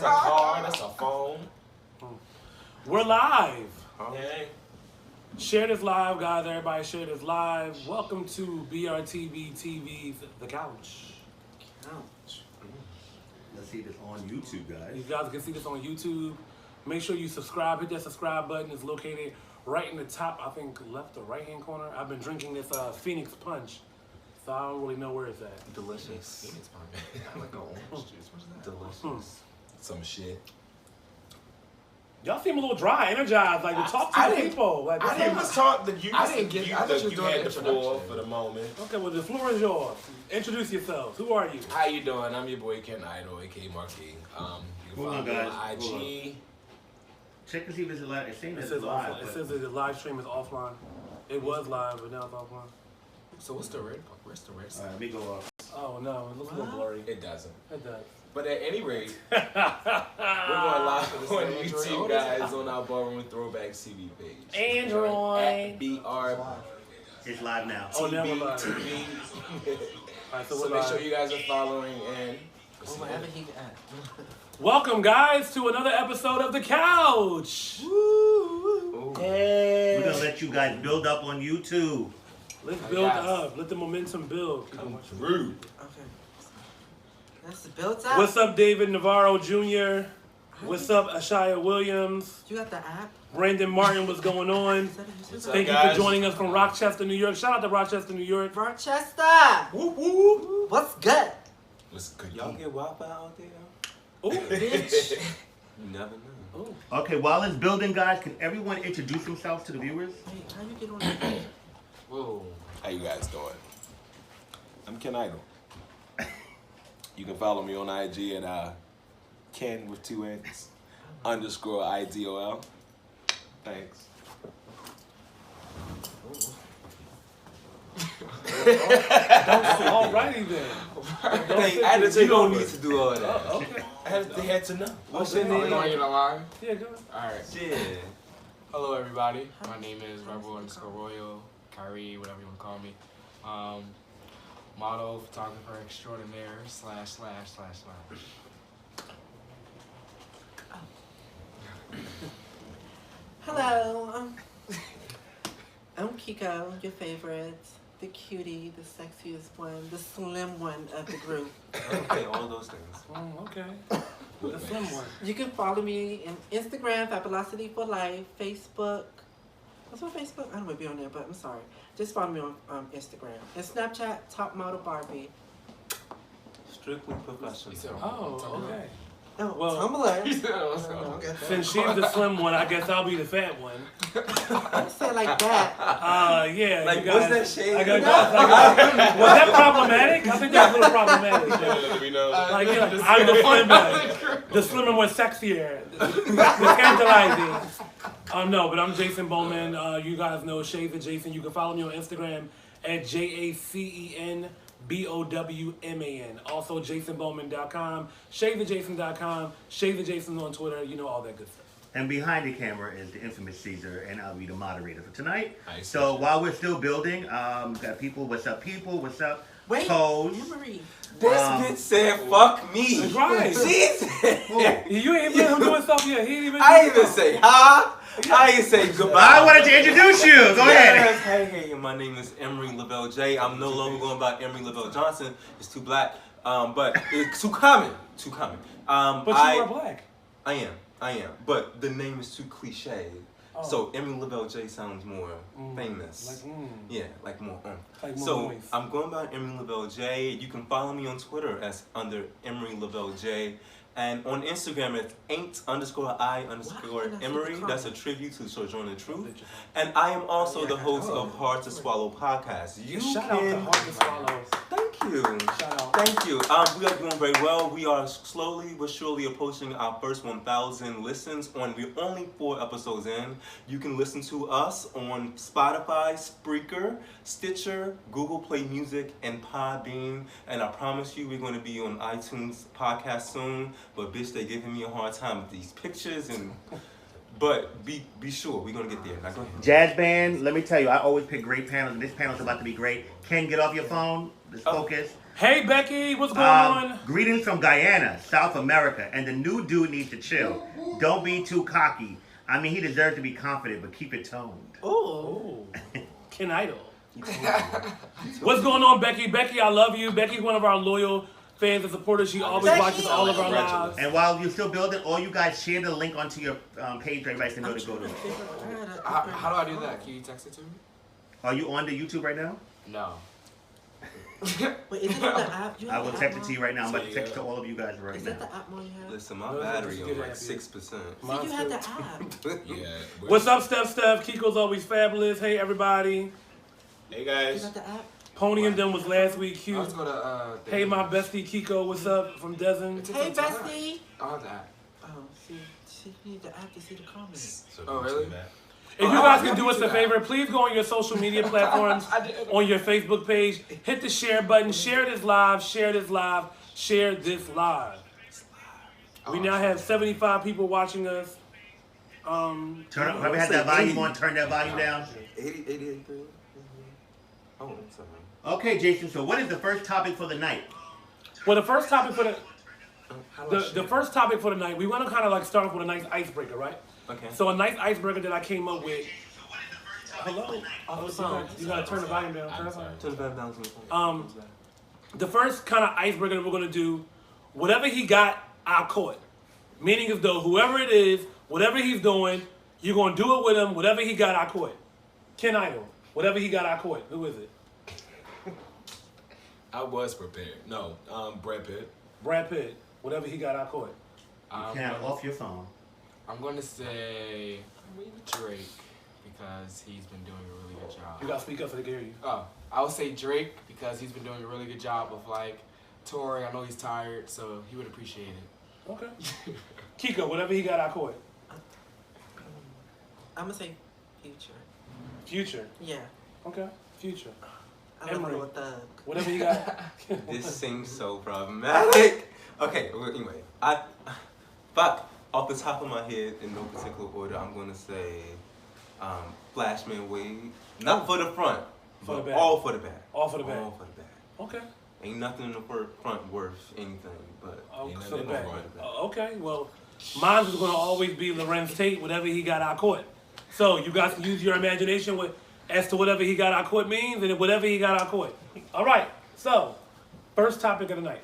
a car. That's a phone. We're live. Hey. Share this live, guys. Everybody share this live. Welcome to Brtbtv TV's The Couch. Let's see this on YouTube, guys. You guys can see this on YouTube. Make sure you subscribe. Hit that subscribe button. It's located right in the top, I think, left or right-hand corner. I've been drinking this Phoenix Punch, so I don't really know where it's at. Delicious. Phoenix Punch. I like orange juice. What's that? Delicious. Some shit. Y'all seem a little dry, energized, like to talk to the people. Like, I didn't talk. You I didn't get. I thought you were doing had the the floor introduction for the moment. okay, well, the floor is yours. Introduce yourselves. Who are you? How you doing? I'm your boy Ken Idol, aka Marquis. You can Hold follow on, me guys. on Hold IG. Check to see if it's live. It seems It it's says live. offline. It says that the live stream is offline. It was live, but now it's offline. So what's the red? Where's the red? All right, let me go off. Oh no, it looks a little blurry. It doesn't. It does. But at any rate, we're going live on YouTube, guys, on our Ballroom Throwbacks TV page. Android. At BR. It's live now. Oh, now we're live. TV. Alright, So we're make live. sure you guys are following and. Whatever he at. Welcome, guys, to another episode of The Couch. Ooh. Hey. We're gonna let you guys build up on YouTube. Let's build up. Let the momentum build. Come through. Okay. That's built up. What's up, David Navarro Jr.? What's up, Ashaya Williams? You got the app? Brandon Martin, what's going on? What's up, Thank you guys? for joining us from Rochester, New York. Shout out to Rochester, New York. Rochester. Whoop, whoop. What's good? What's good? Y'all get Wi-Fi out there? Ooh, Bitch. You never know. ooh. Okay, while it's building, guys, can everyone introduce themselves to the viewers? Wait, how you get on that? Whoa. How you guys doing? I'm Ken Idol. You can follow me on IG at Ken with 2 N's _IDOL. Thanks. Alrighty then. I had to take over. Need to do all that. Oh, okay. They had to know. What's Okay. your Are you name? on the line? Yeah, go. Alright. Shit. Hello, everybody. My name is Rebel_Royal, Kyree, whatever you want to call me. Model, photographer extraordinaire, /////. Hello. I'm Kiko, your favorite. The cutie, the sexiest one, the slim one of the group. Okay, all those things. Oh, okay. The slim one. You can follow me on Instagram, Fabulosity for Life, Facebook. What's my Facebook? I don't want to be on there, but I'm sorry. Just follow me on Instagram. And Snapchat, Top Model Barbie. Strictly professional. Oh, okay. Oh, Well- Tumblr. Since she's the slim one, I guess I'll be the fat one. Don't say it like that. Yeah. Like, you guys, what's that shade? I got, was that problematic? I think that's a little problematic. Let me know. Like, yeah, I'm the slim one. The slimmer one sexier. The scandalizing. No, but I'm Jacen Bowman. You guys know Shades of Jacen. You can follow me on Instagram at JACEN. BOWMAN. Also, JacenBowman.com, ShaveTheJason.com, ShaveTheJason on Twitter. You know, all that good stuff. And behind the camera is the infamous Caesar, and I'll be the moderator for tonight. Nice. So while we're still building, got people. What's up, people? What's up, Wait, Toes? Emery. This bitch said, fuck me. Right. She said, You ain't even doing stuff yet. He ain't even. I didn't even say hi. I didn't say goodbye. I wanted to introduce you. Go ahead. Yes, hey, my name is Emery Lavelle J. I'm no longer going by Emery Lavelle Johnson. It's too black, but it's too common. Too common. But you are black. I am. But the name is too cliche. Oh. So Emery Lavelle J sounds more famous. Like, Yeah, like more. Like more So noise. I'm going by Emery Lavelle J. You can follow me on Twitter as under Emery Lavelle J. And on Instagram, it's _I_Emery. That's a tribute to Sojourner Truth. And I am also the host of Hard to Swallow podcast. You Shout out to can. Hard to Swallow. Thank you. Shout out. Thank you. We are doing very well. We are slowly but surely approaching our first 1,000 listens. We're only 4 episodes in. You can listen to us on Spotify, Spreaker, Stitcher, Google Play Music, and Podbean. And I promise you, we're going to be on iTunes podcast soon. But bitch, they giving me a hard time with these pictures and. But be sure we're gonna get there. Now go ahead. Jazz band. Let me tell you, I always pick great panels, and this panel's about to be great. Ken, get off your phone. Let's focus. Hey Becky, what's going on? Greetings from Guyana, South America, and the new dude needs to chill. Don't be too cocky. I mean, he deserves to be confident, but keep it toned. Oh, Ken Idol. What's going on, Becky? Becky, I love you. Becky's one of our loyal fans and supporters. She always watches all of our lives. And while you're still building, all you guys share the link onto your page. Everybody can know to go to it. How do I do that? Can you text it to me? Are you on the YouTube right now? No. Wait, is it on the app? I will text it to you right now. I'm about to text it to all of you guys right Is now. that the app more you have? Listen, my battery on like 6%. See, you had the app. Yeah. What's up, Steph? Kiko's always fabulous. Hey, everybody. Hey You guys. got the app? Pony and them was last week. Cute. Let's go to, Hey, my bestie Kiko. What's up from Jacen? Hey, bestie. I have the app. Oh, see, you need the app to see the comments. Oh, really? If you guys can do us a favor, please go on your social media platforms, on your Facebook page, hit the share button, share this live, share this live, share this live. We now have 75 people watching us. Whoever had that volume on, turn that volume down. 88. Oh, sorry. Okay, Jason. So, what is the first topic for the night? Well, the first topic for the first topic for the night, we want to kind of like start off with a nice icebreaker, right? Okay. So a nice icebreaker that I came up with. Hello. You gotta turn the volume down. Turn the volume down. The first kind of icebreaker that we're gonna do, whatever he got, I caught. Meaning as though whoever it is, whatever he's doing, you're gonna do it with him. Whatever he got, I caught. Ken Idol. Whatever he got, I caught. Who is it? I was prepared. No, Brad Pitt. Brad Pitt. Whatever he got, I caught. You can't off your phone. I'm going to say Drake because he's been doing a really good job. You gotta speak up so they can hear you. Oh, I would say Drake because he's been doing a really good job of like touring. I know he's tired, so he would appreciate it. Okay. Kiko, whatever he got, I caught. I'm gonna say Future. Future. Yeah. Okay. Future. I'm Emery. gonna go with Thug. Whatever you got. This seems so problematic. Okay, well, anyway, off the top of my head, in no particular order, I'm gonna say Flashman Wade. Not for the front, For the but back. all for the back. All for the back. All for the back. Okay. Ain't nothing in the front worth anything, but Oh, ain't for the nothing back. in the front. Okay, well, mine is going to always be Lorenz Tate. Whatever he got, I caught. So you guys can use your imagination as to whatever he got, I caught means, and whatever he got, I caught. All right, so first topic of the night.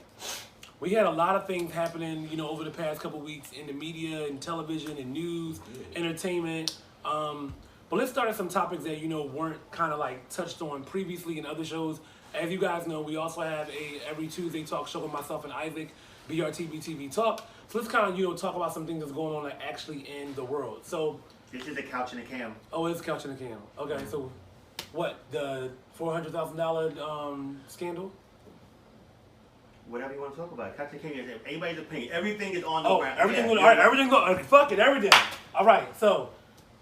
We had a lot of things happening, over the past couple weeks in the media and television and news, entertainment. But let's start at some topics that, weren't kind of like touched on previously in other shows. As you guys know, we also have every Tuesday talk show with myself and Isaac, Brtbtv Talk. So let's kind of, talk about some things that's going on that actually in the world. So This is the couch and the cam. oh, it's couch in the cam. Okay, so what, the $400,000 scandal? Whatever you want to talk about. Couch and the cam is anybody's opinion. Everything is on the Oh, ground. everything. Yeah, All right, everything. Fuck it, everything. All right. So,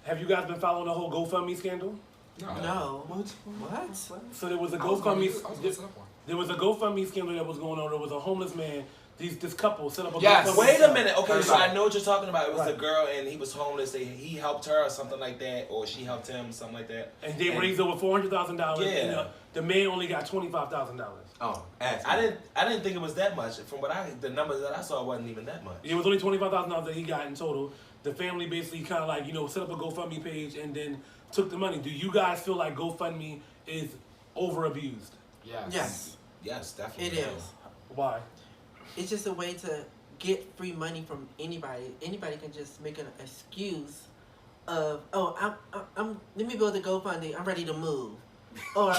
have you guys been following the whole GoFundMe scandal? No. What? So there was a I was gonna GoFundMe. set up one. There was a GoFundMe scandal that was going on. There was a homeless man. This couple set up a Yes. GoFundMe. Wait a minute. Okay, so I know what you're talking about. It was Right. a girl and he was homeless. He helped her or something like that, or she helped him, something like that. And they raised over $400,000. Yeah. And the man only got $25,000. Oh, I didn't think it was that much. From the numbers that I saw, it wasn't even that much. It was only $25,000 that he got in total. The family basically kind of like set up a GoFundMe page and then took the money. Do you guys feel like GoFundMe is over abused? Yes. Yes, definitely. It is. Why? It's just a way to get free money from anybody. Anybody can just make an excuse of, I'm let me build a GoFundMe. I'm ready to move. Or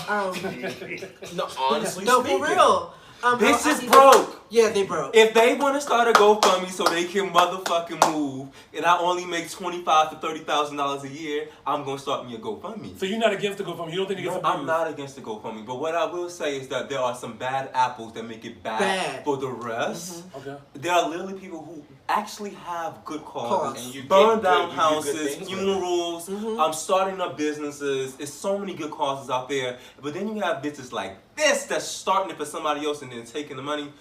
no, honestly no, speaking, for real. Bitch I is need broke. Yeah, they broke. If they want to start a GoFundMe so they can motherfucking move, and I only make $25,000 to $30,000 a year, I'm gonna start me a GoFundMe. So you're not against the GoFundMe? You don't think it gets abused? I'm not against the GoFundMe, but what I will say is that there are some bad apples that make it bad. For the rest. Okay. There are literally people who actually have good causes. And you burn get down good- you do good houses, things with funerals, starting up businesses. It's so many good causes out there. But then you have bitches like this that's starting it for somebody else and then taking the money.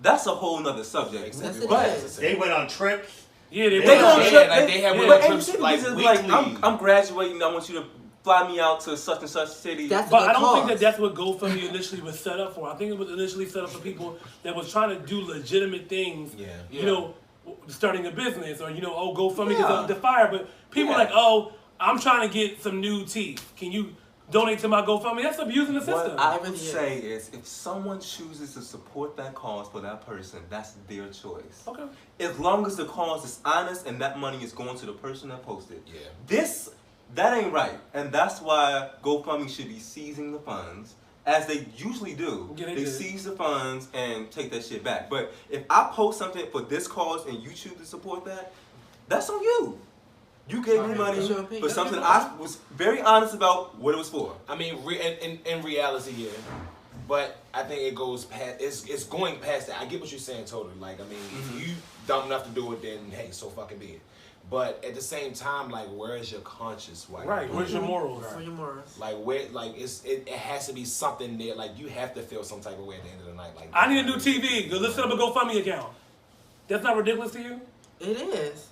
That's a whole nother subject. Yes, it But is. They went on trips. Yeah, they they went gonna on trip. like they have but women ain't trips shit, like bitches weekly. I'm graduating. I want you to fly me out to such and such city. That's But a I don't cause. think that that's what GoFundMe initially was set up for. I think it was initially set up for people that was trying to do legitimate things. Yeah. You know, starting a business or, you know, oh, GoFundMe Yeah. because of the fire. But people Yeah. like, oh, I'm trying to get some new teeth. Can you donate to my GoFundMe? That's abusing the system. What I It would really say is, if someone chooses to support that cause for that person, that's their choice. Okay. As long as the cause is honest and that money is going to the person that posted. Yeah. That ain't right. And that's why GoFundMe should be seizing the funds, as they usually do. Yeah, they They do. seize the funds and take that shit back. But if I post something for this cause and you choose to support that, that's on you. You gave me money That's your opinion. for something I was very honest about what it was for. I mean, in reality, yeah. But I think it goes past. It's going past that. I get what you're saying totally. Like, I mean, if you dumb enough to do it, then hey, so fucking be it. But at the same time, like, where is your conscience? Like, Right. Where's your morals? For your morals. Like, where? Like, it has to be something there. Like, you have to feel some type of way at the end of the night. Like, I need a new TV. Let's set up a GoFundMe account. That's not ridiculous to you? It is.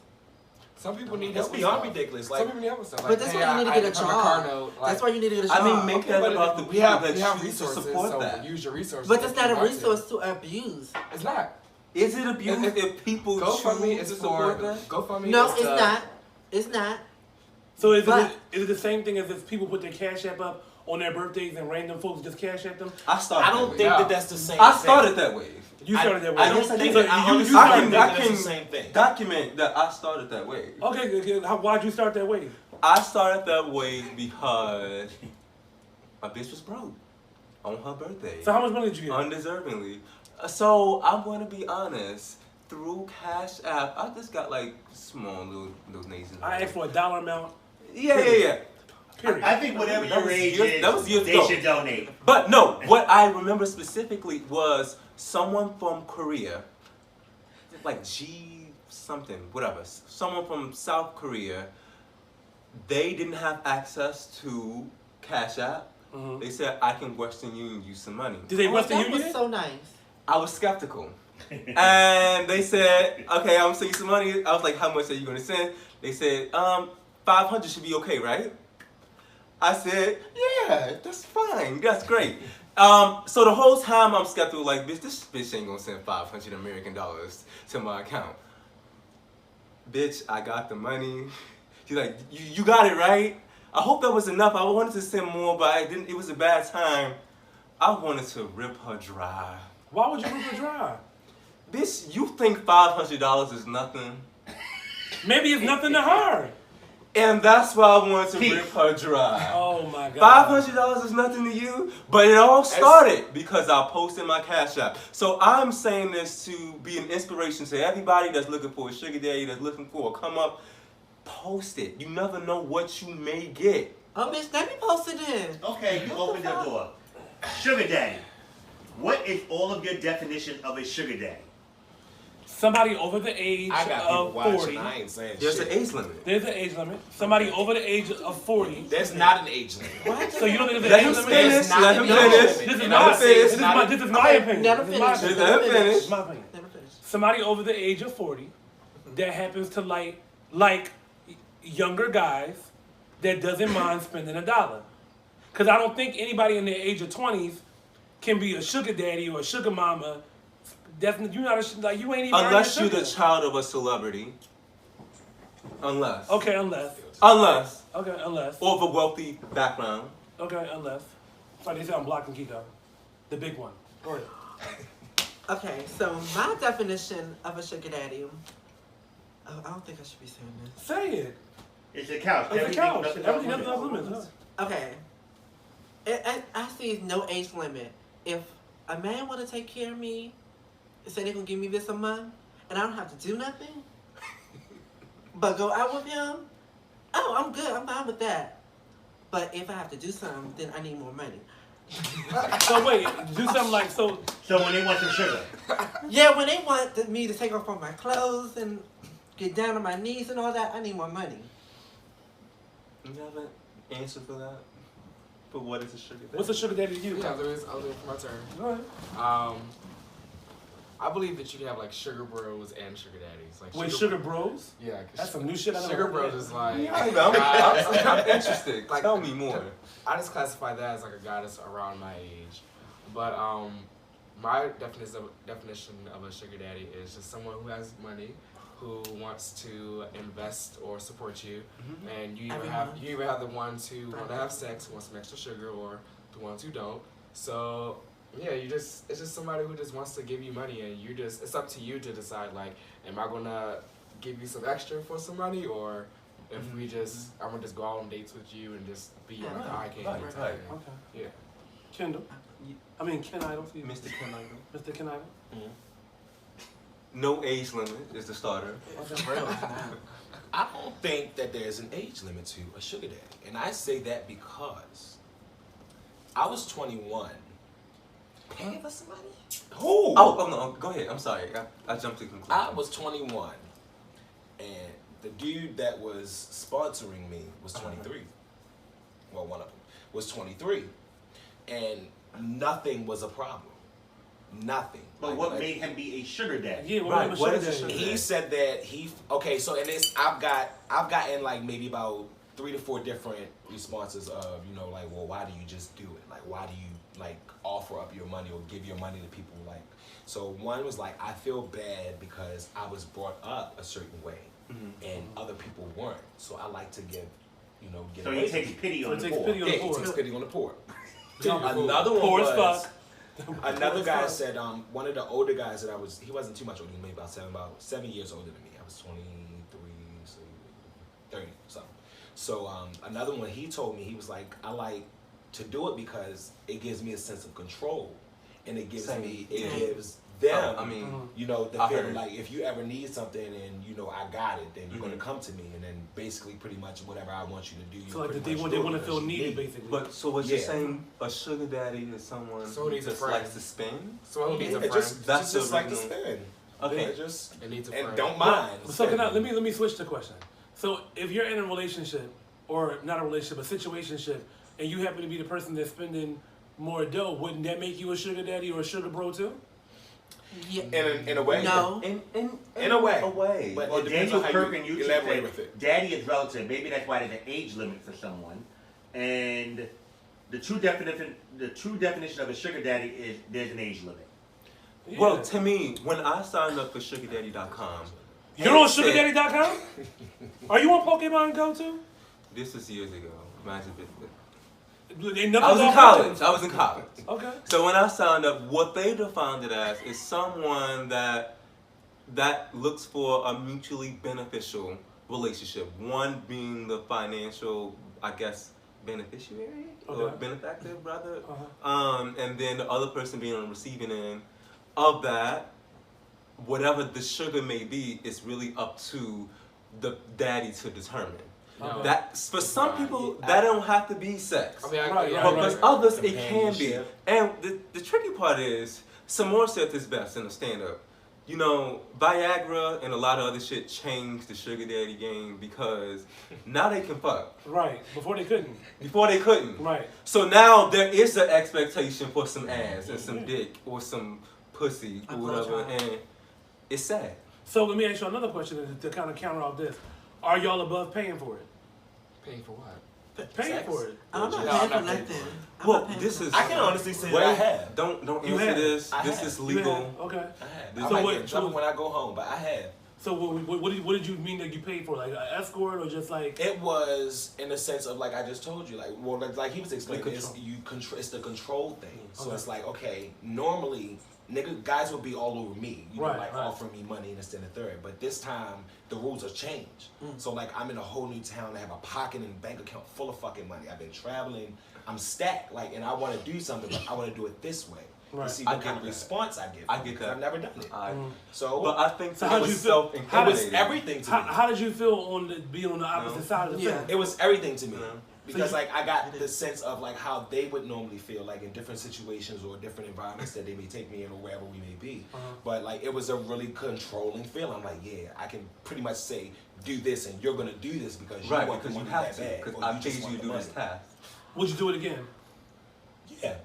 Some people need That's help with beyond stuff. ridiculous. Some Like, people need help with stuff. But that's why you need to get a job. That's why you need to get a job. I mean, make Okay, that but about the we people have that choose to resources, support so that. use your resources. But that's not a if you want resource to abuse. to. It's not. Is it abuse if people GoFundMe choose is to for support that? GoFundMe. No, is it's to- not. It's not. So is But- it the same thing as if people put their Cash App up on their birthdays and random folks just Cash App them? I started. I don't that think way. that that's the same. I thing. started that way. You started that way. I don't think So that. I you honestly started think that that's way. the same thing. Document that I started that way. Okay, why'd you start that way? I started that way because my bitch was broke on her birthday, So how much money did you get? undeservingly. So I'm going to be honest. Through Cash App, I just got like small little donations. I asked for a dollar amount. Yeah. Period. I think whatever That your was age years- is, that was years they ago. should donate. But no, what I remember specifically was someone from Korea, like G something, whatever, someone from South Korea. They didn't have access to Cash App. Mhm. They said, I can Western Union you some money. Did they Oh, Western that Union? was so nice. I was skeptical. And they said, okay, I'm gonna send you some money. I was like, how much are you gonna send? They said, 500 should be okay, right? I said, yeah, that's fine. That's great. So the whole time I'm skeptical, like, bitch, this bitch ain't gonna send 500 American dollars to my account. Bitch, I got the money. She's like, you got it, right? I hope that was enough. I wanted to send more, but I didn't. It was a bad time. I wanted to rip her dry. Why would you rip her dry? Bitch, you think $500 is nothing? Maybe it's nothing to her. And that's why I wanted to Peace. rip her dry. Oh my God. $500 is nothing to you, but it all started because I posted my Cash App. So I'm saying this to be an inspiration to everybody that's looking for a sugar daddy, that's looking for a come up. Post it. You never know what you may get. Oh, bitch, let me post it in. Okay, you opened your door. Sugar daddy. What is all of your definition of a sugar daddy? Somebody over the age I got people of watching. 40. I ain't saying There's shit. an age limit. There's an age limit. Somebody over the age of 40. There's not an age limit. What? So you don't think Let there's him an age limit? finish. It's not Let him an age finish. limit. This is And my I would say opinion. it's not a- This is my Okay, opinion. never This is my finish. opinion. Let him finish. This is my opinion. Never finished. Somebody over the age of 40 that happens to like younger guys that doesn't mind spending $1. Because I don't think anybody in their age of 20s can be a sugar daddy or a sugar mama. Definitely, you're not a, like, you ain't even Unless earning you're a the sugar. child of a celebrity. Unless. Okay, unless. Okay, unless. Or of a wealthy background. Okay, unless. Sorry, they say I'm blocking Kiko. The big one. Go ahead. Okay, so my definition of a sugar daddy. Oh, I don't think I should be saying this. Say it. It's a couch. It's a Everything couch. nothing Everything else else limits. is limits. Okay. I see no age limit. If a man want to take care of me, say they're going to give me this a month, and I don't have to do nothing, but go out with him, oh, I'm good. I'm fine with that. But if I have to do something, then I need more money. So wait, do something like, so So when they want some sugar, Yeah, when they want me to take off all my clothes and get down on my knees and all that, I need more money. You have an answer for that? For what is a sugar daddy? what's a sugar daddy to you? Yeah, I'll do it for my turn. Go ahead. I believe that you can have like sugar bros and sugar daddies. Like Wait, sugar bros? Yeah. 'cause That's some new shit I never Sugar heard bros yet. is like. I'm interested. Like, Tell me more. I just classify that as like a guy that's around my age. But my definition of a sugar daddy is just someone who has money, who wants to invest or support you, and you either have the ones who want to have sex, who want some extra sugar, or the ones who don't. So yeah, it's just somebody who just wants to give you money, and it's up to you to decide, like, am I gonna give you some extra for some money, or if I'm gonna just go out on dates with you and just be like an eye candy. Right. Okay. Yeah. Kendall. I mean, Ken Idol. Mr. Ken Idol. Mr. Ken Idol. No age limit is the starter. I don't think that there's an age limit to a sugar daddy. And I say that because I was 21. Paying for somebody? Who? Oh, no, go ahead. I'm sorry. I jumped to conclusion. I was 21. And the dude that was sponsoring me was 23. Well, one of them was 23. And nothing was a problem. Nothing. But what made him be a sugar daddy? Yeah, Right, what is a sugar He daddy? said that so and this I've gotten like maybe about 3 to 4 different responses of, you know, like, well, why do you just do it? Like, why do you like offer up your money or give your money to people? Like, so one was like, I feel bad because I was brought up a certain way and other people weren't. So I like to give, you know, get So away he from takes it. pity on the takes poor. pity on Yeah, the he poor. takes pity on the poor. Another Another one poor as was fuck. another guy said one of the older guys that he wasn't too much older than me, about 7 years older than me. I was 23, so 30 something. So another one, he told me, he was like, I like to do it because it gives me a sense of control, and it gives gives them, I mean, you know, the I feeling heard. like if you ever need something and you know I got it, then you're gonna come to me, and then basically pretty much whatever I want you to do, you So like pretty they much want do to because feel you needed, need. basically. But so what you're Yeah. saying, a sugar daddy is someone So who needs a just friend. likes to spend? So who needs a Yeah, friend? just That's just the like to original- spend. Okay. Yeah, just It needs a and friend. don't mind. So can I, spending. let me switch the question. So if you're in a relationship, or not a relationship, a situationship, and you happen to be the person that's spending more dough, wouldn't that make you a sugar daddy or a sugar bro too? Yeah. In a way, No. In a way. But Well, it depends Daniel on how Perkin, you you elaborate said with it. daddy is relative. Maybe that's why there's an age limit for someone. And the true definition of a sugar daddy is there's an age limit. Yeah. Well, to me, when I signed up for SugarDaddy.com, You're on SugarDaddy.com? Are you on Pokemon Go too? this was years ago. Imagine this. Ain't nothing I was in off college. I was in college. Okay. So when I signed up, what they defined it as is someone that looks for a mutually beneficial relationship. One being the financial, I guess, beneficiary or Okay. benefactor, rather. Uh-huh. And then the other person being on the receiving end of that. Whatever the sugar may be, it's really up to the daddy to determine. No. That for some people, that don't have to be sex. I mean, Right, yeah, But right, for others, it can be. Companionship. And the tricky part is, Samore said this best in the stand-up. You know, Viagra and a lot of other shit changed the sugar daddy game because now they can fuck. Right. Before they couldn't. Before they couldn't. Right. So now there is an expectation for some ass and some dick or some pussy or whatever, and it's sad. So let me ask you another question to kind of counter all this. Are y'all above paying for it? Paying for what? Paying Sex? for it. I'm not No, paying I'm for not paying nothing. I'm Well, not paying this for is. I can honestly say that I Wait, have. Don't You answer have. this. I This have. is You legal. have- Okay. I have. This- I might So get in trouble what- when I go home, but I have. So what did you mean that you paid for? Like an escort or just like? It was in the sense of like I just told you, like he was explaining, control. it's the control thing. So Okay. it's like, okay, normally guys would be all over me, you know, Right, like right. offering me money and this and the third. But this time the rules have changed. So like I'm in a whole new town. I have a pocket and bank account full of fucking money. I've been traveling. I'm stacked, like, and I want to do something, but I want to do it this way. Right. To see I what kind get of that. response I get. I from it, get 'cause that. I've never done it. So, But I think So that how'd was you feel- it was self-incriminating. everything to me. How did you feel on being on the opposite side of the Yeah. fence? It was everything to me. Yeah. Because like I got the sense of like how they would normally feel like in different situations or different environments that they may take me in or wherever we may be. But like it was a really controlling feeling. I'm like, yeah, I can pretty much say do this and you're gonna do this because you Right, want because the you money have that to. bad. Because or I just paid want you to the do this money. task. Would you do it again? Yeah.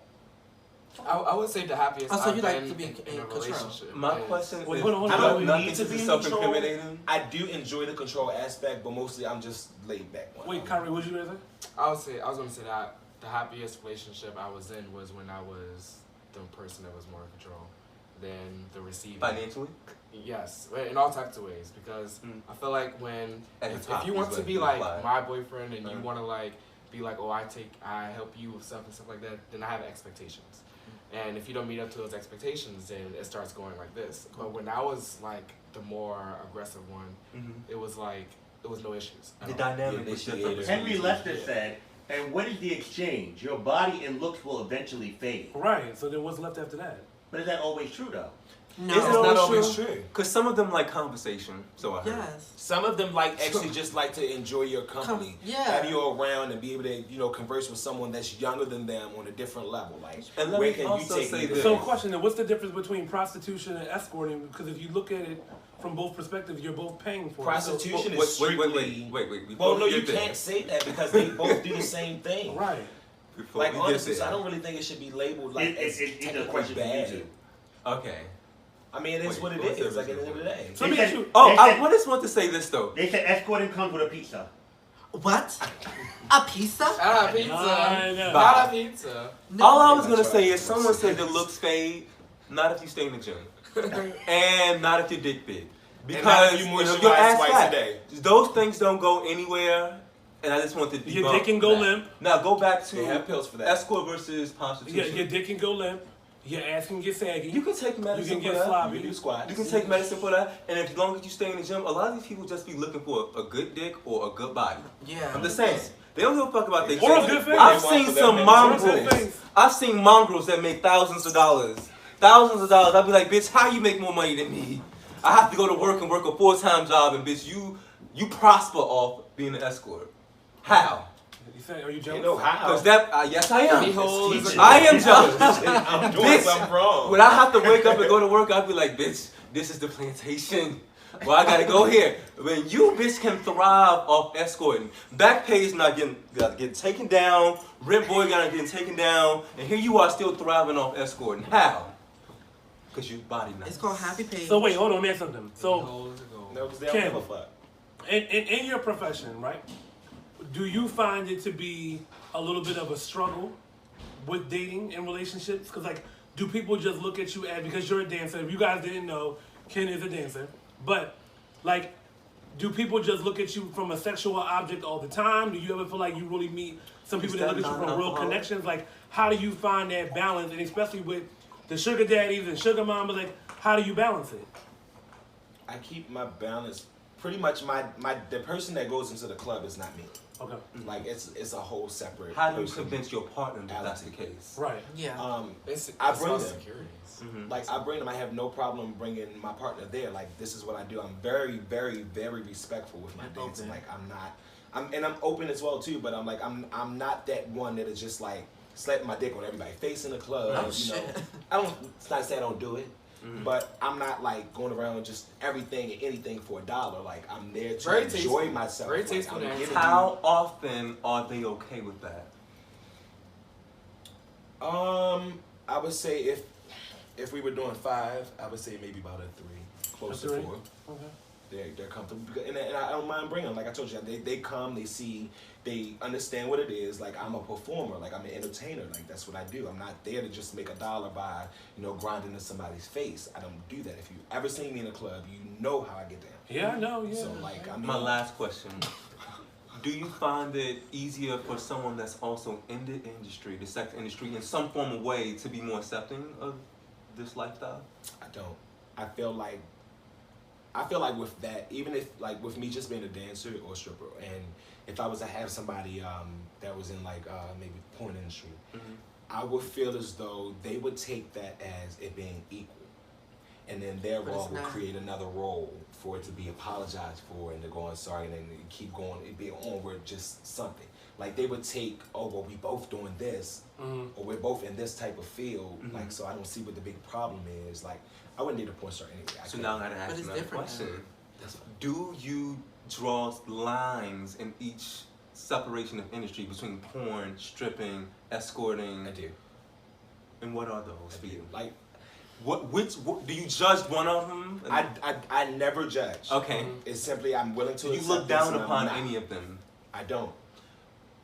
I would say the happiest Oh, so I've you like been to be in in a control. relationship. My is- question is, Wait, hold on, I hold on. don't nothing need to to be be in self-incriminating. I do enjoy the control aspect, but mostly I'm just laid back. Wait, Kyree, what you gonna say? I was gonna say that the happiest relationship I was in was when I was the person that was more in control than the receiving. Financially? Yes, in all types of ways, because I feel like At the if top you is want to what be you like apply. my boyfriend and you want to like be like, oh, I help you with stuff and stuff like that, then I have expectations. And if you don't meet up to those expectations, then it starts going like this. But when I was like the more aggressive one, it was like, it was no issues. at The all. dynamic was different. Henry Lester said, and what is the exchange? Your body and looks will eventually fade. Right. So then what's left after that? But is that always true though? No. Is it It's not always always true? true. Because some of them like conversation, so I heard. Yes. Some of them like actually just like to enjoy your company, Yeah. have you around, and be able to converse with someone that's younger than them on a different level. Like, And let where me can also you take say me? this. So, question then: what's the difference between prostitution and escorting? Because if you look at it from both perspectives, you're both paying for it. Prostitution is Wait, strictly. wait. Well, no, before we you get there- can't say that because they both do the same thing. Right. Before Like we get honestly, there. so I don't really think it should be labeled like It's a technically question for you bad. two. Okay. I mean, it is Wait, what it what's is. the Like at the end of the day. So let me They ask said- you. Oh, They I said- just want to say this though. They said escorting comes with a pizza. What? A pizza? Not a pizza. Nah. Not a pizza. No. All I was gonna say is someone said the looks fade, not if you stay in the gym, and not if your dick big, And not because if you your moisturize ass twice fat. a day. Those things don't go anywhere, and I just want to Your debunk dick can go that. limp. Now go back to They have pills for that. escort versus Yeah, prostitution. your dick can go limp. Your ass can get saggy. You can take medicine You can for get that. sloppy. You can do squats. You can take medicine for that, and as long as you stay in the gym, a lot of these people just be looking for a good dick or a good body. Yeah. I'm just saying. They don't give a fuck about their Or a shape. good face. I've They want seen for some them. Or a good mongrels. face. I've seen mongrels that make thousands of dollars. Thousands of dollars. I'd be like, bitch, how you make more money than me? I have to go to work and work a full-time job, and bitch, you prosper off being an escort. How? You say, are you You jealous? know how? Because that, yes, I am. Behold, Teach it. I am jealous. I'm doing Bitch, something wrong. When I have to wake up and go to work, I'd be like, bitch, this is the plantation. Well, I gotta go here. When you bitch can thrive off escorting, back pay is not getting taken down, rent boy not getting taken down, and here you are still thriving off escorting. How? Because you body nice. It's called Happy Page. So wait, hold on, man, something. So Behold the gold. No, because they don't Ken. give a fuck. in your profession, right? Do you find it to be a little bit of a struggle with dating and relationships? Because like, do people just look at you as because you're a dancer? If you guys didn't know, Ken is a dancer. But like, do people just look at you from a sexual object all the time? Do you ever feel like you really meet some people that look at you from real connections? Like, how do you find that balance? And especially with the sugar daddies and sugar mamas, like, how do you balance it? I keep my balance. Pretty much, the person that goes into the club is not me. Okay. Like it's a whole separate. How do you person. convince your partner that that's the case? Right. Yeah. It's I it's bring all them. securities. Like I bring them. I have no problem bringing my partner there. Like this is what I do. I'm very, very, very respectful with my You're dancing. open. Like I'm open as well too. But I'm not that one that is just like slapping my dick on everybody's face in the club. Oh, you know, shit. I don't. It's not to say I don't do it. But I'm not like going around just everything and anything for $1. Like I'm there to Very enjoy tasteful. myself. Very Like, tasteful I'm dancer. giving How often are they okay with that? I would say if we were doing 5, I would say maybe about a 3, close A to 3? 4. Okay. They're comfortable, and I don't mind bringing them. Like I told you, they come, they see, they understand what it is. Like I'm a performer, like I'm an entertainer. Like that's what I do. I'm not there to just make $1 by grinding in somebody's face. I don't do that. If you ever seen me in a club, you know how I get down. Yeah, I know. Yeah. So like I mean, My last question. Do you find it easier for someone that's also in the industry, the sex industry, in some form of way to be more accepting of this lifestyle? I don't. I feel like with that, even if like with me just being a dancer or stripper, and if I was to have somebody that was in like maybe porn industry, I would feel as though they would take that as it being equal, and then their But role it's would not. create another role for it to be apologized for, and they're going sorry, and then they keep going, it'd be onward, just something. Like they would take, oh well, we both doing this, or we're both in this type of field, like so I don't see what the big problem is. Like I wouldn't need a porn star anyway. So now I gotta But ask it's you another different question. now. Do you draw lines in each separation of industry between porn, stripping, escorting? I do. And what are those for you? Like, What do you judge one of them? I never judge. Okay. It's simply I'm willing to. Do you accept look this down and I'm upon not. any of them? I don't.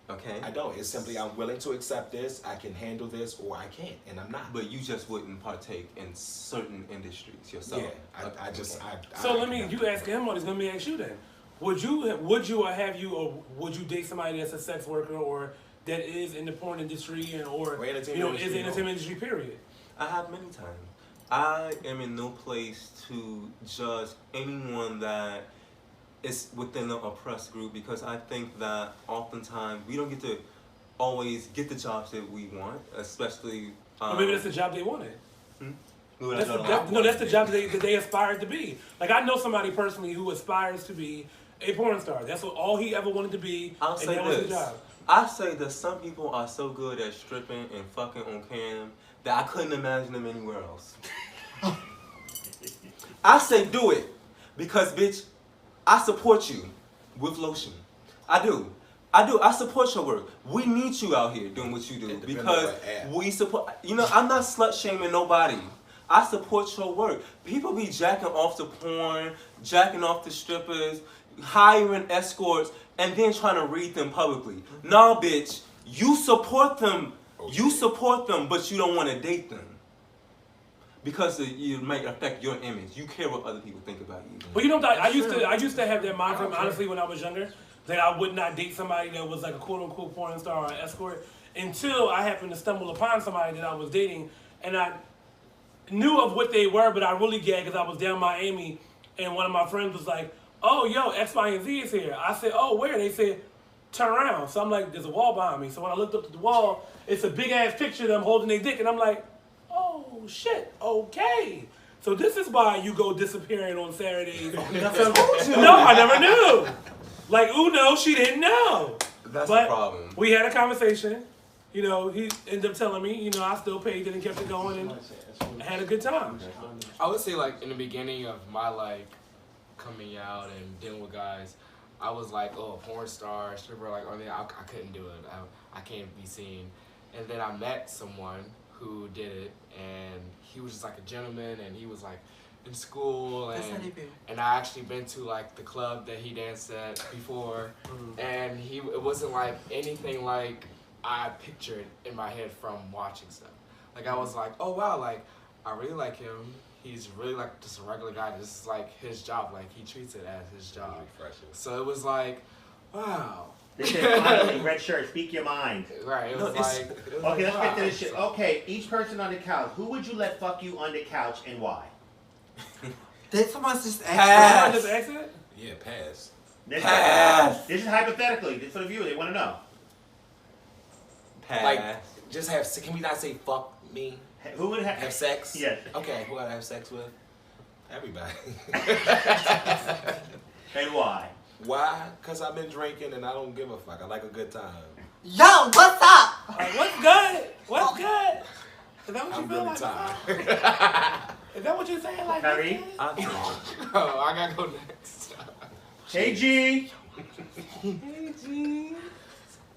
Okay. I don't. It's simply I'm willing to accept this. I can handle this, or I can't, and I'm not. But you just wouldn't partake in certain industries yourself. Yeah, I just. So you ask him what he's gonna be ask you then. Would you or have you or would you date somebody that's a sex worker or that is in the porn industry and or entertainment is industry, the entertainment industry period? I have many times. I am in no place to judge anyone that is within the oppressed group because I think that oftentimes we don't get to always get the jobs that we want, especially. Or maybe that's the job they wanted. No, That's the job that they aspired to be. Like I know somebody personally who aspires to be a porn star. That's all he ever wanted to be. I'll and say that was his this. job. I say that some people are so good at stripping and fucking on cam that I couldn't imagine them anywhere else. I say do it because, bitch, I support you with lotion. I do. I support your work. We need you out here doing what you do because we support. You know, I'm not slut shaming nobody. I support your work. People be jacking off the porn, jacking off the strippers, hiring escorts, and then trying to read them publicly. Nah, bitch, you support them. You support them, but you don't want to date them. Because it might affect your image. You care what other people think about you. But you know, I used to have that mind frame, honestly, when I was younger, that I would not date somebody that was like a quote-unquote porn star or an escort until I happened to stumble upon somebody that I was dating, and I knew of what they were, but I really gagged because I was down Miami, and one of my friends was like, oh, yo, X, Y, and Z is here. I said, oh, where? They said, turn around. So I'm like, there's a wall behind me. So when I looked up to the wall, it's a big-ass picture of them holding their dick, and I'm like, oh, shit, okay. So this is why you go disappearing on Saturdays. No, I never knew. Like, Uno, she didn't know. That's But the problem. we had a conversation. You know, he ended up telling me, you know, I still paid it and kept it going and had a good time. I would say, like, in the beginning of my, like, coming out and dealing with guys, I was like, oh, a porn star, stripper, like, oh, yeah, I couldn't do it. I can't be seen. And then I met someone who did it, and he was just like a gentleman, and he was like in school, and I actually been to like the club that he danced at before, and it wasn't like anything like I pictured in my head from watching stuff. Like I was like, oh wow, like I really like him. He's really like just a regular guy. This is like his job. Like he treats it as his job. So it was like, wow. This is finally red shirt. Speak your mind. Right. It was like. Okay, let's get to this shit. Okay, each person on the couch. Who would you let fuck you on the couch and why? Did someone just Pass. ask Just exit? Yeah, pass. This is hypothetically. This is for the viewer. They want to know. Pass. Like, just have. Can we not say fuck me? Who would Have sex? Yes. Okay, who would I have sex with? Everybody. And why? Why? Because I've been drinking and I don't give a fuck. I like a good time. Yo, what's up? What's good? What's good? Is that what you I'm feel really like? tired. Is that what you're saying? Like, Kyree? Oh, I gotta go next. Hey, G. Hey, G.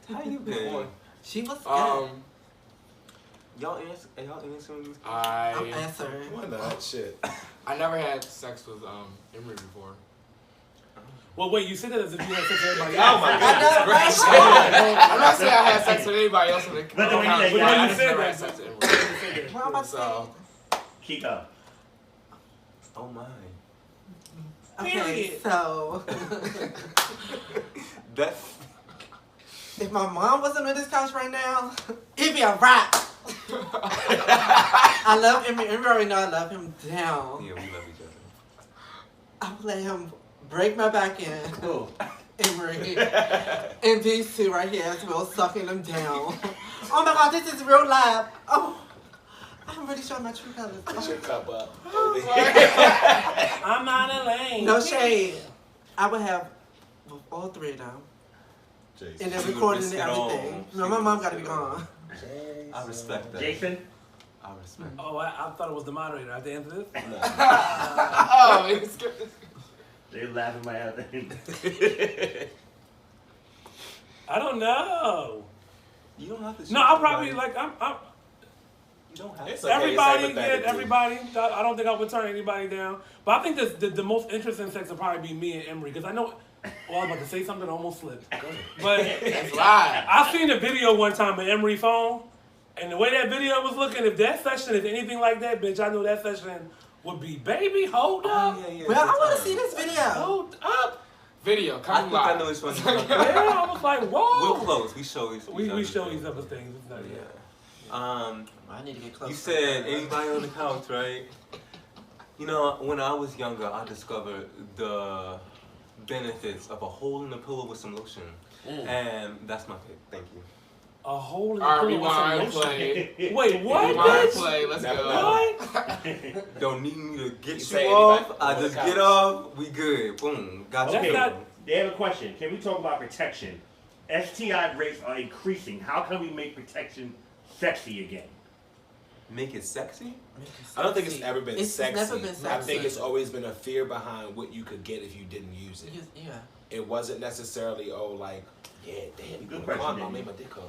How you been? She was good. Y'all answering these questions? I'm I answering. Why not? Shit. never had sex with Emery before. Well, wait, you said that as if you had sex with everybody else. Oh my goodness gracious. I'm not saying I had sex with anybody else in the But the way you house, said but yeah. I You just said never that. had sex with Emery. What am I So, saying? Kiko. Oh my. Okay, Period. so That. if my mom wasn't on this couch right now, it'd be a wrap. I love him. Emery already know I love him down. Yeah, we love each other. I would let him break my back in. Who? Emery. And these two right here as well, sucking them down. Oh my god, this is real life. Oh, I'm really showing my true colors. Put your cup up. I'm not a lane. No shade. I would have all three of them. Jacen. And then She would recording and risk it all. everything. She No, my would mom risk gotta be it all. gone. I respect that. Jacen. I respect. Oh, I thought it was the moderator. I have to answer this? oh, it's good. They're laughing my head. I don't know. You don't have to. No, I'll probably, like, I'm You don't have It's to. okay, Everybody, it's yeah, sympathetic, too. everybody. I don't think I would turn anybody down. But I think the most interesting sex would probably be me and Emery because I know. Well, I was about to say something, I almost slipped. But That's live. I seen a video one time of Emery phone, and the way that video was looking, if that session is anything like that, bitch, I know that session would be, baby, hold up. Well, I want to see this video. Hold up. Video, I come think I live. know which one. Yeah, I was like, whoa. We're close. We show these. We show these other things. It's not Yeah. yet. I need to get close. You said anybody on the couch, right? You know, when I was younger, I discovered the benefits of a hole in the pillow with some lotion, and that's my pick. Thank you. A hole in the Alright, pillow with some rewind, lotion. play. Wait, what, Rewind, bitch? play. Let's Never go. What? Don't need me to get you say off. anybody I on the just couch. get off. We good. Boom. Got you. That's Okay, not- they have a question. Can we talk about protection? STI rates are increasing. How can we make protection sexy again? Make it sexy. I don't think it's ever been It's sexy. never been I think sexy. it's always been a fear behind what you could get if you didn't use it. Yeah. It wasn't necessarily, like, yeah, damn, you Good put a question, condom, I Daniel. made my dick hard.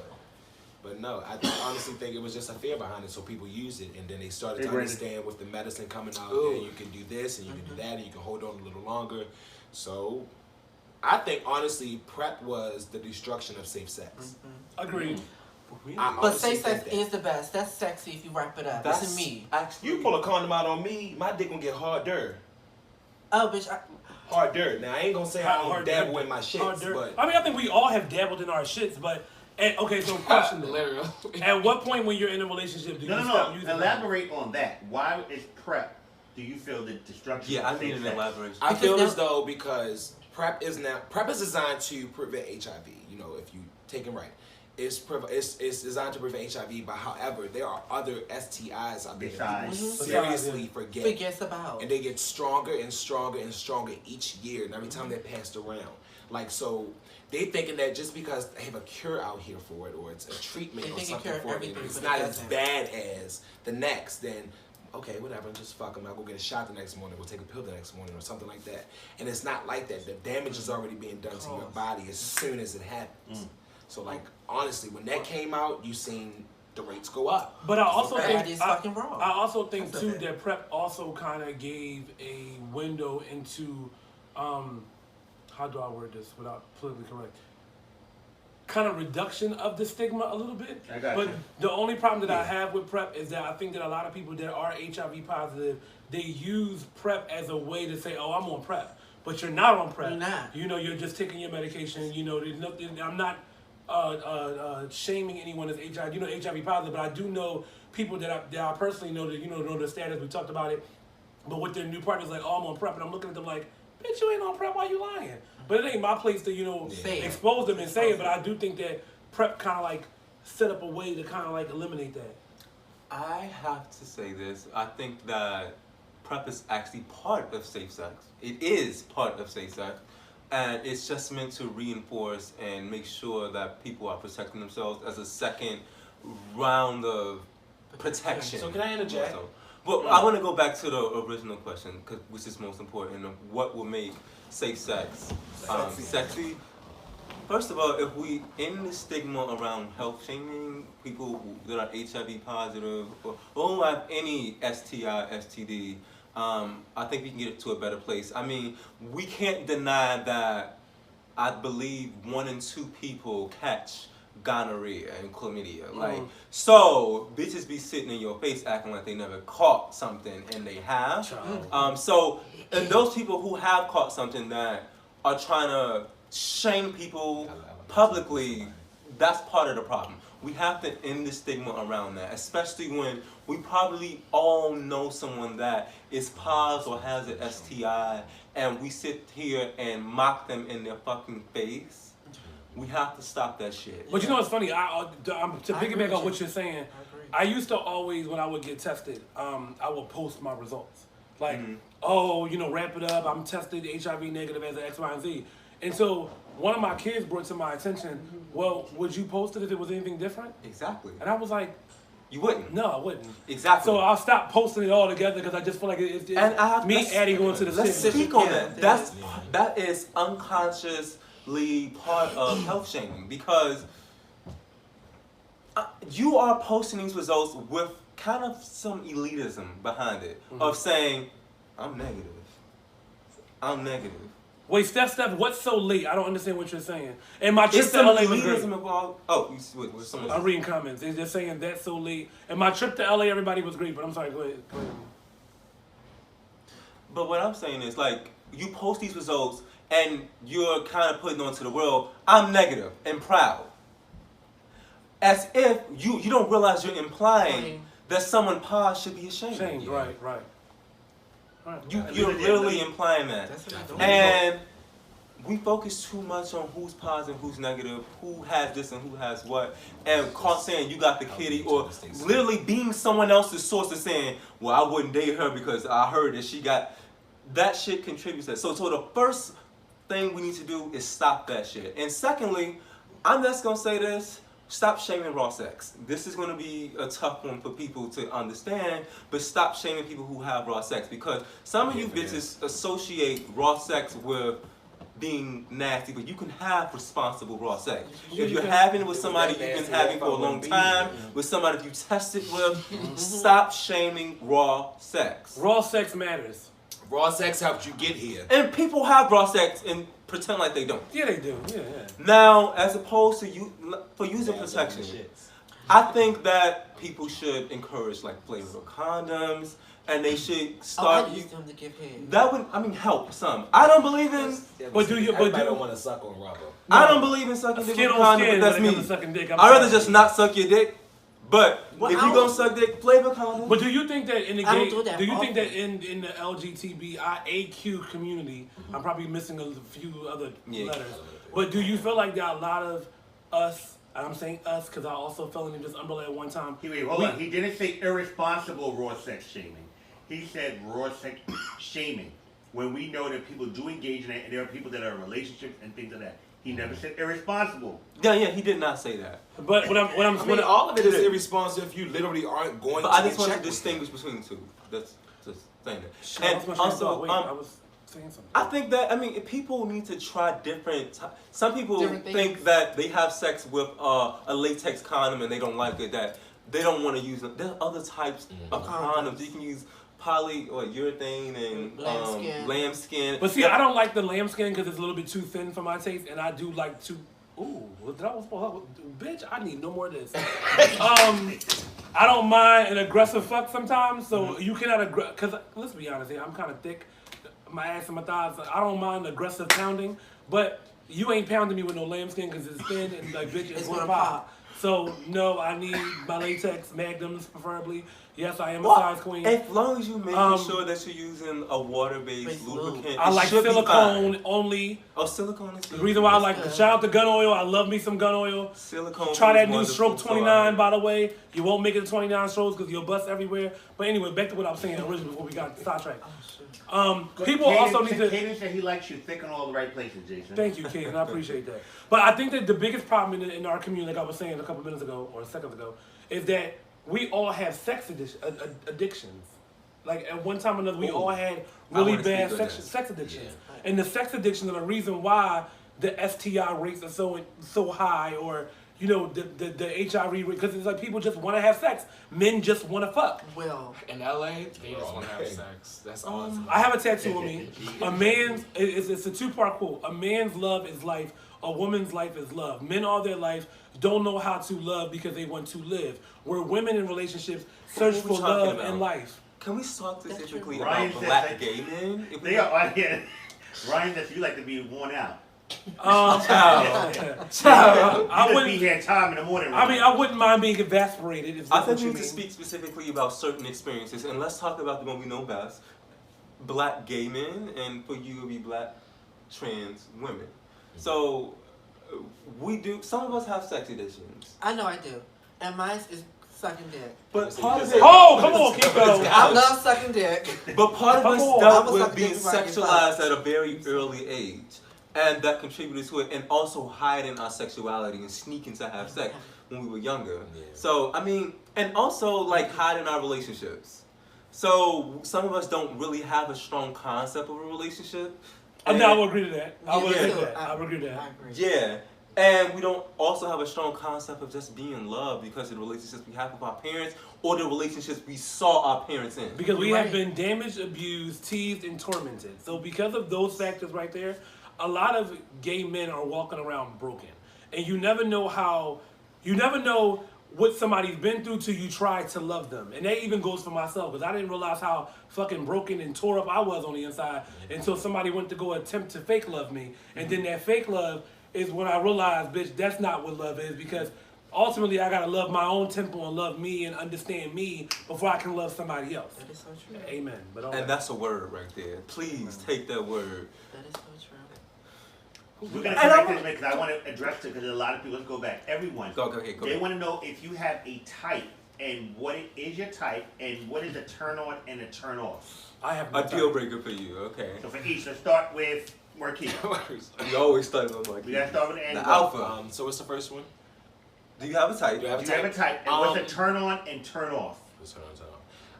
But no, I honestly think it was just a fear behind it, so people used it, and then they started Hey, to Brandon. understand with the medicine coming out, Ooh. yeah, you can do this, and you can do that, and you can hold on a little longer. So, I think, honestly, PrEP was the destruction of safe sex. Agreed. I But honestly safe sex think that. is the best. That's sexy if you wrap it up. That's It's me. actually. You pull a condom out on me, my dick gonna get harder. Oh, bitch. Harder. Now, I ain't gonna say I don't Hard dabble dirt. in my shits, Hard dirt. but... I mean, I think we all have dabbled in our shits, but okay. So question: then. Literal. At what point when you're in a relationship do you stop using it? Elaborate on that. Why is PrEP, do you feel, the destruction Yeah, of I need safe an sex? elaboration. I feel Because as though because PrEP is designed to prevent HIV. You know, if you take it right, it's designed to prevent HIV. But however, there are other STIs out there that people Besides. seriously forget, Forgets about. and they get stronger and stronger and stronger each year. And every time they're passed around, like so. They thinking that just because they have a cure out here for it or it's a treatment They or think it something cure for it, everything, it's but not it as doesn't. bad as the next, then okay, whatever, just fuck them. I'll go get a shot the next morning, we'll take a pill the next morning or something like that. And it's not like that. The damage is already being done to your body as soon as it happens. So like, honestly, when that came out, you seen the rates go up. But I also That think idea is fucking wrong. I also think That's too okay. that PrEP also kind of gave a window into how do I word this without politically correct? Kind of reduction of the stigma a little bit. I got But you. the only problem that I have with PrEP is that I think that a lot of people that are HIV positive, they use PrEP as a way to say, oh, I'm on PrEP. But you're not on PrEP. You're not. You know, you're just taking your medication. You know, there's nothing, I'm not shaming anyone as HIV, HIV positive, but I do know people that I personally know that, know the status. We talked about it. But with their new partners, like, oh, I'm on PrEP. And I'm looking at them like, bitch, you ain't on PrEP. Why you lying? But it ain't my place to, Say it. expose them and say it. But I do think that PrEP kind of like set up a way to kind of like eliminate that. I have to say this. I think that PrEP is actually part of safe sex. It is part of safe sex. And it's just meant to reinforce and make sure that people are protecting themselves as a second round of protection. So can I interject? Also. But I want to go back to the original question, which is most important, of what will make safe sex sexy. First of all, if we end the stigma around health shaming, people that are HIV positive or who have any STI, STD, I think we can get it to a better place. I mean, we can't deny that I believe 1 in 2 people catch gonorrhea and chlamydia. Like, so bitches be sitting in your face acting like they never caught something, and they have. So, and those people who have caught something that are trying to shame people publicly, that's part of the problem. We have to end the stigma around that, especially when we probably all know someone that is pos or has an STI, and we sit here and mock them in their fucking face. We have to stop that shit. But you know what's funny? To I agree piggyback with on you. what you're saying, I agree. I used to always, when I would get tested, I would post my results. Like, wrap it up, I'm tested HIV negative as an X, Y, and Z. And so one of my kids brought to my attention, well, would you post it if it was anything different? Exactly. And I was like, You wouldn't. no, I wouldn't. Exactly. So I'll stop posting it all together because I just feel like it's And I have- me let's- adding on to the Let's stigma. speak on Yeah, that. That is unconsciously part of health shaming, because you are posting these results with kind of some elitism behind it of saying, I'm negative. I'm negative. Wait, Steph, what's so late? I don't understand what you're saying. And my trip It's to some LA was great. elitism involved. Oh, someone. I'm reading comments. They're just saying that's so late. And my trip to LA, everybody was great. But I'm sorry, go ahead. But what I'm saying is, like, you post these results and you're kind of putting onto the world, I'm negative and proud. As if you don't realize you're implying that someone past should be ashamed. Shame, right. You're literally implying that. And we focus too much on who's positive, who's negative, who has this and who has what, and caught saying you got the kitty, or literally being someone else's source of saying, well, I wouldn't date her because I heard that she got, that shit contributes to that. So the first thing we need to do is stop that shit. And secondly, I'm just gonna say this, stop shaming raw sex. This is gonna be a tough one for people to understand, but stop shaming people who have raw sex, because some of you bitches associate raw sex with being nasty, but you can have responsible raw sex. If you're having it with somebody you've been having for a long time, with somebody you tested with, stop shaming raw sex. Raw sex matters. Raw sex helped you get here. And people have raw sex and pretend like they don't. Yeah, they do. Yeah. Now, as opposed to for using protection, I think that people should encourage like flavorful condoms, and they should start. I use them to give head. That would, help some. I don't believe in. But do you? Everybody don't want to suck on rubber. I don't believe in sucking dick Skin with on condom, skin, but that's when it me. comes to sucking dick, I'd rather just not suck your dick. But if you gonna suck dick, flavor condom. But do you think that in the I don't gay, do that do you think often. that in the LGBTQ community, I'm probably missing a few other letters, but do you feel like there are a lot of us, and I'm saying us because I also fell into this umbrella at one time. Wait, hold on. He didn't say irresponsible raw sex shaming. He said raw sex shaming. When we know that people do engage in it, and there are people that are in relationships and things like that. He never said irresponsible. Yeah, he did not say that. But all of it is irresponsible if you literally aren't going but to I just want to check with distinguish between the two. That's just saying that. And And also, I was saying something. I think that, people need to try different. Some people Different think things. that they have sex with a latex condom and they don't like it. That they don't want to use them. There are other types of condoms. You can use poly or urethane and lambskin. But see, I don't like the lambskin because it's a little bit too thin for my taste, and I do like to. Ooh, bitch! I need no more of this. I don't mind an aggressive fuck sometimes, so you cannot because let's be honest here, I'm kind of thick, my ass and my thighs. I don't mind aggressive pounding, but you ain't pounding me with no lambskin because it's thin and like bitch, it's gonna pop. So no, I need my latex magnums preferably. Yes, I am a size queen. As long as you making sure that you're using a water-based lubricant, I like silicone only. Oh, silicone is the reason why I like shout out to gun oil. I love me some gun oil. Silicone. Try that new Stroke 29, by the way. You won't make it to 29 strokes because you'll bust everywhere. But anyway, back to what I was saying originally before we got sidetracked. People also need to. Kaden said he likes you thick in all the right places, Jacen. Thank you, Kaden. I appreciate that. But I think that the biggest problem in our community, like I was saying a couple minutes ago or seconds ago, is that we all have sex addictions. Like at one time or another, we all had really bad sex addictions. Yeah. And the sex addictions are the reason why the STI rates are so high, or the HIV rate, because it's like people just want to have sex. Men just want to fuck. Well, in LA, they just want to have sex. That's all. I have a tattoo on me. It's a two-part quote. A man's love is life. A woman's life is love. Men all their life don't know how to love because they want to live. Where women in relationships search for love and life. Can we talk specifically Ryan about black gay men? Ryan says you like to be worn out. I wouldn't be here time in the morning. I mean, I wouldn't mind being evaporated. If I think we need to speak specifically about certain experiences, and let's talk about the one we know best: black gay men, and for you, it would be black trans women. So we do. Some of us have sex addictions. I know I do, and mine is sucking dick. But part of it. Oh, come on, Kiko. I love sucking dick. But part of us dealt with being sexualized at a very early age. And that contributed to it, and also hiding our sexuality and sneaking to have sex when we were younger. Yeah. So, and also like hiding our relationships. So, some of us don't really have a strong concept of a relationship. No, I would agree to that. I would agree to that. I agree. Yeah. And we don't also have a strong concept of just being loved because of the relationships we have with our parents or the relationships we saw our parents in. Because we have been damaged, abused, teased, and tormented. So because of those factors right there, a lot of gay men are walking around broken. And you never know what somebody's been through till you try to love them. And that even goes for myself, because I didn't realize how fucking broken and tore up I was on the inside until somebody went to go attempt to fake love me. And then that fake love is when I realized, bitch, that's not what love is, because ultimately I gotta love my own temple and love me and understand me before I can love somebody else. That is so true. Amen. But And that's a word right there. Please take that word. That is so true. We're gonna correct this because I want to address it because a lot of people. Let's go back. Everyone. Go ahead. They want to know if you have a type and what it is your type and what is a turn on and a turn off. I have A deal breaker for you, okay. So for each, let's start with Marquis. We always start with like We gotta start with the alpha. So what's the first one? Do you have a type? Do I have a You have a type. And what's a Um, turn on and turn off? Turn on.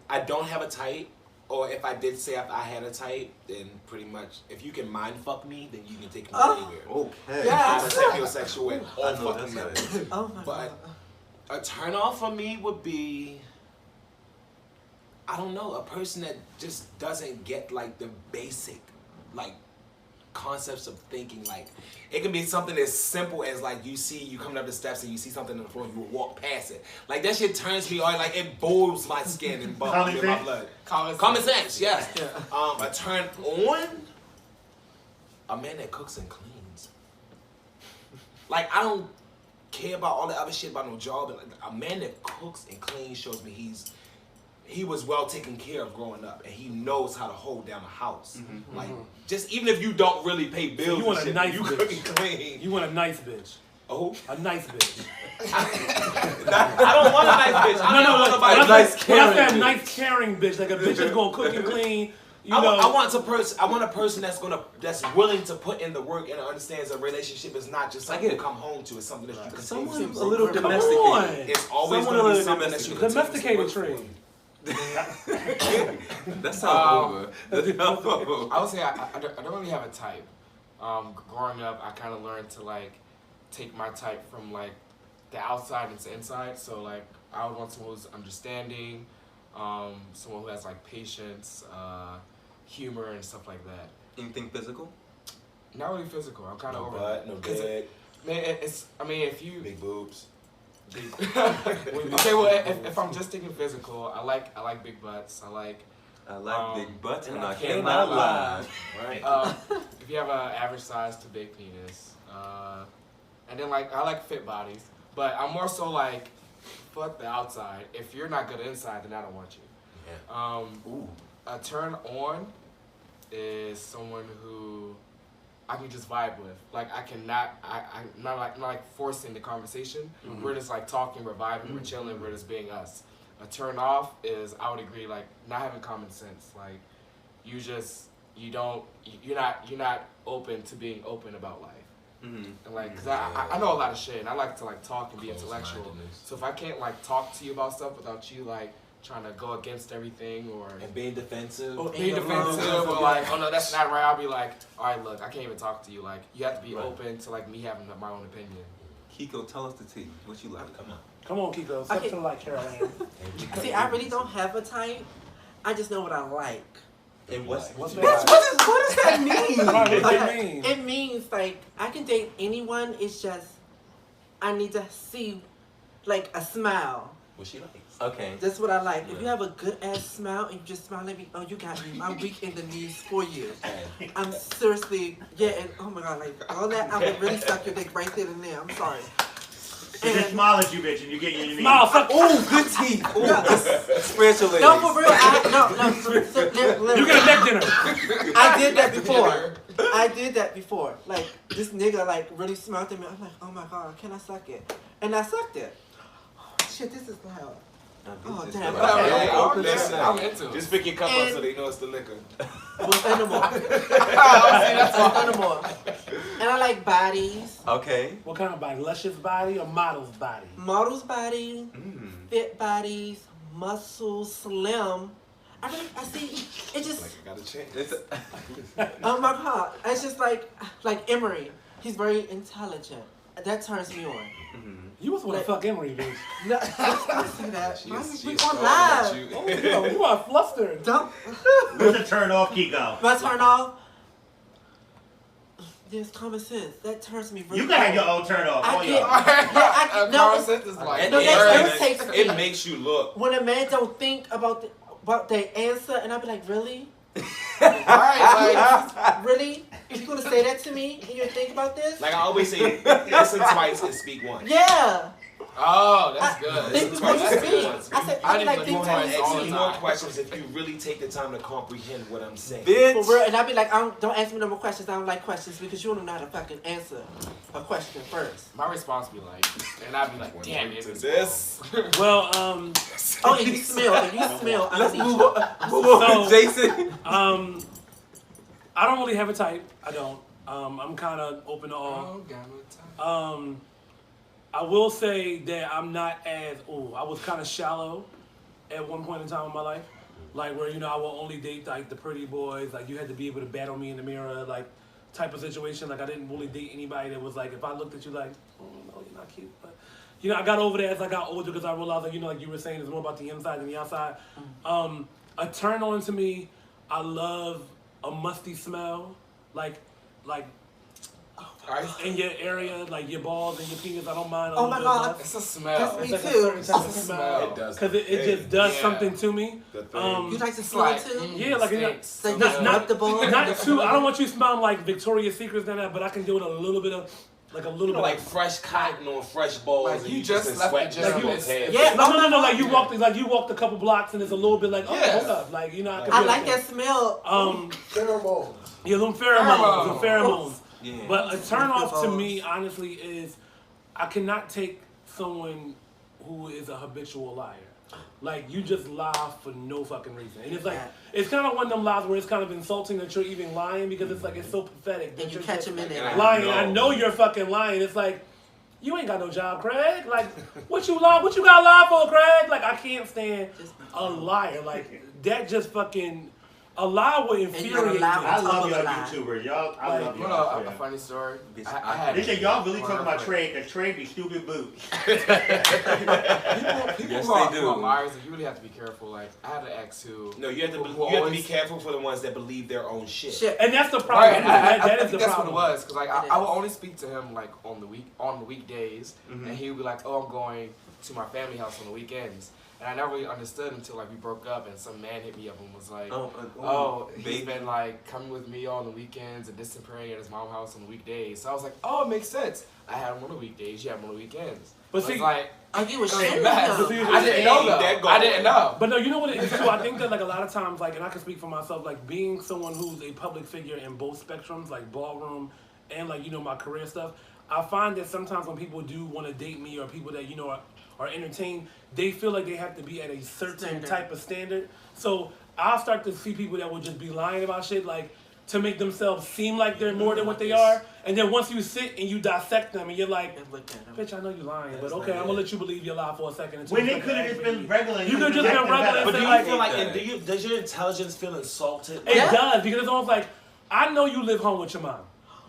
I don't have a type, or if I did say if I had a type, then pretty much if you can mind fuck me, then you can take me anywhere. Okay. Yeah. I'm a sapiosexual in all I know fucking that's methods. right. Oh my But God. a turn off for me would be, I don't know, a person that just doesn't get like the basic like concepts of thinking. Like it can be something as simple as like you coming up the steps and you see something on the floor and you will walk past it. Like that shit turns me on, like it boils my skin and bubbles in my blood. Common sense, yes. A turn on, a man that cooks and cleans. Like I don't care about all the other shit about no job. And a man that cooks and cleans shows me he was well taken care of growing up, and he knows how to hold down a house. Like, just even if you don't really pay bills, you want and a shit, nice you bitch. cook and clean. You want a nice bitch. Oh, A nice bitch. I don't want a nice bitch. I don't want When nobody I nice. say- when I say a nice caring bitch, like a bitch that's gonna cook and clean. You know, I want a person that's willing to put in the work and understands a relationship is not just something you come home to. It's something that you can Someone take a little Come domesticated. on. It's always Someone going a to be little something that you Domesticated continuously work tree. That sounds over. I would say I don't really have a type. Growing up, I kind of learned to like take my type from like the outside into inside. So like I would want someone who's understanding, someone who has like patience, humor and stuff like that. Anything physical? Not really physical. I'm kind of over butt, that. no 'Cause dick, if you big boobs. okay, well, if I'm just thinking physical, I like big butts. I like big butts and I cannot cannot lie. Right. if you have an average size to big penis, and then like I like fit bodies, but I'm more so like fuck the outside. If you're not good inside, then I don't want you. A turn on is someone who I can just vibe with. Like I'm not like forcing the conversation. We're just like talking, we're vibing, we're chilling, we're just being us. A turn off is, I would agree, like not having common sense. Like you're not open to being open about life. And like, cause I know a lot of shit and I like to like talk and be intellectual. So if I can't like talk to you about stuff without you like trying to go against everything or being defensive. or like, oh no, that's not right. I'll be like, all right, look, I can't even talk to you. Like, you have to be open to like me having my own opinion. Kiko, tell us the tea. What you like? Come on, Kiko. Step Okay. to the light, Caroline. See, I really don't have a type. I just know what I like. And what's What's Bitch, that? what does that mean? Right, what does that Okay, mean? it means like I can date anyone. It's just I need to see like a smile. what she likes? Okay. That's what I like. If you have a good ass smile and you just smile at me, oh, you got me. I'm weak in the knees for you. I'm seriously, and oh my god, like all that, I would really suck your dick right there and there. I'm sorry. So just smile at you, bitch, and you get your knees. Smile, fuck. Oh, good teeth. Ooh, spiritual ladies. No, for real. No. You get a neck dinner. I did that before. I did that before. Like this nigga, like really smiled at me. I'm like, oh my god, can I suck it? And I sucked it. Oh, shit, this is loud. Oh damn. Okay. I'm into it. Just pick your cup up so they know it's the liquor. What's animal? Animal. And I like bodies. Okay. What kind of body? Luscious body or model's body? Models' body, fit bodies, muscle, slim. I see. It just. Like I got a chance. It's Oh my god! It's just like Emery. He's very intelligent. that turns me on. You was want to fuck Emery, bitch. No, don't say that. She's We on throwing live. at you. Oh, you are flustered. Don't. What's the turn off, Kiko? My turn off. There's common sense. That turns me really You can have on. your own turn off. I All get. y'all. Yeah, no, Common it's, sense is like. no, that irritates me. It makes you look. When a man don't think about their answer, and I be like, really? Right, Really? You gonna say that to me? And you think about this? Like I always say, listen twice and speak once. Yeah. oh, that's good. Think before you speak. I said, I I be like, didn't think look before at you it all Ask the me speak. more time. questions if you really take the time to comprehend what I'm saying. For Bitch. real, and I be like, don't ask me no more questions. I don't like questions because you don't know how to fucking answer a question first. My response be like, and I'd be like, damn it. To this. Well, Oh, and you smell, I Let's need move you. on. Move on, So- Jason. I don't really have a type. I don't. I'm kind of open to all. Oh, got no time. I will say that I'm not as. I was kind of shallow at one point in time in my life, like where I will only date like the pretty boys. Like you had to be able to battle me in the mirror, like type of situation. Like I didn't really date anybody that was like, if I looked at you like, oh no, you're not cute, but. I got over that as I got older because I realized that, like you were saying, it's more about the inside than the outside. A turn on to me, I love a musty smell, like in your area, like your balls and your penis. I don't mind. Oh my God. It's a smell. That's me It's like too. a certain type of It's a smell. smell. It does. Because it just does Yeah. something to me. The thing. You like to It's smell like, it too? Yeah, like So you not- just not- rub the balls? Not too. I don't want you smelling like Victoria's Secrets and that, but I can do it a little bit of, like a little bit Like of, fresh cotton or fresh balls. Like, and you you just been left the sweating gym. just Like, for you- a head. Yeah. no, like you Yeah. walked a couple blocks and it's a little bit like, oh, Yeah. hold up, like I can I do like that. that smell. Pheromones. Yeah, them pheromones. Yeah. But a turn off to me, honestly, is I cannot take someone who is a habitual liar. Like, you just lie for no fucking reason. And it's like, it's kind of one of them lies where it's kind of insulting that you're even lying because it's like, it's so pathetic. That And you you're catch just him in And there. I lying. know. I know you're fucking lying. It's like, you ain't got no job, Craig. Like, what you got to lie for, Craig? Like, I can't stand a liar. Like, that just fucking, a lie would infuriate me. lie. I love y'all Lie. YouTubers. Y'all, I love You y'all. know, a funny story. Bitch, I had They say y'all really one talking about friend. Trey, because Trey be stupid boots. People Yes, who are, they who are do. liars, like, you really have to be careful. Like, I had an ex who. No, you have to. who You have to be always- careful for the ones that believe their own shit. Shit. And that's the problem. Right, That I is the think that's problem. what it was. Because like It I is. would only speak to him like on the weekdays, and he would be like, "Oh, I'm going to my family house on the weekends." And I never really understood until like we broke up, and some man hit me up and was like, "Oh, he's baby. been like coming with me on the weekends and distant praying at his mom's house on the weekdays." So I was like, "Oh, it makes sense. I had him on the weekdays, you have him on the weekends." But So see- it's like. Oh, you was It shitting was a mess. But see, him. I didn't know That though. going. I didn't know. But no, you know what it is too? I think that like a lot of times, like, and I can speak for myself, like being someone who's a public figure in both spectrums, like Ballroom and like, my career stuff, I find that sometimes when people do want to date me or people that, are entertained, they feel like they have to be at a certain Standard. type of standard. So I'll start to see people that will just be lying about shit, like, to make themselves seem like they're more than what they are. And then once you sit and you dissect them and you're like, And look at him. bitch, I know you're lying, but okay, I'm gonna let you believe your lie for a second. Until When you they fucking could have just aggravate been me. regular. You could've just been acted regular better. and But do said, you like, feel like? Does your intelligence feel insulted? It Yeah. does, because it's almost like, I know you live home with your mom.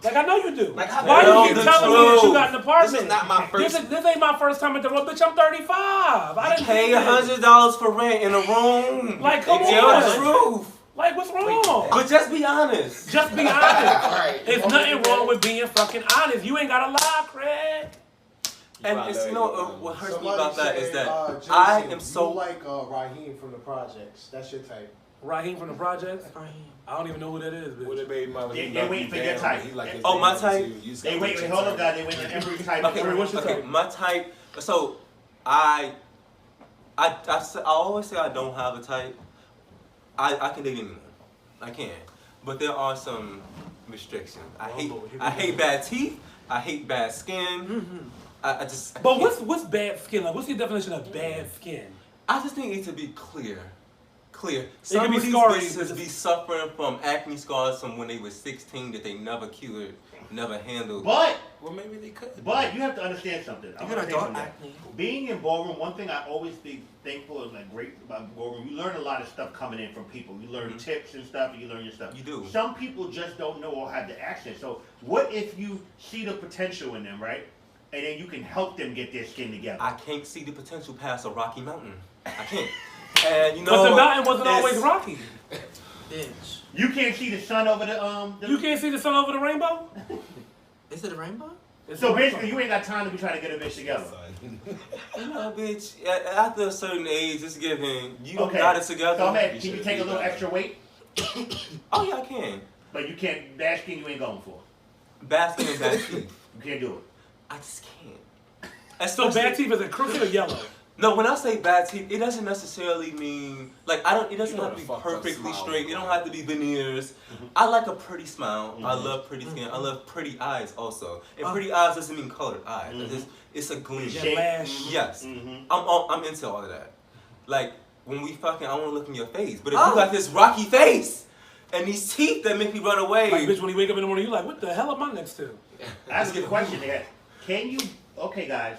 Like, I know you do. Like, how why Tell you keep the telling me that you truth. got an apartment? This is not my first. This ain't my first time at the road, bitch. I'm 35. I didn't Pay do this. $100 for rent in a room. Like, come Tell on. the truth. Like, what's wrong? But just be honest. Just be honest. Right. There's nothing wrong with being fucking honest. You ain't gotta lie, Craig. And it's, what hurts me about that is that Jason, I am so. You like Raheem from the projects. That's your type. Raheem from the projects? Raheem. I don't even know who that is, What bitch. it made my They waiting for your type. Oh, my type? They wait, hold on, guys. They wait on every type. Okay, Sorry, what's your okay, type? my type. So, I always say I don't have a type. I can date anyone. I can, but there are some restrictions. I hate bad teeth. I hate bad skin. I just. But what's bad skin? Like, what's your definition of bad skin? I just think it to be clear. Clear. It Some can be of these scarring, bitches but be suffering from acne scars from when they were 16 that they never cured, never handled. But Well, maybe they could. you have to understand something. I'm You gonna got say adult something. acne. Being in Ballroom, one thing I always be thankful is like great about Ballroom. You learn a lot of stuff coming in from people. You learn tips and stuff, and you learn your stuff. You do. Some people just don't know or have the accent. So what if you see the potential in them, right? and then you can help them get their skin together. I can't see the potential past a rocky mountain. I can't. And you know, but the mountain wasn't always rocky. Bitch. You can't see the sun over the You can't see the sun over the rainbow? Is it a rainbow? So basically, you ain't got time to be trying to get a bitch together. You know, bitch, after a certain age, it's given. You Okay. got it together. So, man, can you take a little extra weight? Oh, yeah, I can. But you can't, bad skin you ain't going for. Basking and bad teeth. You can't do it. I just can't. So bad teeth is it crooked or yellow? No, when I say bad teeth, it doesn't necessarily mean like I don't. It doesn't You know have to be the fucked up perfectly smile. straight. It don't have to be veneers. I like a pretty smile. I love pretty skin. I love pretty eyes also. And pretty eyes doesn't mean colored eyes. It's a gleam. Your lash. Yes, I'm into all of that. Like when we fucking, I want to look in your face. But if you got this rocky face and these teeth that make me run away, Like, bitch, when you wake up in the morning, you like, what the hell am I next to? That's a good question to ask. Can you, okay guys,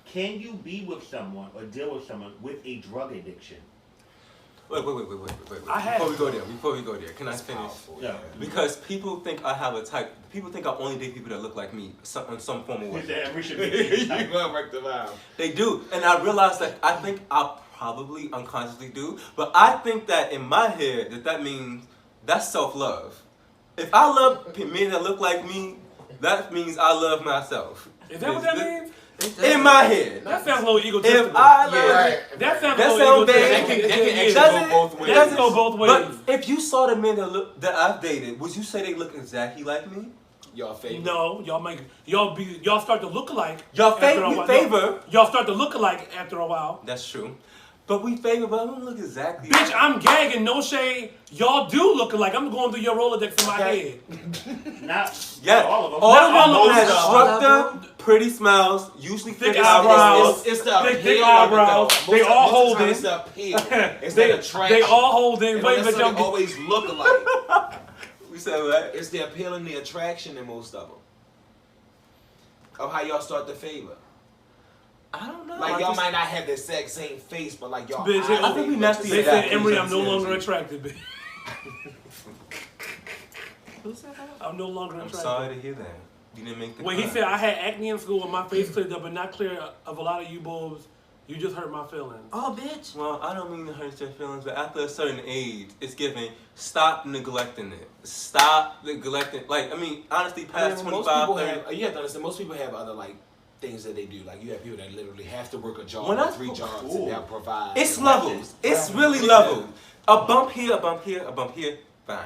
can you be with someone or deal with someone with a drug addiction? Wait. I have. Before we go there, can I finish? Yeah. Because people think I have a type. People think I only date people that look like me in some form of way. He said, we should be You gonna wreck the vibe. They do, and I realize that I think I probably unconsciously do, but I think that in my head that means that's self-love. If I love men that look like me, that means I love myself. Is that what that means? In my head. That sounds a little egotistical. If I love That sounds That a little sounds bad. egotistical. That can actually Doesn't- go both ways. That can go both ways. But if you saw the men that I've dated, would you say they look exactly like me? Y'all favorite. No, y'all start to look alike. Y'all after a we while. favor. Y'all start to look alike after a while. That's true. But we favor, but I don't look exactly. Bitch, I'm gagging, no shade. Y'all do look alike. I'm going through your Rolodex in my head. Not Yeah, all of them. all of Not them all of have them. structure, pretty smiles, usually Thick thick eyebrows. It's the Thick appeal eyebrows. of it, though. They Most all of the hold time it. It's the appeal. It's They, that attraction. they all holding. They Wait, don't but y'all necessarily always look alike. We said what? It's the appeal and the attraction in most of them. Of how y'all start to favor. I don't know. Like I y'all just- might not have the exact same face, but like y'all. Bitch, eyes, I think we look nasty the They as same. said, that. Emery, I'm no longer attracted, bitch. Who said that? I'm no longer I'm attracted. sorry to hear that. You didn't make the When he cut. said I had acne in school and my face cleared up, but not clear of a lot of you bulbs, you just hurt my feelings. Oh, bitch. Well, I don't mean to hurt your feelings, but after a certain age, it's given. Stop neglecting it. Stop neglecting. Like, I mean, honestly, past Most 25, people 30. have. You have to understand. Most people have other like things that they do. Like you have people that literally have to work a job, When or I- 3 jobs, Ooh. and they'll provide. It's and levels. It's really levels. A bump here, a bump here, a bump here. Fine.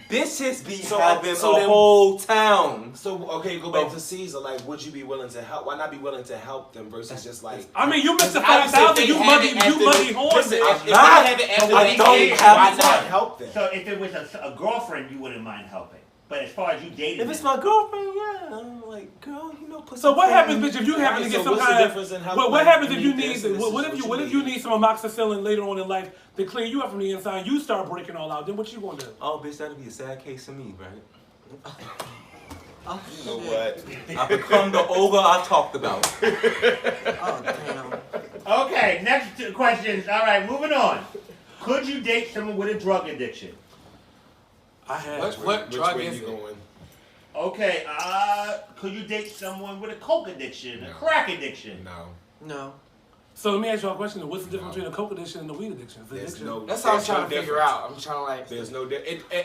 Bitches be So, having so a then- whole town. So okay, go back to Caesar. Like, would you be willing to help? Why not be willing to help them versus just like? I mean, you missed the I would say 5,000. if You they have muddy, it after you muddy the- horn, Listen, bitch. if they not. have it after I they don't age, have why time. not help them? So if it was a girlfriend, you wouldn't mind helping. But as far as you dating If it's them, my girlfriend, yeah. I'm like, girl, you know, put So some what thing- happens, bitch, if you happen to Alright, get so some what's the kind difference in of... how, What like, happens if you you need need... this and this What is if what you you need some amoxicillin later on in life to clear you up from the inside? You start breaking all out. Then what you gonna do? Oh, bitch, that'd be a sad case for me, right? Oh, You know shit. what? I become the ogre I talked about. Oh, damn. okay, next two questions. All right, moving on. Could you date someone with a drug addiction? I have... What Which drug way is you it? going? Okay, could you date someone with a coke addiction, a No. crack addiction? No. No. So let me ask you a question. What's the difference between a coke addiction and a weed addiction? It's There's addiction. no. That's how I'm there's trying no to figure difference. out. I'm trying to like. There's no.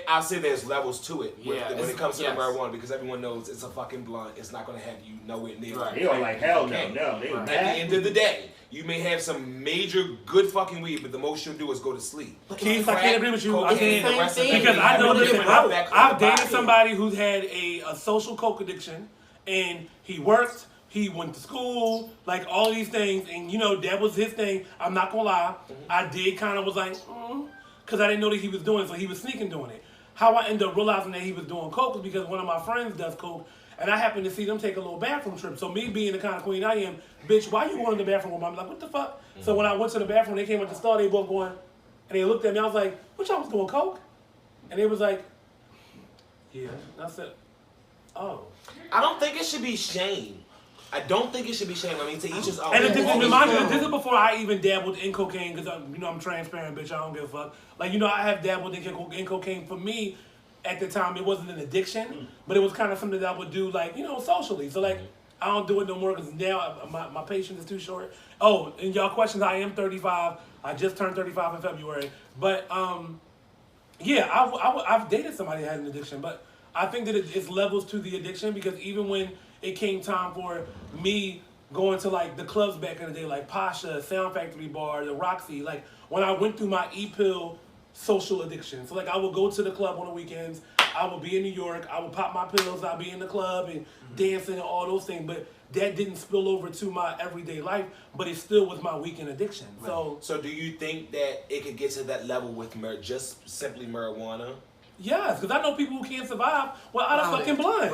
I'll say there's levels to it. Yeah, When it's- it comes to yes. the marijuana, because everyone knows it's a fucking blunt. It's not gonna have you nowhere near. Right. They are like, hell no, Okay. no. They Right. mad. At the end of the day, you may have some major good fucking weed, but the most you'll do is go to sleep. Keith, I can't agree with you. I Cocaine, can't... the rest of Same it, Because thing. I know, What listen, is it? I've dated somebody who's had a social coke addiction, and he worked, he went to school, like all these things, and you know, that was his thing. I'm not gonna lie, I did kind of was like, because I didn't know that he was doing it, so he was sneaking doing it. How I ended up realizing that he was doing coke was because one of my friends does coke, and I happened to see them take a little bathroom trip. So me being the kind of queen I am, bitch, why you going to the bathroom with me? I'm like, what the fuck? So when I went to the bathroom, they came at the store, they both going, and they looked at me, I was like, what y'all was doing, coke? And they was like, yeah. And I said, oh. I don't think it should be shame. I don't think it should be shame. I mean, to each his own. And this is before I even dabbled in cocaine, because I'm transparent, bitch. I don't give a fuck. Like, you know, I have dabbled in cocaine. For me, at the time, it wasn't an addiction, but it was kind of something that I would do, like, you know, socially. So, like, I don't do it no more because now my patience is too short. Oh, and y'all questions, I am 35. I just turned 35 in February. But, yeah, I've dated somebody that had an addiction, but I think that it's levels to the addiction because even when it came time for me going to like the clubs back in the day, like Pasha, Sound Factory Bar, the Roxy, like when I went through my e-pill social addiction. So like I would go to the club on the weekends, I would be in New York, I would pop my pills, I'd be in the club and dancing and all those things, but that didn't spill over to my everyday life, but it still was my weekend addiction. So do you think that it could get to that level with just simply marijuana? Yes, because I know people who can't survive without a fucking blunt.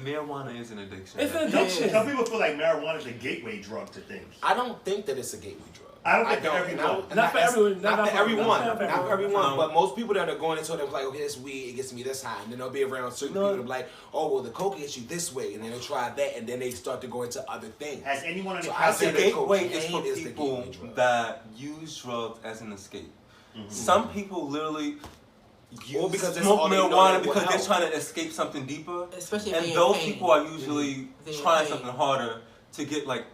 Marijuana is an addiction. It's an addiction. Some people feel like marijuana is a gateway drug to things. I don't think that it's a gateway drug. I don't think for everyone. Not for everyone. Not for everyone. Not for Not for everyone. No. But most people that are going into it, they're like, okay, this weed, it gets me this high. And then they'll be around certain people and be like, oh, well, the coke gets you this way. And then they'll try that. And then they start to go into other things. Has anyone on the So I couch say The that gateway is for cocaine is the people gateway drug. that use drugs as an escape. Mm-hmm. Some people literally Or because that's smoke all they know marijuana that will because they're help. trying to escape something deeper. Especially if And they're in those pain. people are usually They're in trying pain. something harder to get like,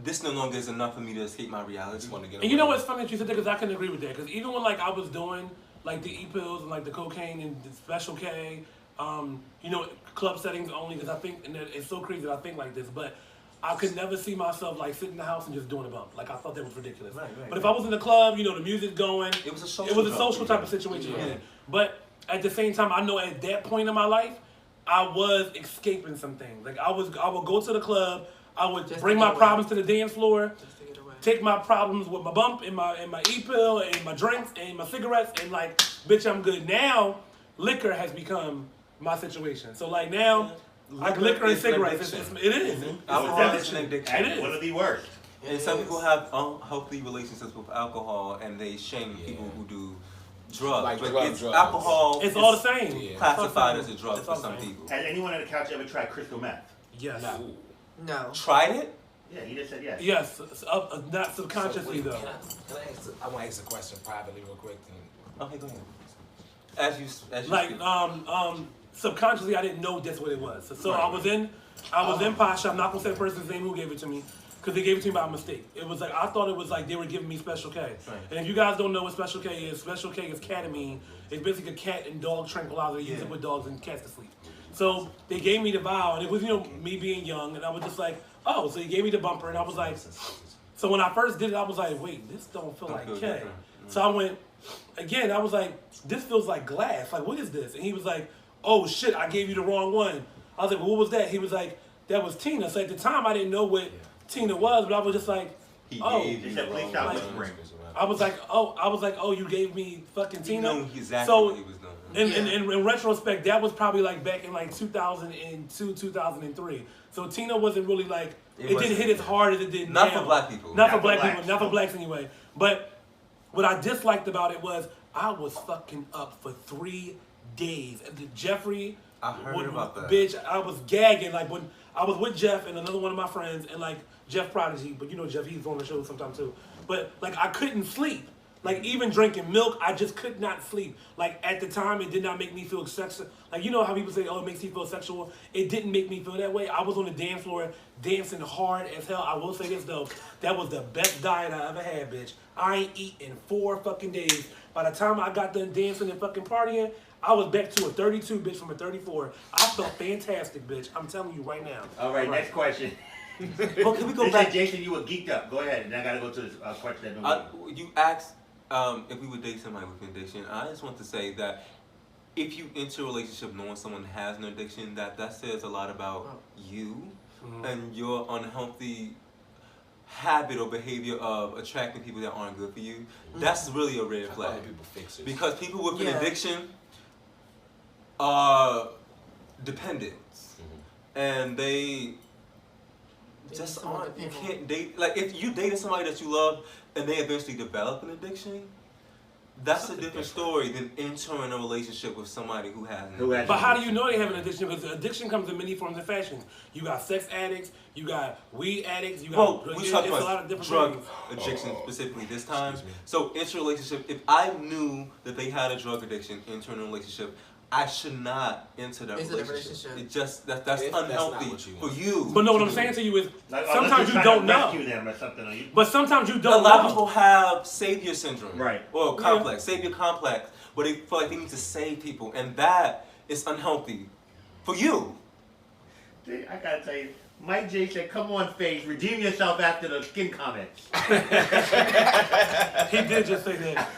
this no longer is enough for me to escape my reality. Just want to get And you know away. what's funny that you said that because I can agree with that. Because even when like I was doing like the e-pills and like the cocaine and the Special K, you know, club settings only because I think, and it's so crazy that I think like this, but I could never see myself like sitting in the house and just doing a bump. Like I thought that was ridiculous. But if I was in the club, you know, the music's going, It was a social it was a drug. social type of situation. Yeah. Yeah. But at the same time, I know at that point in my life, I was escaping some things. Like I would go to the club, I would Just bring to my get away. problems to the dance floor. Just to get away. Take my problems with my bump and my e-pill and my drinks and my cigarettes and like, bitch, I'm good. Now, liquor has become my situation. So like now, like liquor and is an cigarettes, addiction. it is. Alcohol is an addiction. It is. One of the worst. And some people have unhealthy relationships with alcohol and they shame people who do drugs. Like but drugs. alcohol It's is all the same. Yeah. classified It's as all a drug it's for all the some same. people. Has anyone on the couch ever tried crystal meth? Yes. No. Tried it? Yeah, he just said yes. Yes. Not subconsciously though. I want to ask a question privately real quick. Okay, go ahead. As you Like speak. subconsciously I didn't know that's what it was. So I was in Pasha. I'm not gonna say the person's name who gave it to me because they gave it to me by mistake. It was like I thought it was like they were giving me Special K. And if you guys don't know what Special K is ketamine. It's basically a cat and dog tranquilizer. They use it with dogs and cats to sleep. So they gave me the vial, and it was me being young, and I was just like, oh, so he gave me the bumper, and I was like, so when I first did it, I was like, wait, this don't feel like K. different. So I went again. I was like, this feels like glass. Like what is this? And he was like, oh shit, I gave you the wrong one. I was like, well, what was that? He was like, that was Tina. So at the time, I didn't know what Tina was, but I was just like, oh. He said, please stop whispering. I was like, oh, you gave me fucking He Tina. knew exactly So what he was doing. in retrospect, that was probably like back in like 2002, 2003. So Tina wasn't really like it didn't hit as hard as it did Not now. for black people. Not for black people. Not for blacks anyway. But what I disliked about it was I was fucking up for 3 days. And Jeffrey, I heard about that. Bitch, I was gagging like when I was with Jeff and another one of my friends and like Jeff Prodigy, but you know Jeff, he's on the show sometimes too. But like I couldn't sleep. Like even drinking milk, I just could not sleep. Like at the time, it did not make me feel sexual. Like you know how people say, "Oh, it makes you feel sexual." It didn't make me feel that way. I was on the dance floor dancing hard as hell. I will say this though, that was the best diet I ever had, bitch. I ain't eat in 4 fucking days. By the time I got done dancing and fucking partying, I was back to a 32, bitch, from a 34. I felt fantastic, bitch. I'm telling you right now. All right, next question. Well, can we go They back? said, Jason, you were geeked up. Go ahead, and I gotta go to this question that You asked if we would date somebody with an addiction. I just want to say that if you enter a relationship knowing someone has an addiction, that says a lot about you and your unhealthy habit or behavior of attracting people that aren't good for you. That's really a red flag. People fix it. Because people with an addiction are dependents, and they just aren't. You can't date. Like if you dated somebody that you love and they eventually develop an addiction, that's a different story than entering a relationship with somebody who has an addiction. But how do you know they have an addiction? Because addiction comes in many forms and fashions. You got sex addicts, you got weed addicts, you got Well, we it's talked a lot of about different drug things. addiction specifically this time. So enter a relationship. If I knew that they had a drug addiction, enter a relationship, I should not enter that Into the relationship. relationship. It just that's If that's not unhealthy what you for want. you. But no, what I'm saying to you is Like, sometimes you unless don't you're trying to know. rescue them or something. Or you, But sometimes you A don't lot of know. people have savior syndrome, Right. Or complex, savior complex, where they feel like they need to save people, and that is unhealthy for you. See, I gotta tell you, Mike J said, "Come on, FaZe, redeem yourself after the skin comments." He did just say that.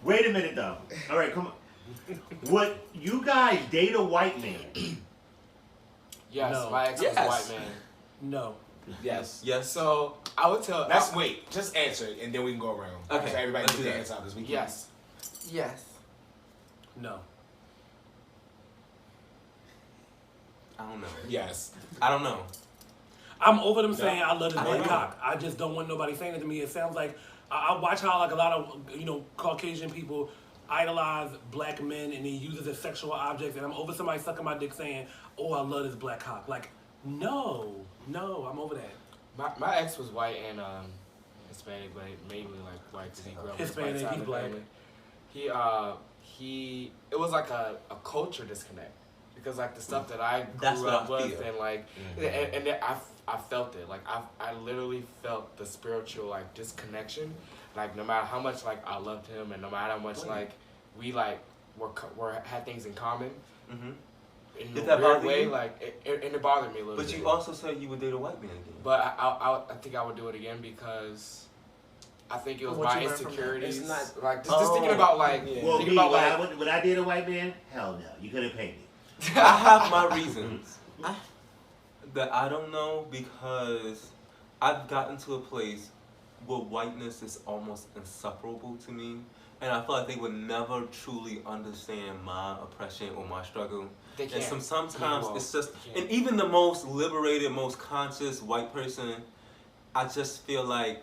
Wait a minute, though. All right, come on. Would you guys date a white man? Yes, No. my ex was a Yes. white man. No. Yes. Yes. So I would tell. Let's wait. Just answer it, and then we can go around. Okay, So everybody let's gets do their that. answer because we can. Yes. Yes. No. I don't know. Yes. I don't know. I'm over them saying I love this I don't black know. cock. I just don't want nobody saying it to me. It sounds like I watch how like a lot of Caucasian people idolize black men and they use it as sexual objects. And I'm over somebody sucking my dick saying, "Oh, I love this black cock." Like, no, I'm over that. My ex was white and Hispanic, but mainly like white because he grew up with Hispanic, white side he's of the black. family. He it was like a culture disconnect because like the stuff that I That's grew what up I with feel. and like and then I felt it, like I literally felt the spiritual like disconnection, like no matter how much like I loved him and no matter how much like we like were had things in common. Mm-hmm. In Did a that weird bother way, you? like it bothered me a little But bit. you also said you would date a white man again. But I think I would do it again because I think it was What my you learned from that? insecurities. It's not- like just thinking about like Yeah. Well, thinking me, about would, like would I date a white man? Hell no. You couldn't pay me. I have my reasons I- that I don't know because I've gotten to a place where whiteness is almost insufferable to me. And I feel like they would never truly understand my oppression or my struggle. they And can't. sometimes Well, it's just, they can't. and even the most liberated, most conscious white person, I just feel like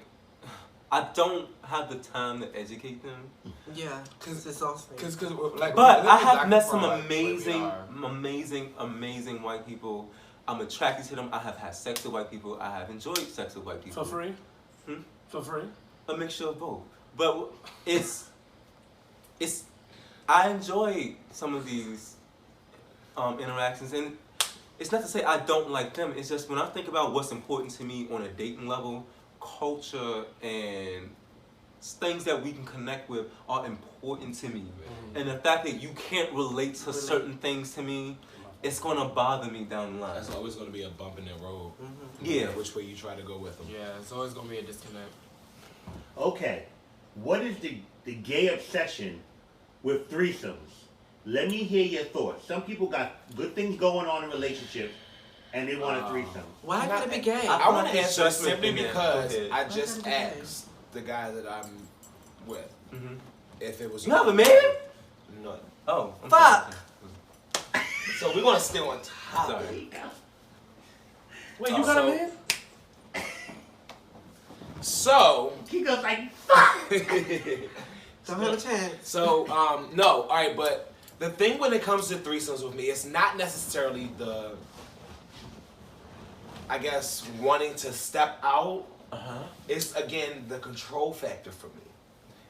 I don't have the time to educate them. Yeah. Because it's awesome. Cause like But we're I have exactly met from, some like, where we amazing, are. amazing white people. I'm attracted to them. I have had sex with white people. I have enjoyed sex with white people. For free? Hmm? For free? A mixture of both. But it's I enjoy some of these interactions, and it's not to say I don't like them. It's just when I think about what's important to me on a dating level, culture and things that we can connect with are important to me. And the fact that you can't relate to certain things to me, it's gonna bother me down the line. That's always going to be a bump in the road. Yeah. Which way you try to go with them. Yeah, it's always gonna be a disconnect. Okay. What is the gay obsession with threesomes? Let me hear your thoughts. Some people got good things going on in relationships and they want a threesome. Why gotta be gay? I want to Like answer it's simply judgment, because man. Go I ahead. just Why can't it be asked the guy that I'm with if it was. You have a man? No. Oh. I'm Fuck. sorry. So we're gonna stay on topic. Sorry. Wait, you got a man? So. Kiko's like, fuck! Don't have a chance. So no, all right, but the thing when it comes to threesomes with me, it's not necessarily the, I guess, wanting to step out. It's again the control factor for me.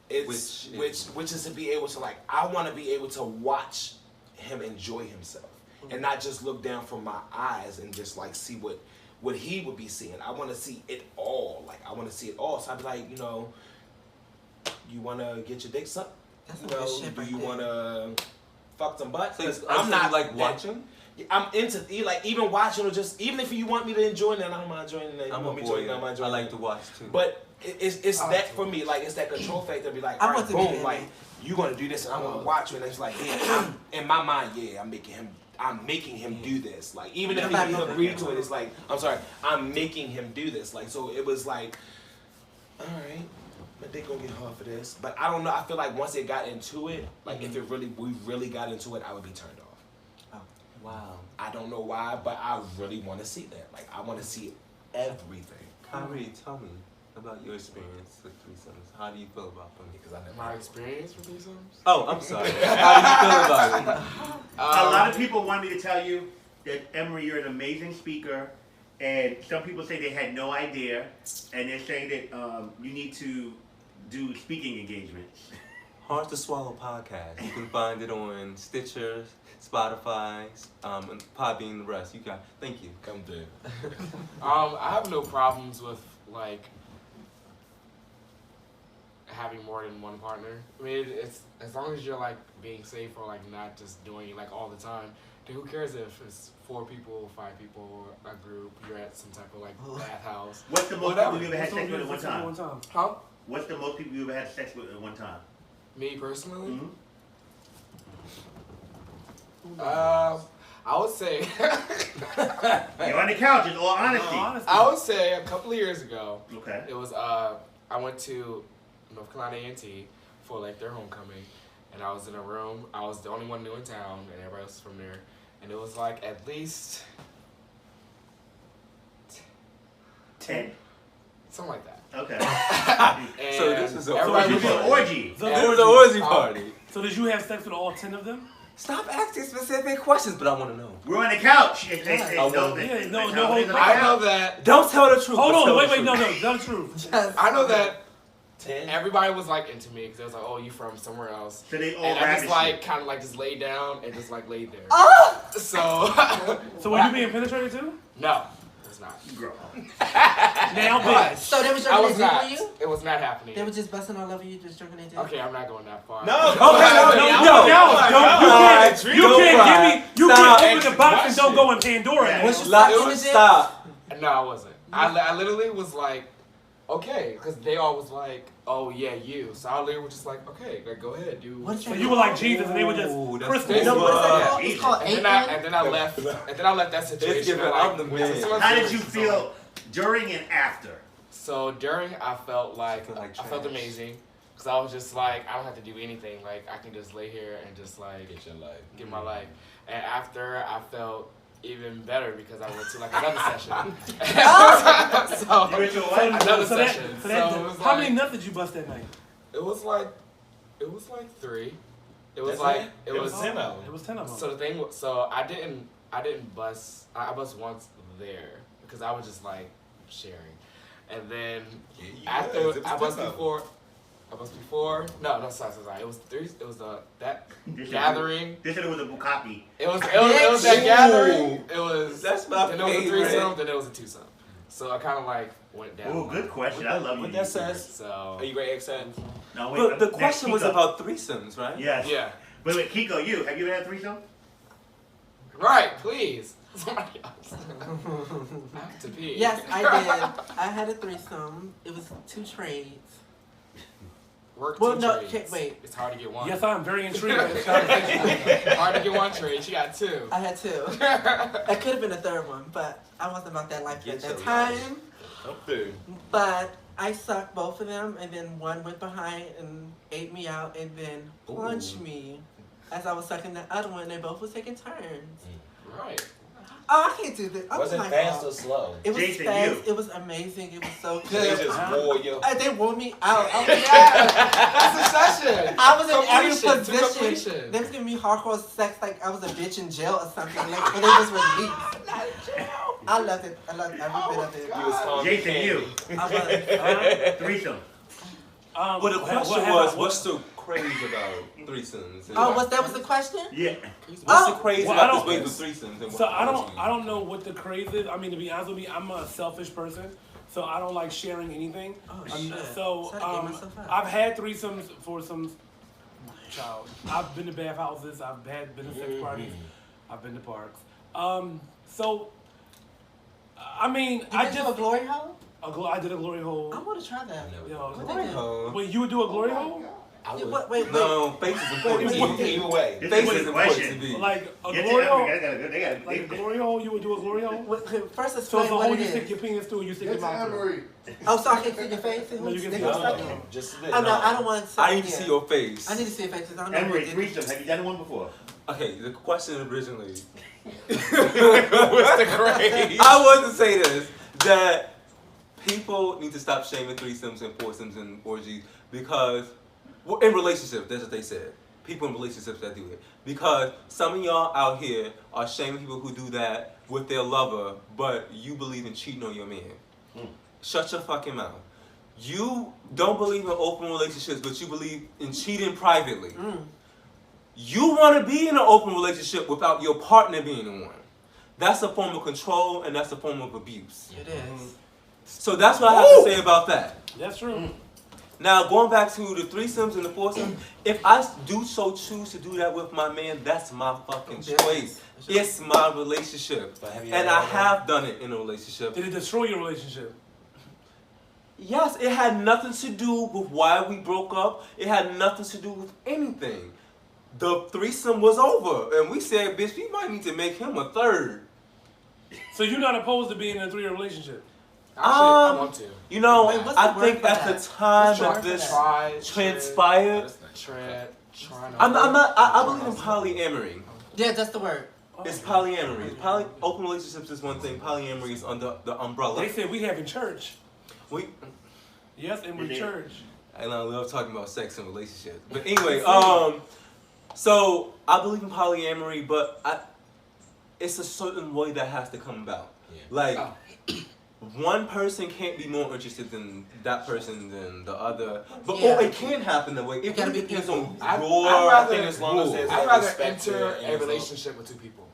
It's which is to be able to, like, I want to be able to watch him enjoy himself and not just look down from my eyes and just like see what he would be seeing. I want to see it all. Like, I want to see it all. So I'd be like, you want to get your dick sucked? That's some good shit Do right you there. want to fuck some butt? So Because I'm not like watching. I'm into like even watching or just even if you want me to enjoy it, I don't mind enjoying it. I'm you a want me boy. to, I mind I enjoying like it. to watch too. But it's that for me. Like, it's that control factor. Be like, I all right, want to be boom, in like it. you gonna do this and I'm gonna watch you, and it's like, yeah, in my mind, yeah, I'm making him do this. Like, even if he agreed to it, it's like, I'm making him do this. Like, so it was like, all right, my dick gonna get hard for this. But I don't know. I feel like once it got into it, like if we really got into it, I would be turned off. Wow. I don't know why, but I really want to see that. Like, I want to see everything. Kyree, tell me about your experience with threesomes. How do you feel about them? Because I never. My experience with threesomes? Oh, I'm sorry. How do you feel about it? A lot of people want me to tell you that, Emery, you're an amazing speaker, and some people say they had no idea, and they're saying that you need to do speaking engagements. Hard to Swallow podcast. You can find it on Stitcher, Spotify, and Podbean, and the rest. You got. Thank you. Come through. I have no problems with like having more than one partner. I mean, it's as long as you're like being safe or like not just doing it like all the time. Then who cares if it's 4 people, 5 people, a group? You're at some type of like bathhouse. What's the most people you ever had sex with at one time? Huh? What's the most people you ever had sex with at one time? Me personally? Mm-hmm. I would say You're on the couch, in all honesty. I would say a couple of years ago. Okay. It was I went to North Carolina A&T for like their homecoming, and I was in a room. I was the only one new in town, and everybody else was from there. And it was like at least 10. something like that. Okay. And So this is a everybody This is was an orgy. This is an orgy party. So did you have sex with all 10 of them? Stop asking specific questions, but I want to know. We're on the couch. Yeah, no, I know that. Don't tell the truth. Hold but on, tell wait, the no, truth. tell the truth. I know that 10. everybody was like into me because they was like, "Oh, you from somewhere else?" So they all And I ravished just like you. kind of like just laid down and just like laid there. Oh! So So were you being penetrated too? no, it was not. Girl. Now, bitch. So they was I drinking was it deep not. for you? It was not happening. They were just busting all over you, just drinking it deep? Okay, I'm not going that far. No. You can't open the box and don't go in Pandora. Yeah. now. Was you Stop. sucking it? Stop. No, I wasn't. I literally was like, okay, because they all was like, oh yeah, you. So I literally was just like, okay, like go ahead, do. What's So that you were like Jesus and they were just Ooh, that's crystals. No, what is that Yeah. called? It's called And then I left. And then I left that situation. giving and, up the went to man. someone How did else. you feel during and after? So during, I felt like Feel like I felt trash. amazing. Because I was just like, I don't have to do anything. Like, I can just lay here and just like Get your life. get my life. And after, I felt even better because I went to like another session. So, You went to a what? another So that- session. so that- So it was how like- many nuts did you bust that night? It was like 3. It was That's like it? it It was. was 10 of them. It was 10 of them. So the thing, so I didn't bust. I bust once there because I was just like sharing, and then after I bust before. No, sorry. It was 3. It was that This gathering. This said it was a bukkake. It was that Ooh. gathering. It was. That's my Then it was a favorite. threesome. Then it was a twosome. So I kind of like went down. Oh, good question. I love you. What that says? So Are you great accent? No, wait. But the next, question was Kiko. about threesomes, right? Yes. yeah, Wait, Kiko, you have you ever had a threesome? right. Please. Somebody else. I have to pee. Yes, I did. I had a threesome. It was 2 trades. Work Well, 2 no, trades. okay, wait. It's hard to get one. Yes, I'm very intrigued by this conversation. Hard to get 1 trade. She got 2. I had 2. It could have been a 3rd one, but I wasn't about that life at Get that your time. Come through. But I sucked both of them, and then one went behind and ate me out, and then punched me as I was sucking the other one. They both was taking turns. Right. Oh, I can't do this. Oh Was it my fast God. or slow? It was Jason, fast. you. It was amazing. It was so They good. just wore you. They wore me out. I was, That's a session. I was in every Completion, to position. completion. They was giving me hardcore sex like I was a bitch in jail or something. Like, but they was released. I loved it. I loved every bit of it. You was calm. Jason, you. I was. Threesome. Well, the question was, what's the craze about threesomes? Oh, that was the question? Yeah. What's the craze Well, I about this don't- wave of threesomes? And So what- I don't know what the craze is. I mean, to be honest with you, I'm a selfish person, so I don't like sharing anything. Oh, shit. So Sorry to get myself up. I've had threesomes for some child. I've been to bathhouses. I've been to sex parties. I've been to parks. So I mean, You I been to a just glory hole? I did a glory hole. I want to try that. You know, What they do? Oh. wait, you would do a glory hole? I Yeah, would. wait. No, face is important to Wait, me. Either way. This Face is is a important question. to me. Like a Get glory to hole? Africa. They got Like a glory hole? You would do a glory hole? First, So explain it's a what hole it you stick is. your penis through and you stick Get your to mouth through. Emery. Oh, so I can see your face? No, you can see Niggas your suck face. it. Just a Oh, bit. no, I don't want to I need to see your face. I need to see your face because I don't know Emery, what it is. threesome. Have you done one before? Okay, the question originally. What's the craze? I want to say this, that people need to stop shaming threesomes and foursomes and orgies because, well, in relationships, that's what they said. People in relationships that do it. Because some of y'all out here are shaming people who do that with their lover, but you believe in cheating on your man. Shut your fucking mouth. You don't believe in open relationships, but you believe in cheating privately. You want to be in an open relationship without your partner being in one. That's a form of control, and that's a form of abuse. It is. So that's what I have to say about that. That's true. Now, going back to the threesomes and the foursomes, if I do so choose to do that with my man, that's my fucking choice. It's my relationship. And I have done it in a relationship. Did it destroy your relationship? Yes, it had nothing to do with why we broke up. It had nothing to do with anything. The threesome was over, and we said, bitch, we might need to make him a third. So you're not opposed to being in a 3-year relationship? Actually, I want to. You know, Wait, what's the I word think for at the that? time that this transpired, I believe in polyamory. Yeah, that's the word. It's polyamory. Open relationships is one thing. Polyamory is under the umbrella. They said we have in church. We, Yes, and we church. and I love talking about sex and relationships. But anyway, so I believe in polyamory, but it's a certain way that has to come about. Yeah. Like, one person can't be more interested in that person than the other. But Yeah. it can happen that way. It gotta really be depends equal. on I'd your rather- thing as long as there's I'd rather respect enter there a and relationship with two people.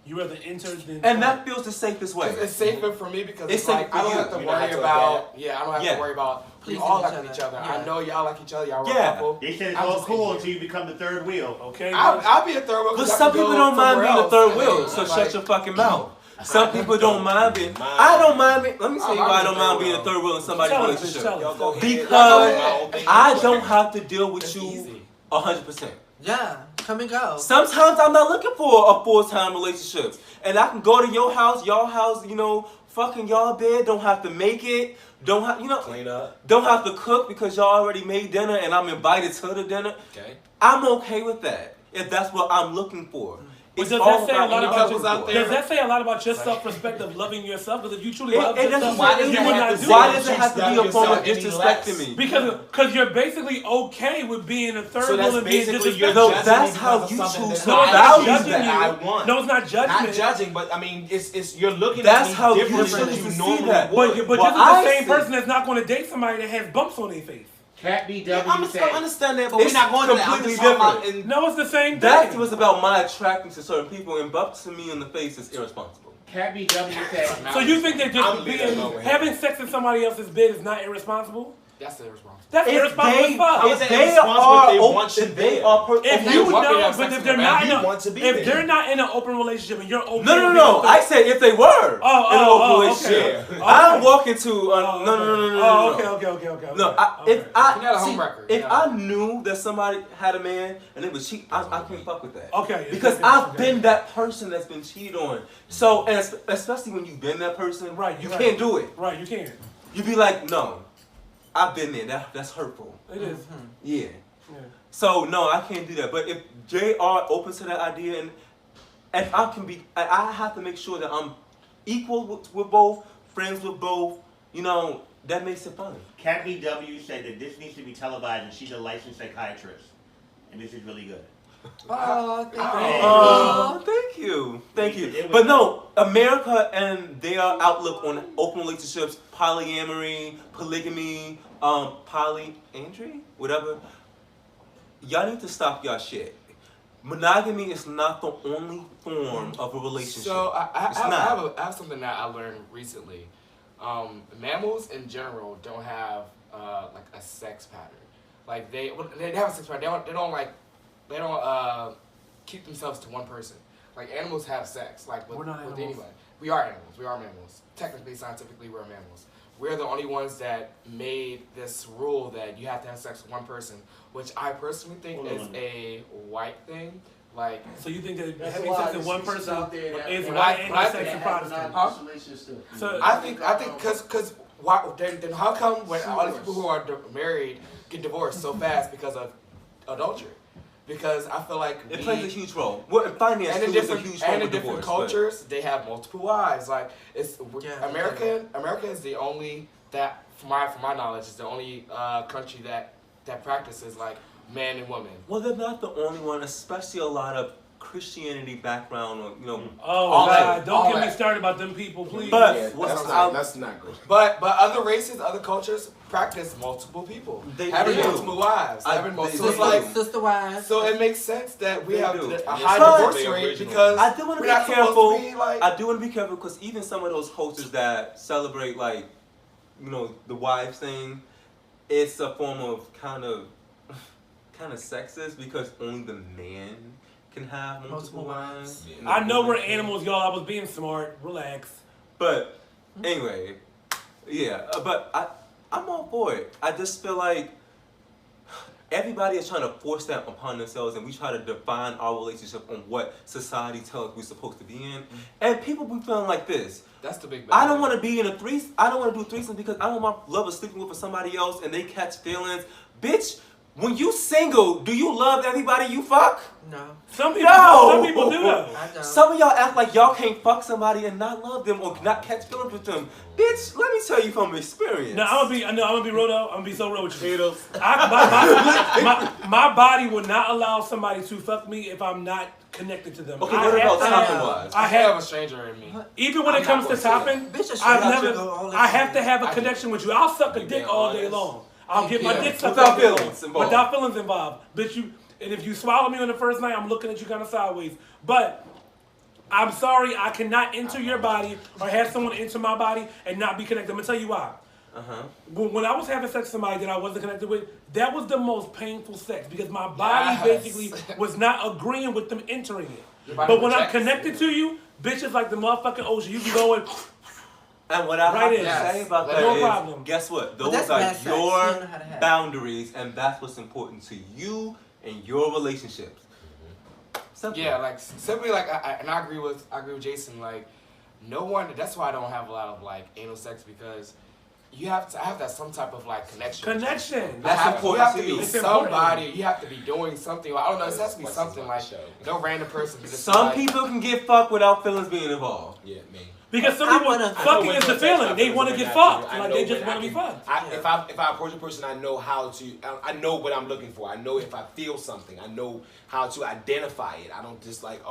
You rather enter than And that feels the safest way. It's safer for me because It's it's like safe I for don't you. have to You don't have worry to about I don't have Yeah. to worry about we Pleasing all each like other. each other. Yeah. I know y'all like each other. Y'all are Yeah. a couple. They said it's I'm all just cool thinking. until you become the third wheel. Okay. I'll be a third wheel. But 'cause I some can people go don't mind somewhere being the else third and wheel, then, so like, shut your fucking mouth. Some people don't mind being. I don't mind being. Let me tell you why I don't mind being a third wheel in somebody's Tell us, relationship. tell us. Y'all go ahead. Because I don't have to deal with It's you easy. 100%. Yeah, come and go. Sometimes I'm not looking for a full-time relationship. And I can go to your house, you know, fucking y'all bed, don't have to make it, don't have, you know, Clean up. don't have to cook because y'all already made dinner and I'm invited to the dinner. Okay. I'm okay with that if that's what I'm looking for. But It's does all that say a lot what about I'm couples looking out for. there? Does that say a lot about your self-respect of loving yourself? Because if you truly love It doesn't. yourself, Why does you it would have not to? do Why it. does it have to be a form of disrespecting me? Because you're basically okay with being a third So that's wheel and being basically you're disrespectful. No, judging that's me how because you of something choose that to No, it's I not value choose judging that. that you. I want. No, it's not judgment. Not judging, but I mean, it's you're looking That's at me how you differently choose than to you see normally that. would. But Well, this is the I same see- person that's not going to date somebody that has bumps on their face. Cat BW Yeah, I said. understand that, but It's we're not going to that. I'm completely just talking about different. No, it's the same thing. That was about my attracting to certain people, and bumps to me in the face is irresponsible. Cat BW said. So you think that I'm just leaving being, alone. having sex in somebody else's bed is not irresponsible? That's irresponsible. That's irresponsible as fuck. How is If that they irresponsible are, if they open, want you if they there? are, If they you want me to know, have but sex if with they're them, not and in you a, want to be if there. they're not in an open relationship and you're okay, no. I said if they were in an open relationship. okay. I'm walking to Oh, no. okay. No, You're not a see, homewrecker. if You're I not. knew that somebody had a man and they was cheat, I can't fuck with that. Okay. Because okay, I've okay. been that person that's been cheated on. So, and especially when you've been that person, Right, you you're can't right. do it. Right, you can. You be like, no, I've been there. That's hurtful. It is. Yeah. Yeah. So no, I can't do that. But if they are open to that idea, and if I can be, I have to make sure that I'm equal with both, friends with both. You know, that makes it fun. Cat BW said that this needs to be televised, and she's a licensed psychiatrist, and this is really good. Oh, thank Oh, thank you. It was- But no, America and their outlook on open relationships, polyamory, polygamy, polyandry, whatever. Y'all need to stop y'all shit. Monogamy is not the only form of a relationship. So It's not. I have something that I learned recently. Mammals in general don't have like a sex pattern. Like they have a sex pattern. They don't keep themselves to one person. Like animals have sex. Like We're not with animals. anybody. We are animals. We are mammals. Technically, scientifically, we're mammals. We're the only ones that made this rule that you have to have sex with one person, which I personally think Hold is on. a white thing. Like, So you think that There's a having lot sex of with one excuses person out there that- is But white I and think sex and that Protestant? have non-solutions too. So I think because why then how come when all these people who are married get divorced so fast because of adultery? Because I feel like It plays a huge role. Well, finance and in too is a different huge form and in of different divorce. cultures they have multiple wives. Like it's Yeah, America is the only that from my knowledge is the only country that practices like man and woman. Well, they're not the only one, especially a lot of Christianity background, or Oh All God! that. Don't All get me that. started about them people, please. But Yeah, what's that's not good. But other races, other cultures practice multiple people. They having do. multiple wives. Having multiple they so it's do. like Sister wives. so it makes sense that we They have do. a Yeah, high but- divorce the rate original. because I do want to we're be not careful. supposed to be like I do want to be careful because even some of those cultures that celebrate the wives thing, it's a form of kind of sexist because only the man can have multiple wives. Yeah. And the I know woman we're can't. animals, y'all. I was being smart. Relax. But anyway, yeah. But I'm all for it. I just feel like everybody is trying to force that upon themselves, and we try to define our relationship on what society tells us we're supposed to be in. And people be feeling like this. that's the big. I don't want to be in a threesome. I don't want to do threesomes because I don't want my lover sleeping with somebody else and they catch feelings. Bitch, when you single, do you love everybody you fuck? No. Some people, No! some people do though. I don't. Some of y'all act like y'all can't fuck somebody and not love them or not catch feelings with them. Bitch, let me tell you from experience. No, I'm gonna be real though. I'm gonna be so real with you. My body would not allow somebody to fuck me if I'm not connected to them. Okay, I what have about to topping have- wise? I I have have, a stranger in me. even when I'm it comes not to gonna say topping, Bitch, I've I never, go all the I have time. to have a I connection with you. I'll suck a You dick being all day honest. long. I'll get my Yeah. dick sucked Without all day long. feelings involved. Without feelings involved. Bitch, and if you swallow me on the first night, I'm looking at you kind of sideways. But I'm sorry, I cannot enter your body or have someone enter my body and not be connected. I'm gonna tell you why. When I was having sex with somebody that I wasn't connected with, that was the most painful sex because my body Yes. basically was not agreeing with them entering it. Your body But when I'm rejects. connected to you, bitch, it's like the motherfucking ocean. You can go in. And what I Right have to in. say Yes. about No that is, problem. guess what? But Those that's are bad sex. You your don't know how to have it. boundaries, and that's what's important to you and your relationships. Simple. Yeah, like simply like I agree with Jacen. Like no one. That's why I don't have a lot of like anal sex because you have to have that some type of like connection. Connection. That's important You have to to you. be It's important. somebody. You have to be doing something. I don't know. It has to be something like no random person. Just Some like, people can get fucked without feelings being involved. Yeah, me. Because some I people, wanna- fucking I know is the when to feeling. text They my want to feelings get when I fucked. do. I Like know they just when want I to be can- fucked. If I approach a person, I know how to. I know what I'm looking for. I know if I feel something. I know how to identify it. I don't just like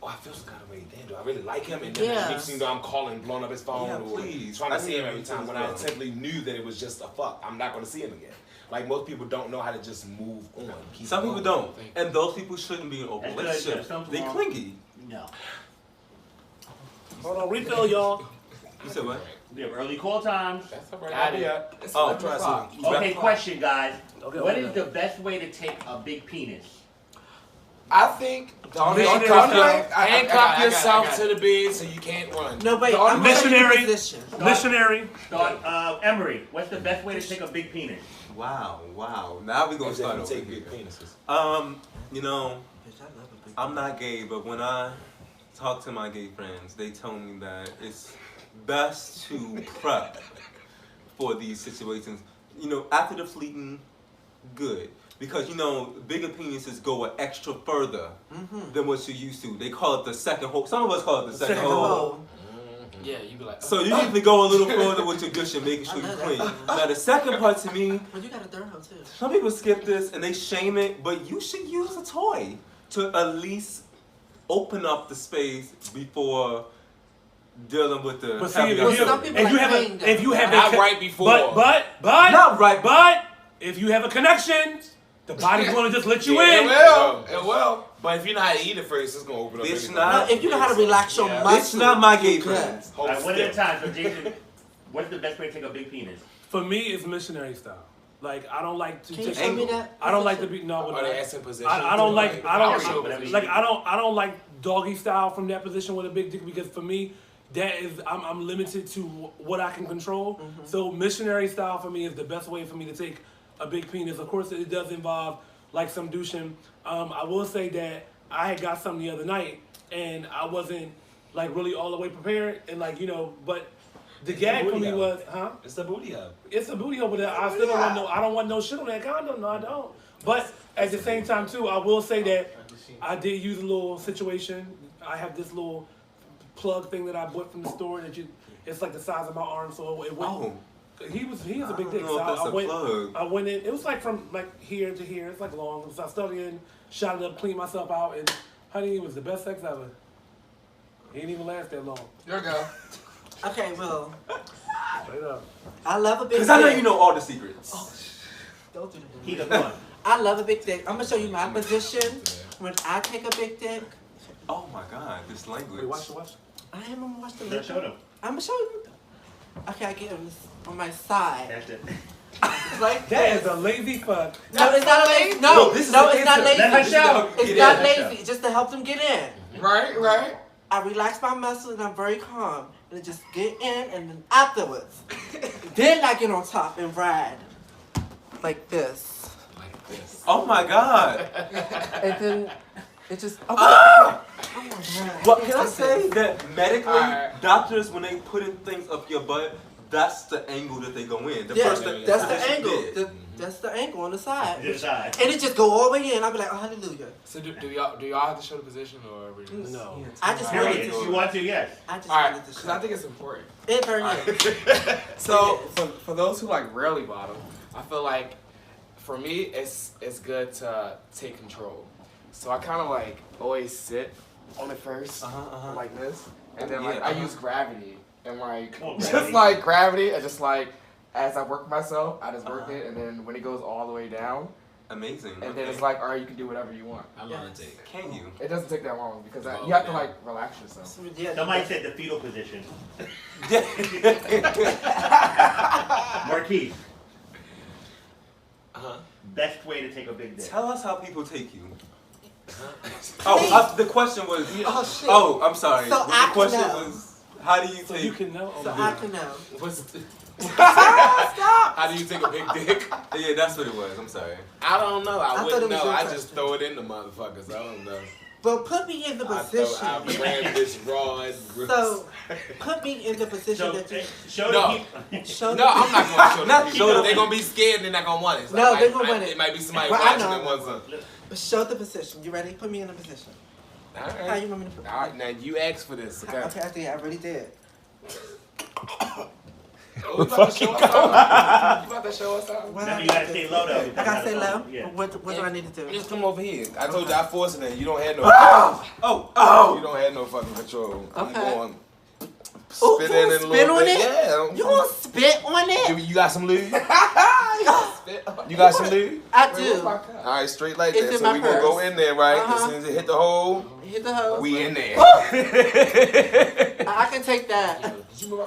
I feel some kind of way. Damn, do I really like him? And then Yeah. next thing you know, I'm calling, blowing up his phone, Yeah, or please. trying to I see need him every to time. as When I well. simply knew that it was just a fuck, I'm not going to see him again. Like most people don't know how to just move on. Keep Some people going. don't, and those people shouldn't be in open That's good. relationships. That's They something clingy. No. Hold on, refill, y'all. You said what? We have early call times. That's all right. Got I'll be it. up. It's Oh, 11 o'clock. Okay, question, guys. Okay, What okay. is the best way to take a big penis? I think the only Missionary way style. Handcuff yourself I to the bed so you can't run. No, wait. The only I'm gonna take missionary- a position. Missionary. Start, Emery, what's the best way to take a big penis? Wow. Now we gonna Because start if over you take here. big penises. You know, Bitch, I love a big I'm not gay, but when I talk to my gay friends, they tell me that it's best to prep for these situations. You know, after the fleeting, good. Because, you know, bigger penises go an extra further than what you're used to. They call it the second hole. Some of us call it the second Second hole. hole. Yeah, you be like. So you need to go a little further with your gush and making sure you're clean. Now the second part to me, Well, you got a third hole too. some people skip this and they shame it, but you should use a toy to at least open up the space before dealing with the But see, if caveat. Well, some people like hang if you have Not a, right before. but Not right. but if you have a connection, the body's gonna just let you Yeah, in. It will. But if you know how to eat it first, it's gonna open up. Bitch, everything. not- If you know how to relax your Yeah. muscles, It's not my gay you good. friends. All right, one at a time. So, Jason, what's the best way to take a big penis? For me, it's missionary style. Like I don't like to. Can you just- show me that? I don't like to be no. Are they asking position? I don't like. I don't Whatever you like. need. I don't like doggy style from that position with a big dick because for me, that is I'm limited to what I can control. So missionary style for me is the best way for me to take a big penis. Of course, it does involve like some douching. I will say that I had got something the other night and I wasn't like really all the way prepared and like but the gag for me was It's the booty hub. it's a booty hole, but I still don't want no. I don't want no shit on that condom. No, I don't. But at the same time, too, I will say that I did use a little situation. I have this little plug thing that I bought from the store that it's like the size of my arm, so it went. Oh, He is a big I dick. don't So know if that's I a went. plug. I went in. It was like from like here to here. It's like long. So I stuck in, shot it up, cleaned myself out, and Honey, it was the best sex ever. He didn't even last that long. There you go. Okay, well, Straight up. I love a big dick. Because I know you know all the secrets. Don't do that. Keep it going. I love a big dick. I'm gonna show you my position when I take a big dick. Oh my God, this language. Wait, watch. I am gonna watch the Show them. I'm gonna show you. Okay, I get on my side. That's it. Like That this. is a lazy fuck. No, it's not a lazy. No, No, this is no, the it's not answer. lazy. Let her show. It's Get not in. lazy. It's just to help them get in. Right. I relax my muscles and I'm very calm. And it just get in and then afterwards. Then I get on top and ride. Like this. Like this. Oh my God. And then it just oh my God. What can I say that medically, Alright. doctors when they put in things up your butt, that's the angle that they go in. The Yeah, first that's the position angle. did. That's the angle on the side. This side. And it just go all the way in. I'll be like, oh, hallelujah. So do y'all have to show the position or we just... No. I just Period. wanted If to. you want to, yes. I just Alright, wanted to because show. I think it's important. It very Alright. is. So for those who like rarely bottom, I feel like for me it's good to take control. So I kind of like always sit on it first, like this, and then like I use gravity and like Oh, just gravity. like gravity and just like as I work myself, I just work it, and then when it goes all the way down, Amazing. and then it's like, all right, you can do whatever you want. I learned to take. Can you? It doesn't take that long because Well, you have to yeah. like relax yourself. Yeah, Somebody said the fetal position. Marquis, best way to take a big dick. Tell us how people take you. Oh, the question was. Oh, shit. Oh, I'm sorry. So the I can question know. was, how do you So take? you can know. So I can know. How do you take a big dick? Yeah, that's what it was. I'm sorry. I don't know. I I thought wouldn't it was know. your I question. just throw it in the motherfuckers. I don't know. But put me in the position. I grab this rod. So put me in the position So, that you show No. the people. show No, I'm not going to show Not the show people. them. They're going to be scared and they're not going to want it. So No, I they're might- gonna want it. It might be somebody But I watching know. that wants something. show the position. You ready? Put me in the position. All How right. you want me to put? All right, now you asked for this, okay? Okay, I did. I already did. Oh, you about to show us something? You about to show us something? What Now I you gotta stay low though. I gotta stay low. Yeah. What do I need to do? Just come over here. I told you I forced it in. You don't have no. Oh. You don't have no fucking control. I'm Okay. going. Oh, Spit you in gonna it a spit little on bit. it? Yeah. You gonna spit on it? You got some lube? You got some lube? I Wait, where's my do. cup? All right, straight like It's that. in So my we gonna go purse. in there, right? Uh-huh. As soon as it hit the hole, Hit the hose. we in there. I can take that. Did you move my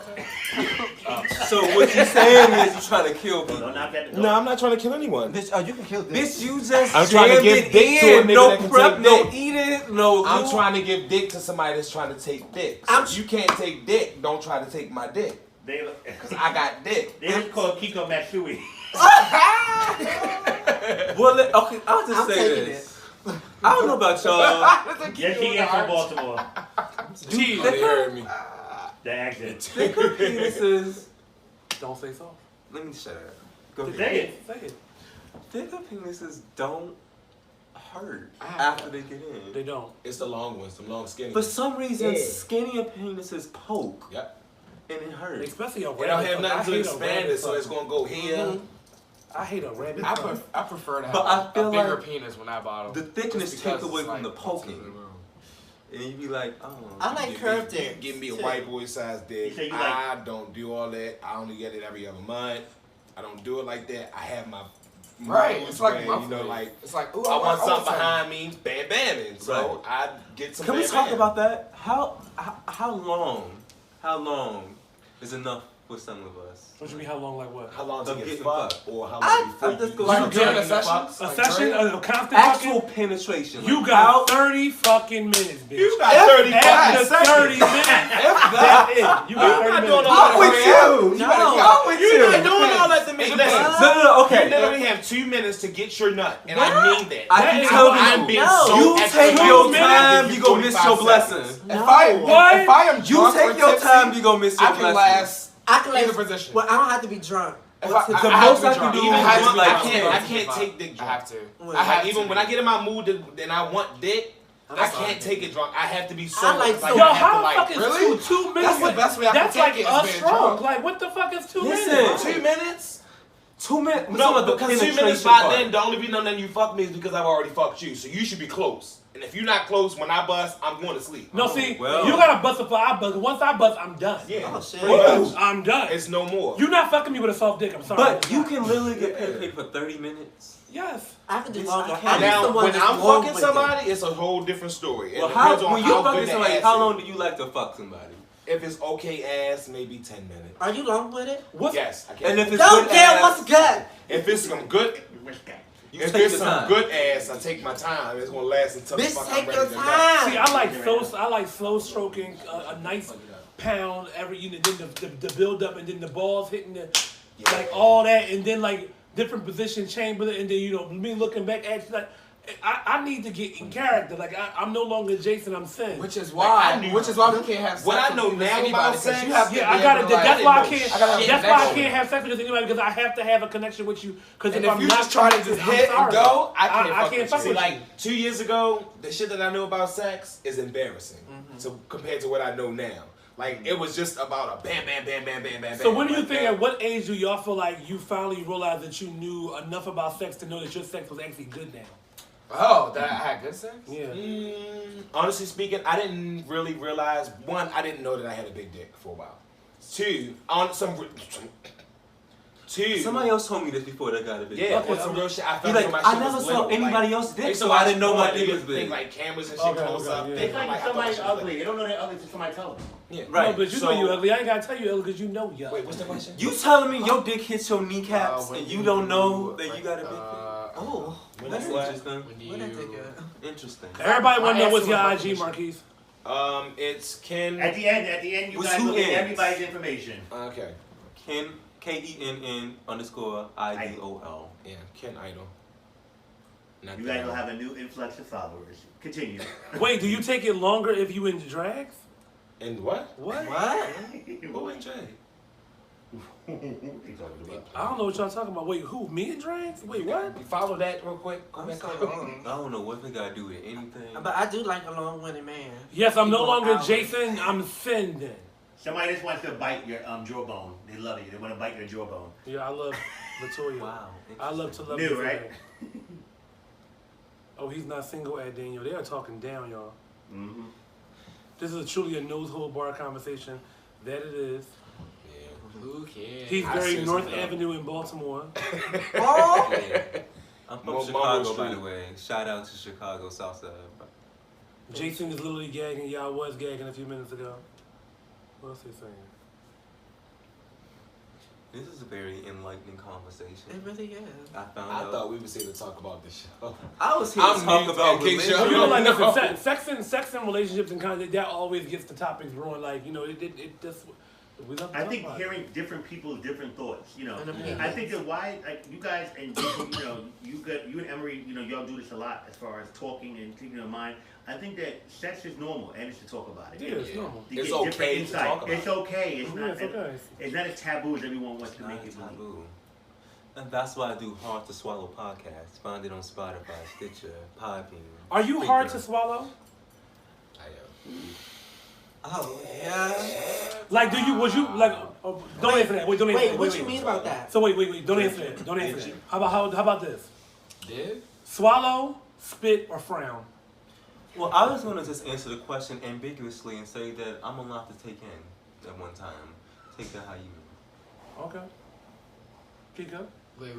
cup? So what you saying is you trying to kill Don't people? knock that. No, I'm not trying to kill anyone. Bitch, oh, you can kill this. Bitch, you just I'm trying to jammed give it dick to a in. nigga No that can prep, take no dick. eating, no. I'm lube. trying to give dick to somebody that's trying to take dick. So I'm if you can't take dick, don't try to take my dick. Cause I got dick. They just call Kiko Matsui. Well, okay, I'll just I'm say taking this. I don't know about y'all. Yes, she is from Baltimore. Jeez, they heard me. The accent. Thicker penises. Don't say so. Let me shut up. Go ahead. Say it. Say it. Thicker penises don't hurt I have after they get in. They don't. It's the long ones, the long skinny For ones. some reason, Yeah. skinnier penises poke Yep. and it hurts. Especially a They don't rabbit have fuck. I nothing to hate a expand rabbit it, so fuck. it's gonna go here. I hate a rabbit. I, fuck. I prefer to have But I a feel bigger like penis when I bottom. The thickness Just take because away it's from the like- poking. And you be like, oh. I like Give curved me- dicks. Give me a too. white boy size dick. You say you I don't do all that. I only get it every other month. I don't do it like that. I have my Right, modes it's like where, you monthly. know, like It's like, ooh, I want something something. behind me, bam, bamming. So Right. I get some. Can we bam, talk bam. about that? How long is enough for some of us? What you mean? How long? Like what? How long to Of get getting fucked, fucked. or how I- long before I'm just you going- Like You during get a session? A session, a constant Actual fucking. penetration. You like, got 30 fucking minutes, bitch. You got 30 After seconds. 30 minutes, that's it. You got 30 not minutes. doing all I'm that. with you. No. I'm with You're you. not doing all that to me. Listen, No, you okay. literally have 2 minutes to get your nut, and I mean that. I That can is tell why I'm you. being No. so You extra take long. your I'm time, giving you gonna miss your 45 blessing. seconds. No. If I am You drunk take or your tipsy, time, you gonna miss your I can blessing. last. I can Either let. position. Well, I don't have to be drunk. If What's I, it- the I have most to be I can drunk. do Even is have to be like- drunk. I can't take dick I drunk. have to. Well, I have Even to. when I get in my mood and I want dick, I That's can't fine. take it drunk. I have to be I sober. like It's sober. Yo, I have to how the like fuck is really? 2 minutes? That's the best way I can That's take like it, is us being strong. drunk. Like, what the fuck is 2 Listen. minutes? 2 minutes. 2 minutes. No, because 2 minutes by then, the only reason I'm letting you fuck me is because I've already fucked you. So you should be close. And if you're not close, when I bust, I'm going to sleep. No, see, you gotta bust before I bust. Once I bust, I'm done. Yeah, Oh, shit. I'm done. it's no more. You're not fucking me with a soft dick. I'm sorry. But you can literally get paid for 30 minutes. Yes. I can do Yes, longer. I can. Now, when I'm long fucking with it. somebody, it's a whole different story. It Well, depends on when you how fucking good the somebody, ass how is. long do you like to fuck somebody? If it's okay ass, maybe 10 minutes. Are you long with it? Yes, I can. And if it's Don't good care ass, what's good. If it's some good, you if take it's your some time. good ass, I take my time. It's gonna last until the Bitch, fuck I'm take ready your to nut. time. See, I like slow stroking, a nice pound every unit, then the build up, and then the balls hitting the like all that, and then like different position chamber, and then me looking back at you like. I need to get in character. Like I'm no longer Jacen. I'm Sin. Which is why we can't have sex What I know with now anybody, about 'cause sex, you have to Yeah, I be gotta. able to, like, That's why I I can't. gotta have That's a why I connection. can't have sex with anybody because I have to have a connection with you. Because And if if I'm you not just try to I'm just sorry. hit and go, I can't fuck with fuck you. See, with like 2 years ago, the shit that I knew about sex is embarrassing. So compared to what I know now, like it was just about a bam, bam, bam, bam, bam, bam. So when do you like think? that. At what age do y'all feel like you finally realized that you knew enough about sex to know that your sex was actually good now? Oh, that I had good sex? Yeah. Honestly speaking, I didn't really realize. One, I didn't know that I had a big dick for a while. Two, on some. Two. Somebody else told me this before they got a big Yeah, dick. on some real shit. I He's felt like, my I shit never was saw little. anybody like, else's dick, they so I didn't know my porn, dick they was think big. like cameras and shit Okay, close okay, up. yeah. They It's like I if thought somebody's shit was ugly. like- They don't know they're ugly until somebody tells them. Yeah. Right. No, but you So- know you ugly. I ain't gotta tell you ugly because you know you ugly. Wait, what's the question? You telling me your dick hits your kneecaps When and you don't know that you got a big dick? Oh, That's interesting. When where that dick you... at? Interesting. Everybody want to know I what's asked your him a IG, question. Marquis. It's Ken. At the end, you With guys two look at N's. everybody's information. Okay. Ken, KENN_IDOL. Yeah, Ken Idol. Not You that guys will one. have a new influx of followers. Continue. Wait, do you take it longer if you in drags? And what? What? What? Who in Jay? What are you talking about? I don't know what y'all talking about. Wait, who? Me in drags? Wait, what? You follow that real quick. Go I'm back so up. long. I don't know what they gotta do with anything. But I do like a long-winded man. Yes, I'm no People longer out. Jacen. I'm Sin then. Somebone just wants to bite your jawbone. They love you. They want to bite your jawbone. Yeah, I love Latoya. Wow. I love to love New, you. right? Oh, he's not single at Daniel. They are talking down, y'all. Mm-hmm. This is truly a nose hole bar conversation. That it is. Who cares? He's I very seriously North don't. Avenue in Baltimore. Oh! Yeah. I'm from Mo- Chicago, Mumble by the Street. way. Shout out to Chicago Southside. Jacen is literally gagging. Y'all was gagging a few minutes ago. What's he saying? This is a very enlightening conversation. It really is. I found I out. thought we was here to talk about this show. I was here I'm to talk new about to that, Kiko. religion. You know, like No. listen, sex and relationships and kind of that always gets the topics ruined. Like it just we love to I talk think about hearing different people's different thoughts, And opinions. I think that why, like, you guys and you and Emery, y'all do this a lot as far as talking and thinking of mind. I think that sex is normal and it's to talk about it. it. Yeah, it's normal. To It's get different okay to insight. talk about It's okay. It's Yeah, not. it's okay. It's not as taboo as everyone wants to Not make a it believe. taboo. And that's why I do Hard to Swallow podcast. Find it on Spotify, Stitcher, Podbean. Are you hard Spreaker. to swallow? I am. Oh, yeah. Like, was you like? Oh, don't answer that. Wait, don't answer Wait, that. what Wait. you mean about that? So wait. Don't answer that. Don't answer that. How about this? Did? Swallow, spit, or frown? Well, I was going to just answer the question ambiguously and say that I'm allowed to take in at one time. Take that how you mean. Okay. Kiko? Wait,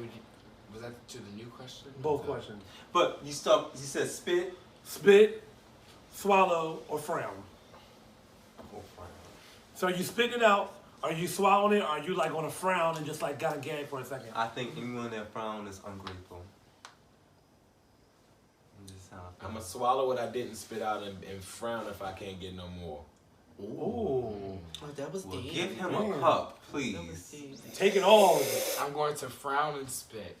was that to the new question? Both questions. But you said spit. Spit, swallow, or frown. Or frown. So are you spitting it out? Are you swallowing it? Or are you like on a frown and just like gotta gag for a second? I think anyone that frown is ungrateful. And just how I feel. I'm gonna swallow what I didn't spit out and frown if I can't get no more. Ooh. Oh, that was Well, deep. give him Man. a cup, That was please. deep. Take it all of it. I'm going to frown and spit.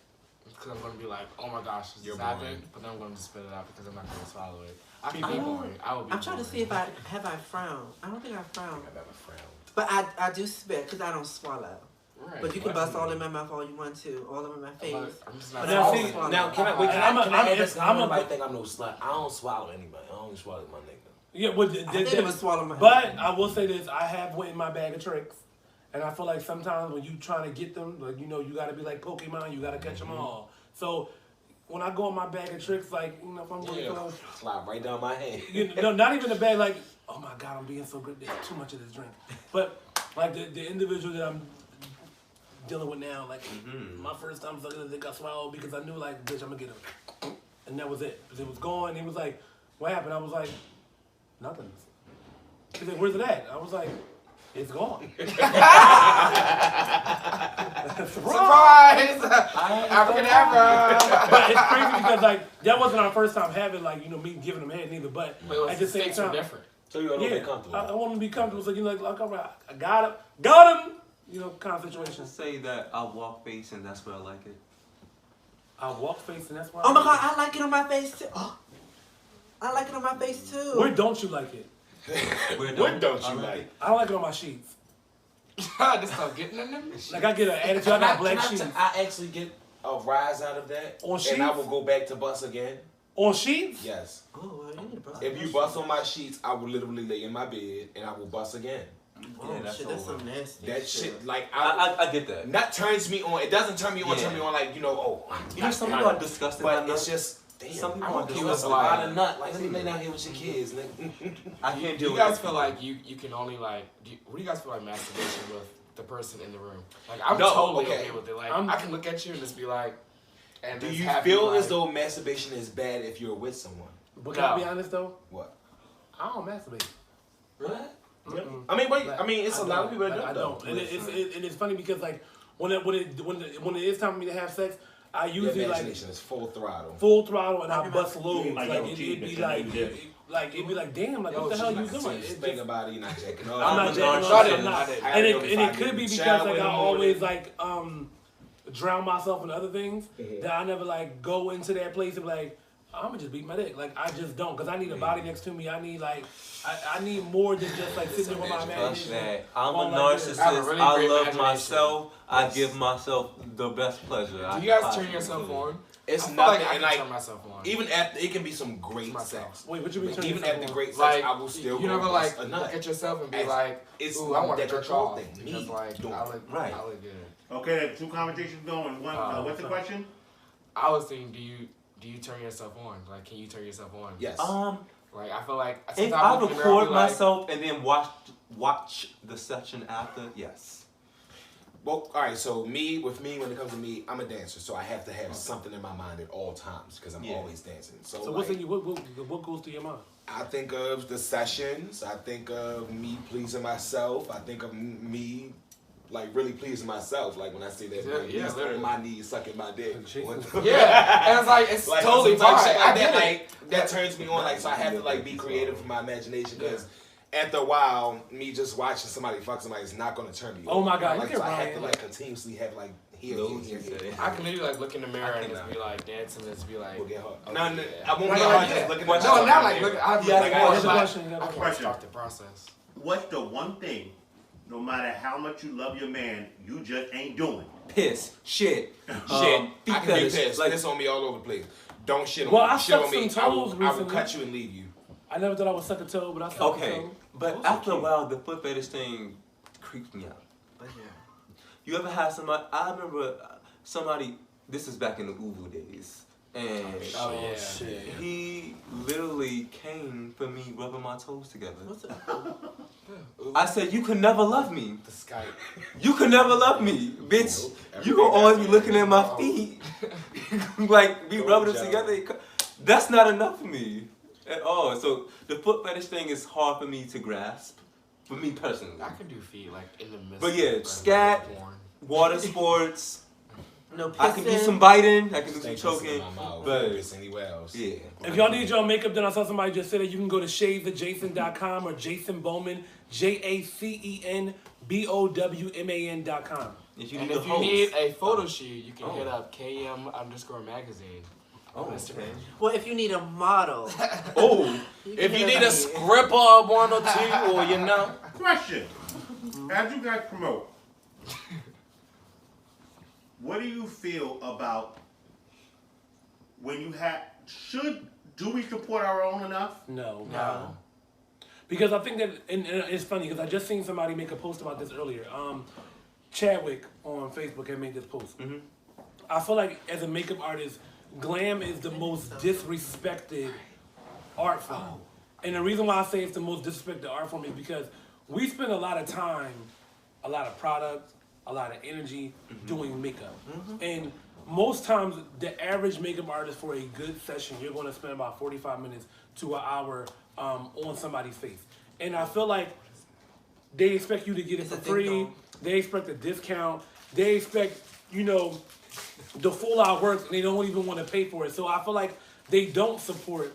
Because I'm going to be like, oh my gosh, this You're is happening. boring. But then I'm going to spit it out because I'm not going to swallow it. I can People- be boring. I will be I'm trying to boring. see if I frowned. I don't think I frowned. I've ever frowned. But I do spit because I don't swallow. Right. But you can bust all in my mouth all you want to, all over my face. I'm just But not now, swallowing. see, Now, can I I'm a- add this? I'm a- Nobody think I'm no slut. I don't swallow anybody. I only swallow my nigga. Yeah, well, I didn't even swallow my but I will say this: I have went in my bag of tricks, And I feel like sometimes when you trying to get them, like, you know, you gotta be like Pokemon, you gotta catch them all. So when I go in my bag of tricks, like, you know, if I'm really feeling, slide right down my hand. you know, not even the bag, like, oh my God, I'm being so good. There's too much of this drink. But like the individual that I'm dealing with now, like my first time sucking the dick, I swallowed because I knew, like, bitch, I'm gonna get him. And that was it. It was gone. He was like, what happened? I was like, nothing. He said, where's it at? I was like, it's gone. Surprise! Abracadabra! But it's crazy because, like, that wasn't our first time having, like, you know, me giving him head neither. But at the same time, different. So you want to be comfortable. I want him to be comfortable. So, you know, like, all right, I got him. You know, kind of situation. Say that I walk face and that's where I like it. I walk face and that's why. Oh my God, I like it on my face too. Oh, I like it on my face too. Where don't you like it? Where don't you like? I don't like it on my sheets. Just stop getting in them. Like, I get an attitude. I got black sheets. I actually get a rise out of that. On sheets? And I will go back to bust again. On sheets? Yes. Oh, well, you need to bust. If you bust on my sheets, I will literally lay in my bed and I will bust again. Oh, Yeah, that's shit, that's over. some nasty That shit, like, I get that. That turns me on. It doesn't turn me on. Yeah. Turn me on, like, you know. Oh, You know, some people are disgusted by but it's nuts. just. Damn, Some people I are don't care what's disgusted a lot by of nut. Like, let me lay down here with your kids, nigga. I can't Do do you it. guys feel like you can only like? What do you guys feel like masturbation with the person in the room? Like I'm totally okay with it. Like I can look at you and just be like. And do just you have feel like, as though masturbation is bad if you're with someone? But can I be honest though? What? I don't masturbate. Really? Mm-mm. I mean, Like, I mean, it's a lot of people that I don't. And it's funny because, like, when it is time for me to have sex, I usually Your like imagination is full throttle. And I bust loads. Like it'd be like, damn, like what the hell you doing? Just think about it, you're not checking off. I'm not checking off. And it could be because like I always like drown myself in other things that I never like go into that place and be like, I'm gonna just beat my dick. Like I just don't, cause I need a body next to me. I need like I need more than just like sitting there with my imagination. I'm a All like narcissist. this. I love myself. I give myself the best pleasure. Do you guys turn yourself on? It's I feel nothing. like I And can like turn myself on. even after it can be some great Myself. sex. Wait, what you mean? Even after great sex, Like I will still you go never bust like a nut. look at yourself and be It's- like, it's ooh, I want to that jerk control off thing. because Me like doing I it. look Right. I look good. Okay, there are two conversations going. One, what's the question? I was thinking, do you turn yourself on? Like, can you turn yourself on? Yes. Like I feel like If sometimes I I look in the mirror, I'll record be like, myself and then watch the session after, yes. Well, all right. So when it comes to me, I'm a dancer, so I have to have something in my mind at all times because I'm always dancing. So what's like, in you? What goes through your mind? I think of the sessions. I think of me pleasing myself. I think of me, like, really pleasing myself. Like, when I see that, literally. on my knees, sucking my dick. yeah, and it's like, it's Like, totally some fine. shit I like get that, it. like, that turns me on. Like, so I have to, like, be creative with my imagination because after a while, me just watching somebody fuck somebody is not going to turn me on. Oh, my God, Like, you so can I have Ryan. to, like, continuously have, like, here. I can literally like look in the mirror and just be like dancing and just be like, We'll get hard. okay, No, yeah. I won't Like, get hard yeah. just looking at No, myself not in like the look. mirror. I'll be Yeah, like, like, oh, there's a but question, I can question. start the process. What's the one thing, no matter how much you love your man, you just ain't doing? Piss, shit, Shit, feet I can be fetish, pissed. like- Piss on me all over the place. Don't shit on Well, me. I Shit on sucked me. some I toes will recently. cut you and leave you. I never thought I would suck a toe, but I sucked a Okay, toe. but Those are after a cute. while, the foot fetish thing creeps me out. But yeah. You ever had somebody? I remember somebody. This is back in the Uvu days, and Oh yeah. shit. he literally came for me rubbing my toes together. What's it? I said, "You could never love me. The Skype. You could never love me, bitch. You gonna always be looking at my feet, like we rubbing them together. That's not enough for me at all. So the foot fetish thing is hard for me to grasp, for me personally. I can do feet like in the midst. But yeah, of scat, porn. water sports. No pissing. I can do some biting. I can do some Stay pissing choking. in my mouth. But Piss anywhere else. yeah. If y'all need your makeup done, I saw somebody just said that you can go to shadesatjacen.com or Jacen Bowman, JACENBOWMAN.com. If you And need if the you host. need a photo shoot, you can Oh. hit up KM_magazine on Instagram. Well, if you need a model. Oh, if you need a script or one or two, or you know. Question. As you guys promote, what do you feel about when you have, do we support our own enough? No. No. Because I think that, and it's funny because I just seen somebody make a post about this earlier. Chadwick on Facebook had made this post. I feel like as a makeup artist, glam is the most disrespected art form. And the reason why I say it's the most disrespected art form is because we spend a lot of time, a lot of product, a lot of energy doing makeup. And most times, the average makeup artist for a good session, you're going to spend about 45 minutes to an hour on somebody's face. And I feel like they expect you to get it for free. They expect a discount. They expect, you know, the full out work, and they don't even want to pay for it. So I feel like they don't support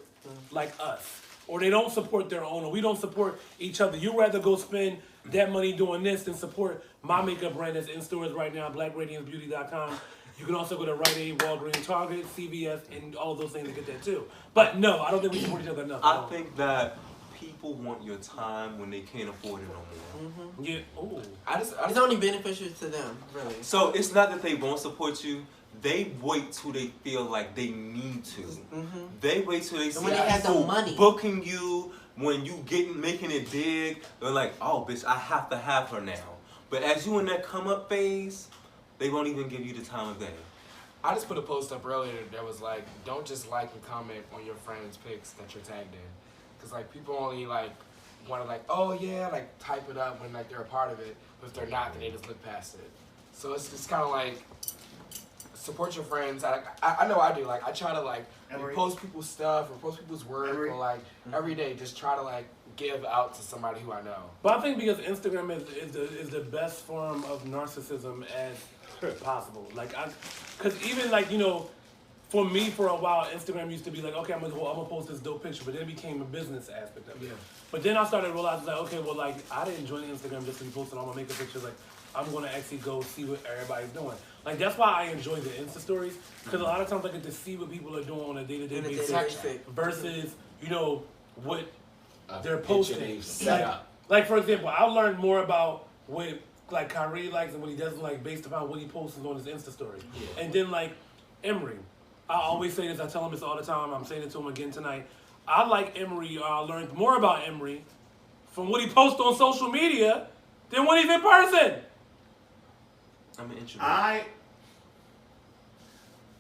like us, or they don't support their own, or we don't support each other. You'd rather go spend that money doing this than support my makeup brand that's in stores right now, blackradiancebeauty.com. You can also go to Rite Aid, Walgreens, Target, CVS, and all of those things to get that too. But no, I don't think we support each other enough. I think that people want your time when they can't afford it no more. Yeah. Ooh. It's only beneficial to them, really. So it's not that they won't support you. They wait till they feel like they need to. They wait till they see when they have the money booking you, when you making it big. They're like, oh, bitch, I have to have her now. But as you in that come up phase, they won't even give you the time of day. I just put a post up earlier that was like, don't just like and comment on your friends' pics that you're tagged in. Because like people only like want to like, oh yeah, like type it up when like they're a part of it. But if they're not, then they just look past it. So it's just kind of like, support your friends. I know I do. Like I try to like post people's stuff or post people's work or like every day just try to like give out to somebody who I know. But I think because Instagram is the best form of narcissism as possible. Like because even like, you know, for me for a while Instagram used to be like, okay, I'm gonna post this dope picture, but then it became a business aspect of it. But then I started realizing like, okay, well, like I didn't join Instagram just to be posting all my makeup pictures. Like I'm gonna actually go see what everybody's doing. Like that's why I enjoy the Insta stories, because a lot of times I get to see what people are doing on a day-to-day basis versus, you know, what they're posting. Like for example, I learned more about what like Kyree likes and what he doesn't like based upon what he posts on his Insta story. And then like Emery, I always say this, I tell him this all the time, I'm saying it to him again tonight. I like Emery, or I learned more about Emery from what he posts on social media than when he's in person. I'm an introvert.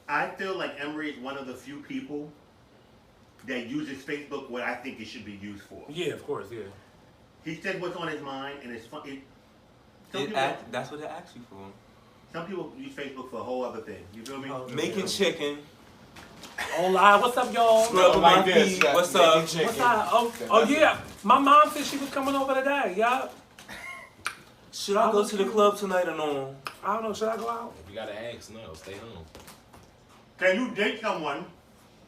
I feel like Emery is one of the few people that uses Facebook what I think it should be used for. Yeah, of course, yeah. He said what's on his mind, and it's fun. That's what they ask you for. Some people use Facebook for a whole other thing. You feel me? Making chicken. Oh, live. What's up, y'all? Scrub like this. What's up? What's up? Oh, yeah. My mom said she was coming over today. Yeah. Should I go to the club tonight or no? I don't know. Should I go out? If you gotta ask, no. Stay home. Can you date someone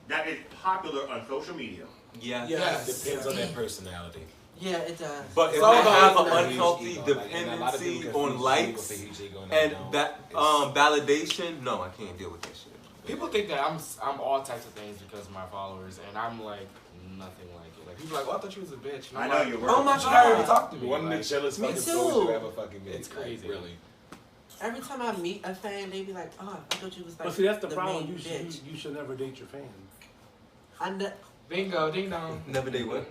that is popular on social media? Yes. Yes. Depends on their personality. Yeah, it does. But if they have an unhealthy dependency on likes and that validation, no, I can't deal with that shit. People think that I'm all types of things because of my followers, and I'm like nothing like it. Like people are like, oh, I thought you was a bitch. And I I'm know like, you're. Oh my god, talk to me. One of the chillest fucking stories you ever fucking been. It's crazy. Really. Every time I meet a fan, they be like, "Oh, I thought you was like." But see, that's the main problem. bitch. You should never date your fans. Bingo, ding dong. Never date what?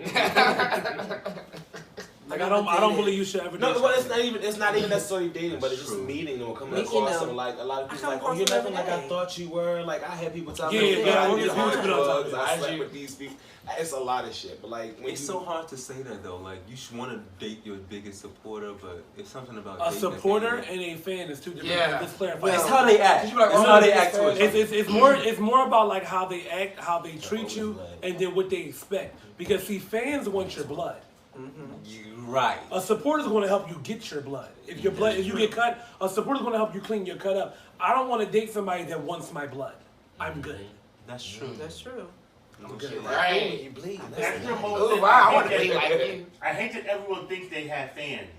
Like I don't believe you should ever. No, date well, it's not even necessarily dating, but it's just meeting them or coming across them. Like a lot of people, like, oh, you're nothing like I thought you were. Like I had people tell me, I slept with these people. It's a lot of shit, but like when it's so hard to say that though. Like you should want to date your biggest supporter, but it's something about a supporter and a fan is two different. Yeah, let's clarify. It's how they act. It's how they act towards you. It's more about like how they act, how they treat you, and then what they expect. Because see, fans want your blood. You're right. A supporter is going to help you get your blood. If you get cut, a supporter is going to help you clean your cut up. I don't want to date somebody that wants my blood. I'm good. That's true. That's true. I'm good. Right. you bleed. That's the whole Oh thing. wow, I want to be like you. I hate that everyone thinks they have fans.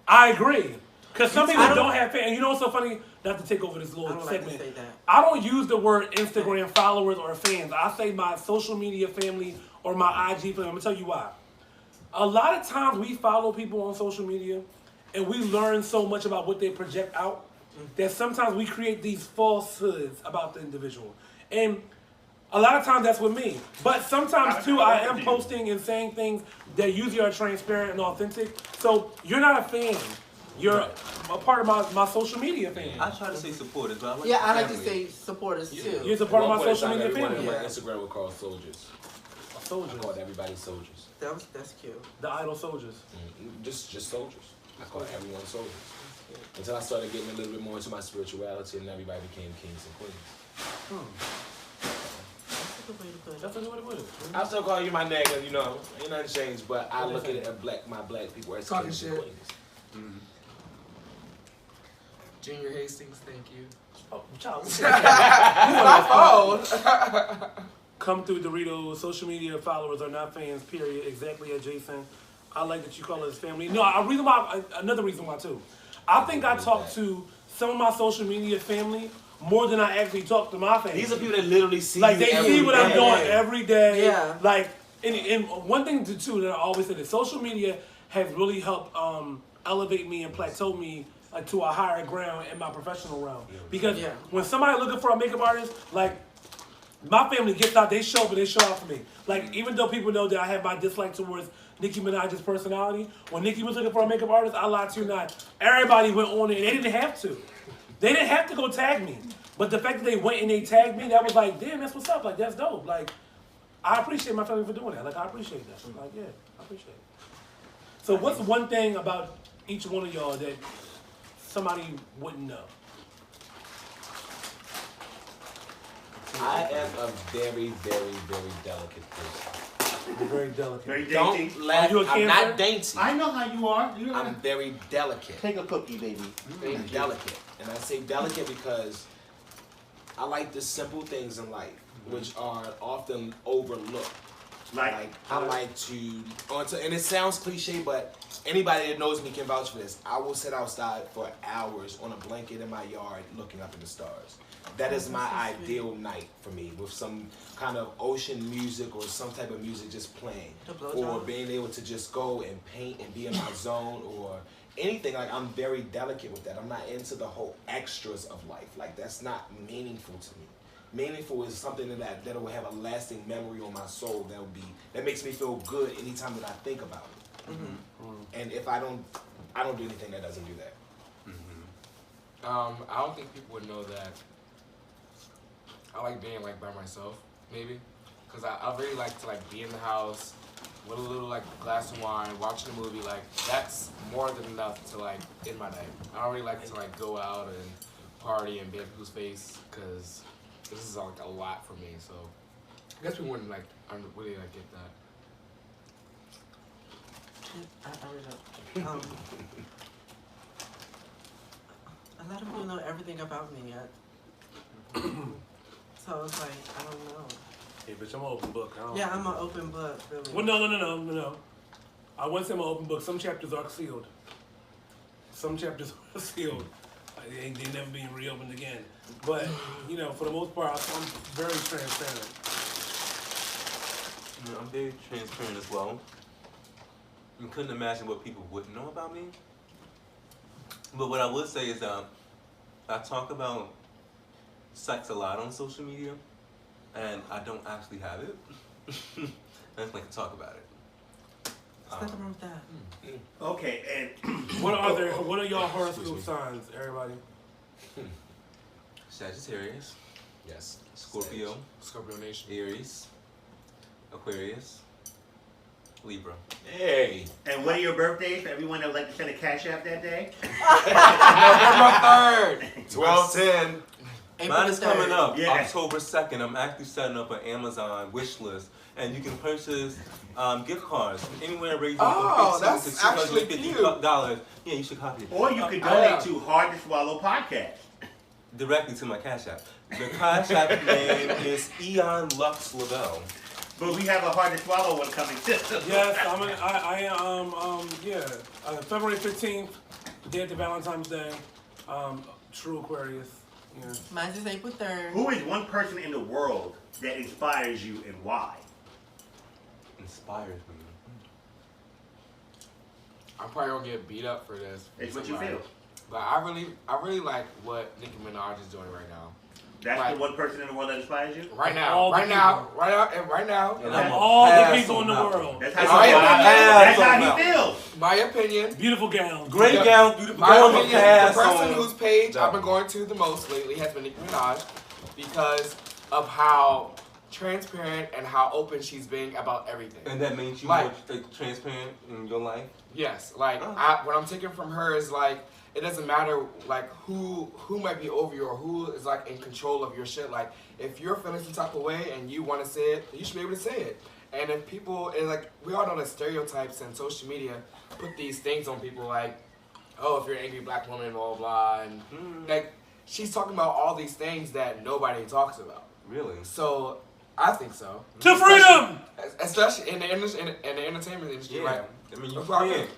I agree. Because some people don't have fans. You know what's so funny? Not to take over this little segment. Like to say that. I don't use the word Instagram followers or fans. I say my social media family or my IG family. I'm going to tell you why. A lot of times we follow people on social media and we learn so much about what they project out that sometimes we create these falsehoods about the individual. And A lot of times that's with me. But sometimes too, I am posting and saying things that usually are transparent and authentic. So you're not a fan. You're a part of my social media family. I try to say supporters, but I like I like to family. say supporters too. You're a part of my social media Everyone family. on my Instagram would call soldiers. Soldiers. I called everybody soldiers. That's cute. The idol soldiers. Just soldiers. I called everyone soldiers. Until I started getting a little bit more into my spirituality and everybody became kings and queens. That's a good way to put it. That's a good way to put it. I still call you my nigga, you know, ain't nothing changed, but I look at it as my black people as Talking kings and shit. queens. Junior Hastings, thank you. Oh, child. My phone. Come through Doritos. Social media followers are not fans, period. Exactly as Jacen. I like that you call us family. No, another reason why too. I think I talk to some of my social media family more than I actually talk to my family. These are people that literally see like you they every see what I'm day. doing every day. Yeah. Like, and one thing too that I always say that social media has really helped elevate me and plateau me to a higher ground in my professional realm. Because when somebody looking for a makeup artist, like my family gets out, they show up and they show out for me. Like even though people know that I have my dislike towards Nicki Minaj's personality, when Nicki was looking for a makeup artist, I lied to you not. Everybody went on it and they didn't have to. They didn't have to go tag me. But the fact that they went and they tagged me, that was like, damn, that's what's up. Like that's dope. Like I appreciate my family for doing that. Like I appreciate that. Like yeah, I appreciate it. So what's one thing about each one of y'all that somebody wouldn't know? I am a very, very, very delicate person. You're very delicate. Very dainty. Don't laugh. Are you a I'm Cancer? not dainty. I know how you are. I'm very delicate. Take a cookie, baby. I'm delicate. And I say delicate because I like the simple things in life, which are often overlooked. Like I like to, and it sounds cliche, but anybody that knows me can vouch for this. I will sit outside for hours on a blanket in my yard looking up at the stars. That is my ideal night for me, with some kind of ocean music or some type of music just playing, or being able to just go and paint and be in my zone or anything. Like I'm very delicate with that. I'm not into the whole extras of life. Like that's not meaningful to me. Meaningful is something that will have a lasting memory on my soul. That makes me feel good anytime that I think about it. And if I don't do anything that doesn't do that. I don't think people would know that I like being like by myself, maybe, because I really like to like be in the house with a little like glass of wine, watching a movie. Like that's more than enough to like end my day. I don't really like to like go out and party and be in people's face, because this is like a lot for me. So I guess people wouldn't like really like get that. I really don't. A lot of people know everything about me yet. So it's like, I don't know. Hey, bitch, I'm an open book. Yeah, I'm an open book, really. Well, no. I wouldn't say I'm an open book. Some chapters are sealed. Some chapters are sealed. They never being reopened again. But, you know, for the most part, I'm very transparent. I'm very transparent as well. You couldn't imagine what people wouldn't know about me. But what I would say is that I talk about sex a lot on social media, and I don't actually have it. I just like to talk about it. There's nothing wrong with that. Okay, and What are y'all horoscope signs, everybody? Sagittarius, Yes. Scorpio, Scorpio Nation. Aries, Aquarius, Libra. Hey. and what are your birthdays for everyone that would like to send a cash app that day? November 3rd. 12/10. Mine is coming up, Yeah. October 2nd. I'm actually setting up an Amazon wish list, and you can purchase gift cards from anywhere ranging Oh, from $15 that's to actually $250. Yeah, you should copy it. Or you could yeah. donate to Hard to Swallow Podcast. Directly to my Cash App. The Cash App name is Eon Lux Lavelle. But we have a Hard to Swallow one coming too. Yes, February 15th, day after Valentine's Day. True Aquarius. Yeah. Mine's is April 3rd. Who is one person in the world that inspires you and why? Inspires me. I'm probably gonna get beat up for this. It's what you feel. But I really like what Nicki Minaj is doing right now. That's Like- the one person in the world that inspires you? Right now, all the right now, right now, and right now. And Of I'm all the pass people in the on that world. one. That's That's how, right. that's Pass how on he that feels. My opinion. Beautiful gowns. Great Yeah. gowns, beautiful My gowns. opinion, the Pass person on whose page that I've been one. going to the most lately has been Nicki Minaj because of how transparent and how open she's being about everything. And that makes you Like- more transparent in your life? Yes, like Oh. what I'm taking from her is like it doesn't matter like who might be over you or who is like in control of your shit. Like if you're feeling some type of way and you want to say it, you should be able to say it. And if people and like we all know that stereotypes and social media put these things on people like, oh, if you're an angry black woman, blah blah blah, and like she's talking about all these things that nobody talks about. Really? So I think so. To freedom! Especially in the entertainment industry, Yeah. like I mean, you That's what I can't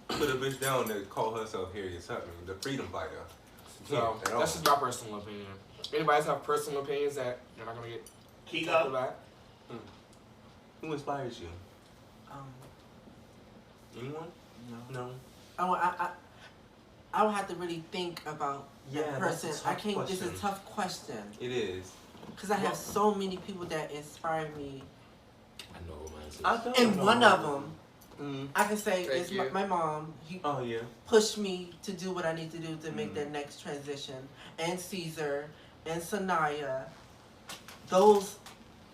put a bitch down that call herself Harriet Tubman, the freedom fighter. You so can't at all. that's just my personal opinion. Anybody else have personal opinions that you're not gonna get talked Kiko? about? Who inspires you? Anyone? No. No. I would have to really think about Yeah, that that's a person. tough I can't. This is question. a tough question It is. because I have so many people that inspire me, I know who mine is. I don't and know. one of them Mm. I can say Thank is you. my mom. He Oh yeah. pushed me to do what I need to do to make that next transition. And Caesar and Sanaya, those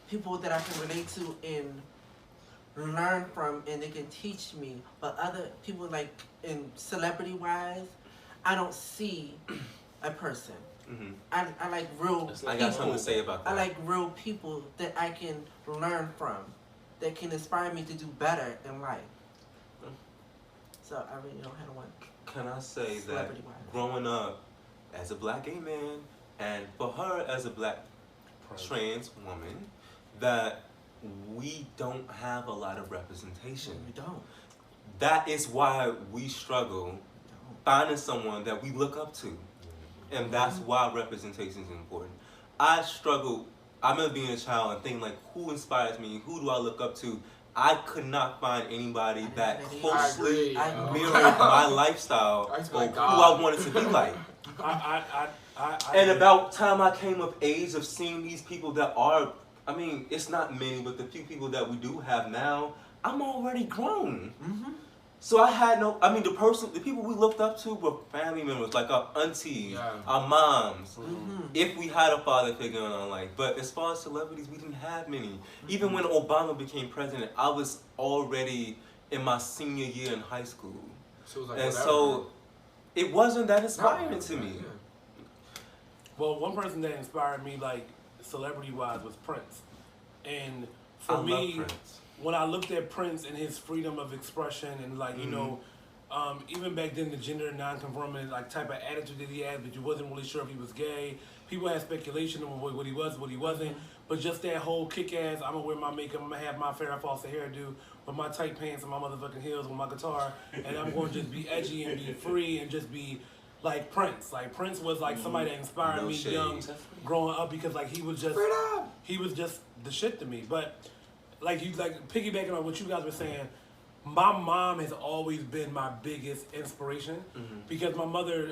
people that I can relate to and learn from, and they can teach me. But other people, like in celebrity wise, I don't see a person. Mm-hmm. I like real I got something to say about that. I like real people that I can learn from, that can inspire me to do better in life. So I really don't have one. Can I say that Celebrity-wise. growing up as a black gay man, and for her as a black trans woman, that we don't have a lot of representation. We don't. That is why we struggle finding someone that we look up to. And that's why representation is important. I struggle, I remember being a child and thinking like, who inspires me? Who do I look up to? I could not find anybody that closely I agree. mirrored my lifestyle I used to or be who like, God. I wanted to be like. I And about time I came of age of seeing these people that are, I mean, it's not many, but the few people that we do have now, I'm already grown. Mm-hmm. So I had no, I mean, the people we looked up to were family members, like our aunties, Yeah. our moms, Mm-hmm. if we had a father figure in our life. But as far as celebrities, we didn't have many. Even when Obama became president, I was already in my senior year in high school. She was like, And whatever. so it wasn't that inspiring No, to me. yeah. Well, one person that inspired me, like celebrity-wise, was Prince. And for I love me, Prince. when I looked at Prince and his freedom of expression, and like you know, even back then the gender non-conforming like type of attitude that he had, but you wasn't really sure if he was gay. People had speculation on what he was, what he wasn't. But just that whole kick-ass, I'm gonna wear my makeup, I'm gonna have my Farrah Fawcett hairdo, with my tight pants and my motherfucking heels, with my guitar, and I'm gonna just be edgy and be free and just be like Prince. Like Prince was like somebody that inspired No me shade. young, growing up, because like he was just the shit to me. But like you like piggybacking on what you guys were saying, my mom has always been my biggest inspiration because my mother,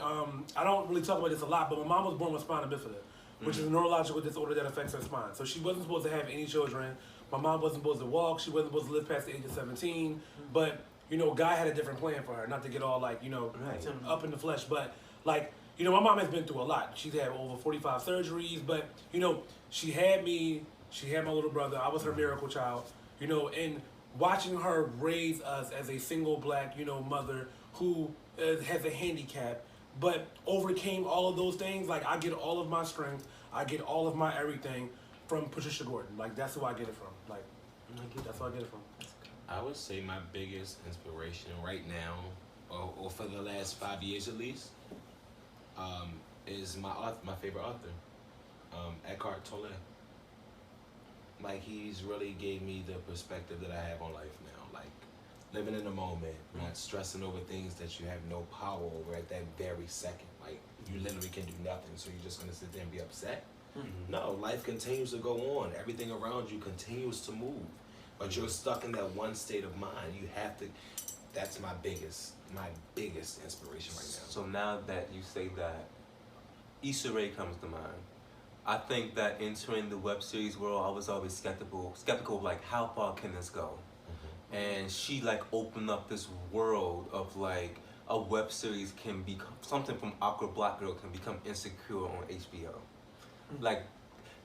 I don't really talk about this a lot, but my mom was born with spina bifida, which is a neurological disorder that affects her spine. So she wasn't supposed to have any children. My mom wasn't supposed to walk. She wasn't supposed to live past the age of 17. But, you know, God had a different plan for her, not to get all like, you know, Right. up in the flesh. But like, you know, my mom has been through a lot. She's had over 45 surgeries, but, you know, she had me, she had my little brother. I was her miracle child, you know, and watching her raise us as a single black, you know, mother who has a handicap, but overcame all of those things. Like, I get all of my strength, I get all of my everything from Patricia Gordon. Like, that's who I get it from. Like, that's who I get it from. I would say my biggest inspiration right now, or for the last 5 years at least, is my favorite author, Eckhart Tolle. Like, he's really gave me the perspective that I have on life now. Like, living in the moment, not stressing over things that you have no power over at that very second. Like, you literally can do nothing, so you're just gonna sit there and be upset? No, life continues to go on. Everything around you continues to move. But you're stuck in that one state of mind. You have to, that's my biggest inspiration right now. So now that you say that, Issa Rae comes to mind. I think that entering the web series world, I was always skeptical of like how far can this go, and she like opened up this world of like a web series can be something from awkward black girl can become Insecure on HBO, like,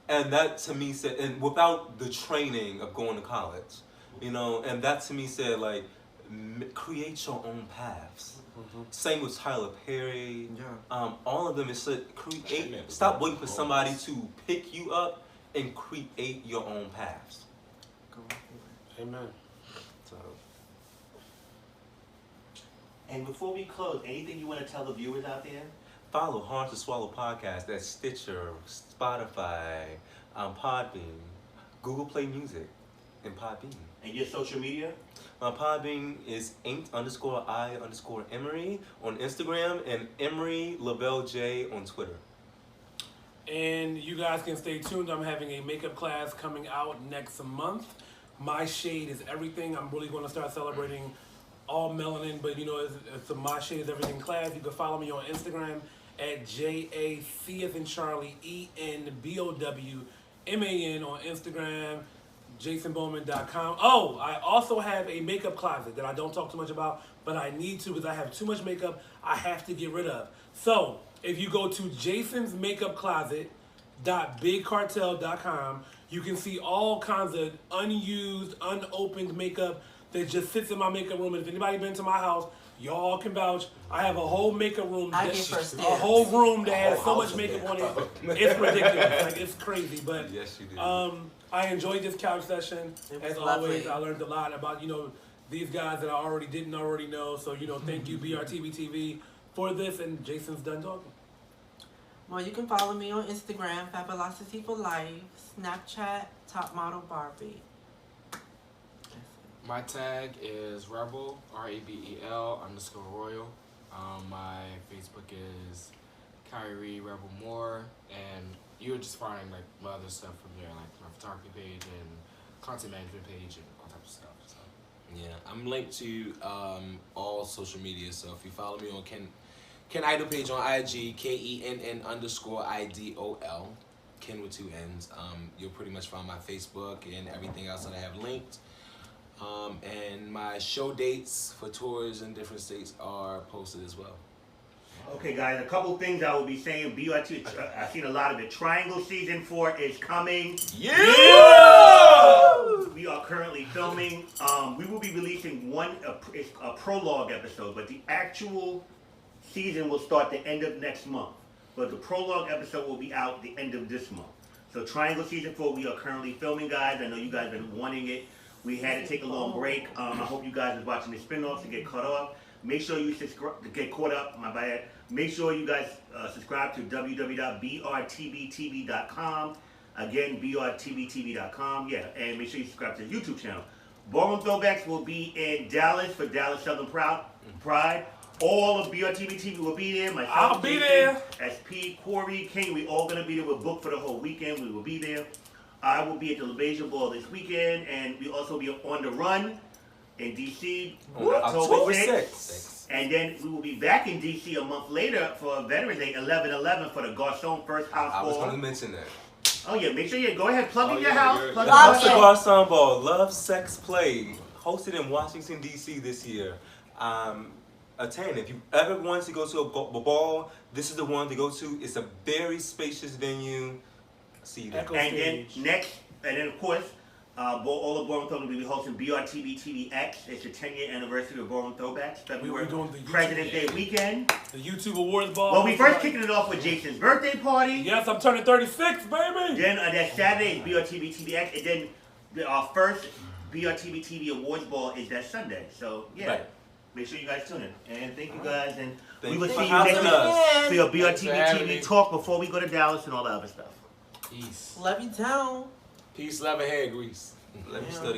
and that to me said, and without the training of going to college, you know, and that to me said like create your own paths. Same with Tyler Perry. All of them is create. Stop waiting for somebody to pick you up and create your own paths. Amen. So, And before we close, anything you want to tell the viewers out there? follow Hard to Swallow podcast at Stitcher, Spotify, Podbean, Google Play Music, and Podbean. And your social media? My Podbean is _I_Emery on Instagram and Emery Lavelle J on Twitter. And you guys can stay tuned. I'm having a makeup class coming out next month. My Shade is Everything. I'm really going to start celebrating all melanin, but you know, it's a My Shade is Everything class. You can follow me on Instagram at JAC as in Charlie ENBOWMAN on Instagram. JacenBowman.com. Oh, I also have a makeup closet that I don't talk too much about, but I need to because I have too much makeup I have to get rid of. So, if you go to jasonsmakeupcloset.bigcartel.com, you can see all kinds of unused, unopened makeup that just sits in my makeup room. And if anybody been to my house, y'all can vouch. I have a whole makeup room. I get first a whole room that has so much makeup on it. It's ridiculous. Like, it's crazy. But Yes, you do. I enjoyed this couch session. It was As always, lovely. I learned a lot about, you know, these guys that I didn't already know. So, you know, thank you, Brtbtv, for this. And Jason's done talking. Well, you can follow me on Instagram, Fabulosity for Life, Snapchat, Top Model Barbie. My tag is Rebel, RABEL_Royal. My Facebook is Kyree Rebel Moore, and you'll just find like my other stuff from there, like my photography page and content management page and all types of stuff. So. Yeah, I'm linked to all social media, so if you follow me on Ken Idol page on IG, KENN_IDOL, Ken with 2 N's, you'll pretty much find my Facebook and everything else that I have linked. And my show dates for tours in different states are posted as well. Okay, guys, a couple things I will be saying. BRT, I've seen a lot of it. Triangle Season 4 is coming. Yeah! We are currently filming. We will be releasing a prologue episode, but the actual season will start the end of next month. But the prologue episode will be out the end of this month. So Triangle Season 4, we are currently filming, guys. I know you guys have been wanting it. We had to take a long break. I hope you guys are watching the spin-offs to get caught up. Make sure you subscribe to get caught up. My bad. Make sure you guys subscribe to www.brtbtv.com. Again, brtbtv.com. Yeah, and make sure you subscribe to the YouTube channel. Ballroom Throwbacks will be in Dallas for Dallas Southern Pride. All of BRTV will be there. Myself, I'll be Jacen, there. SP, Corey, King. We all gonna be there. We're booked for the whole weekend. We will be there. I will be at the Levasia Ball this weekend, and we also be on the run in DC on October 6th. And then we will be back in DC a month later for Veterans Day, 11/11 for the Garçon First House I was Ball. going to mention that. Oh yeah, make sure you go ahead, plug in your house. Plug House in of your house. Garçon Ball, Love, Sex, Play, hosted in Washington, D.C. this year. Attend. If you ever wanted to go to a ball, this is the one to go to. It's a very spacious venue. See you there. And then of course, all of Ballroom Throwbacks will be hosting BRTBTVX. It's the 10-year anniversary of Ballroom Throwbacks. February doing the President's Day weekend. The YouTube Awards Ball. Well, we first kicking it off with Jason's birthday party. Yes, I'm turning 36, baby. Then that Saturday is BRTBTVX, and then our first BRTBTV Awards Ball is that Sunday. So yeah. Right. Make sure you guys tune in. And thank you guys. And Thank we will you see for you next having week us. for your Thanks for having me. BRTBTV talk before we go to Dallas and all the other stuff. Peace. Love you down. Peace, love, and hair grease. Let me study.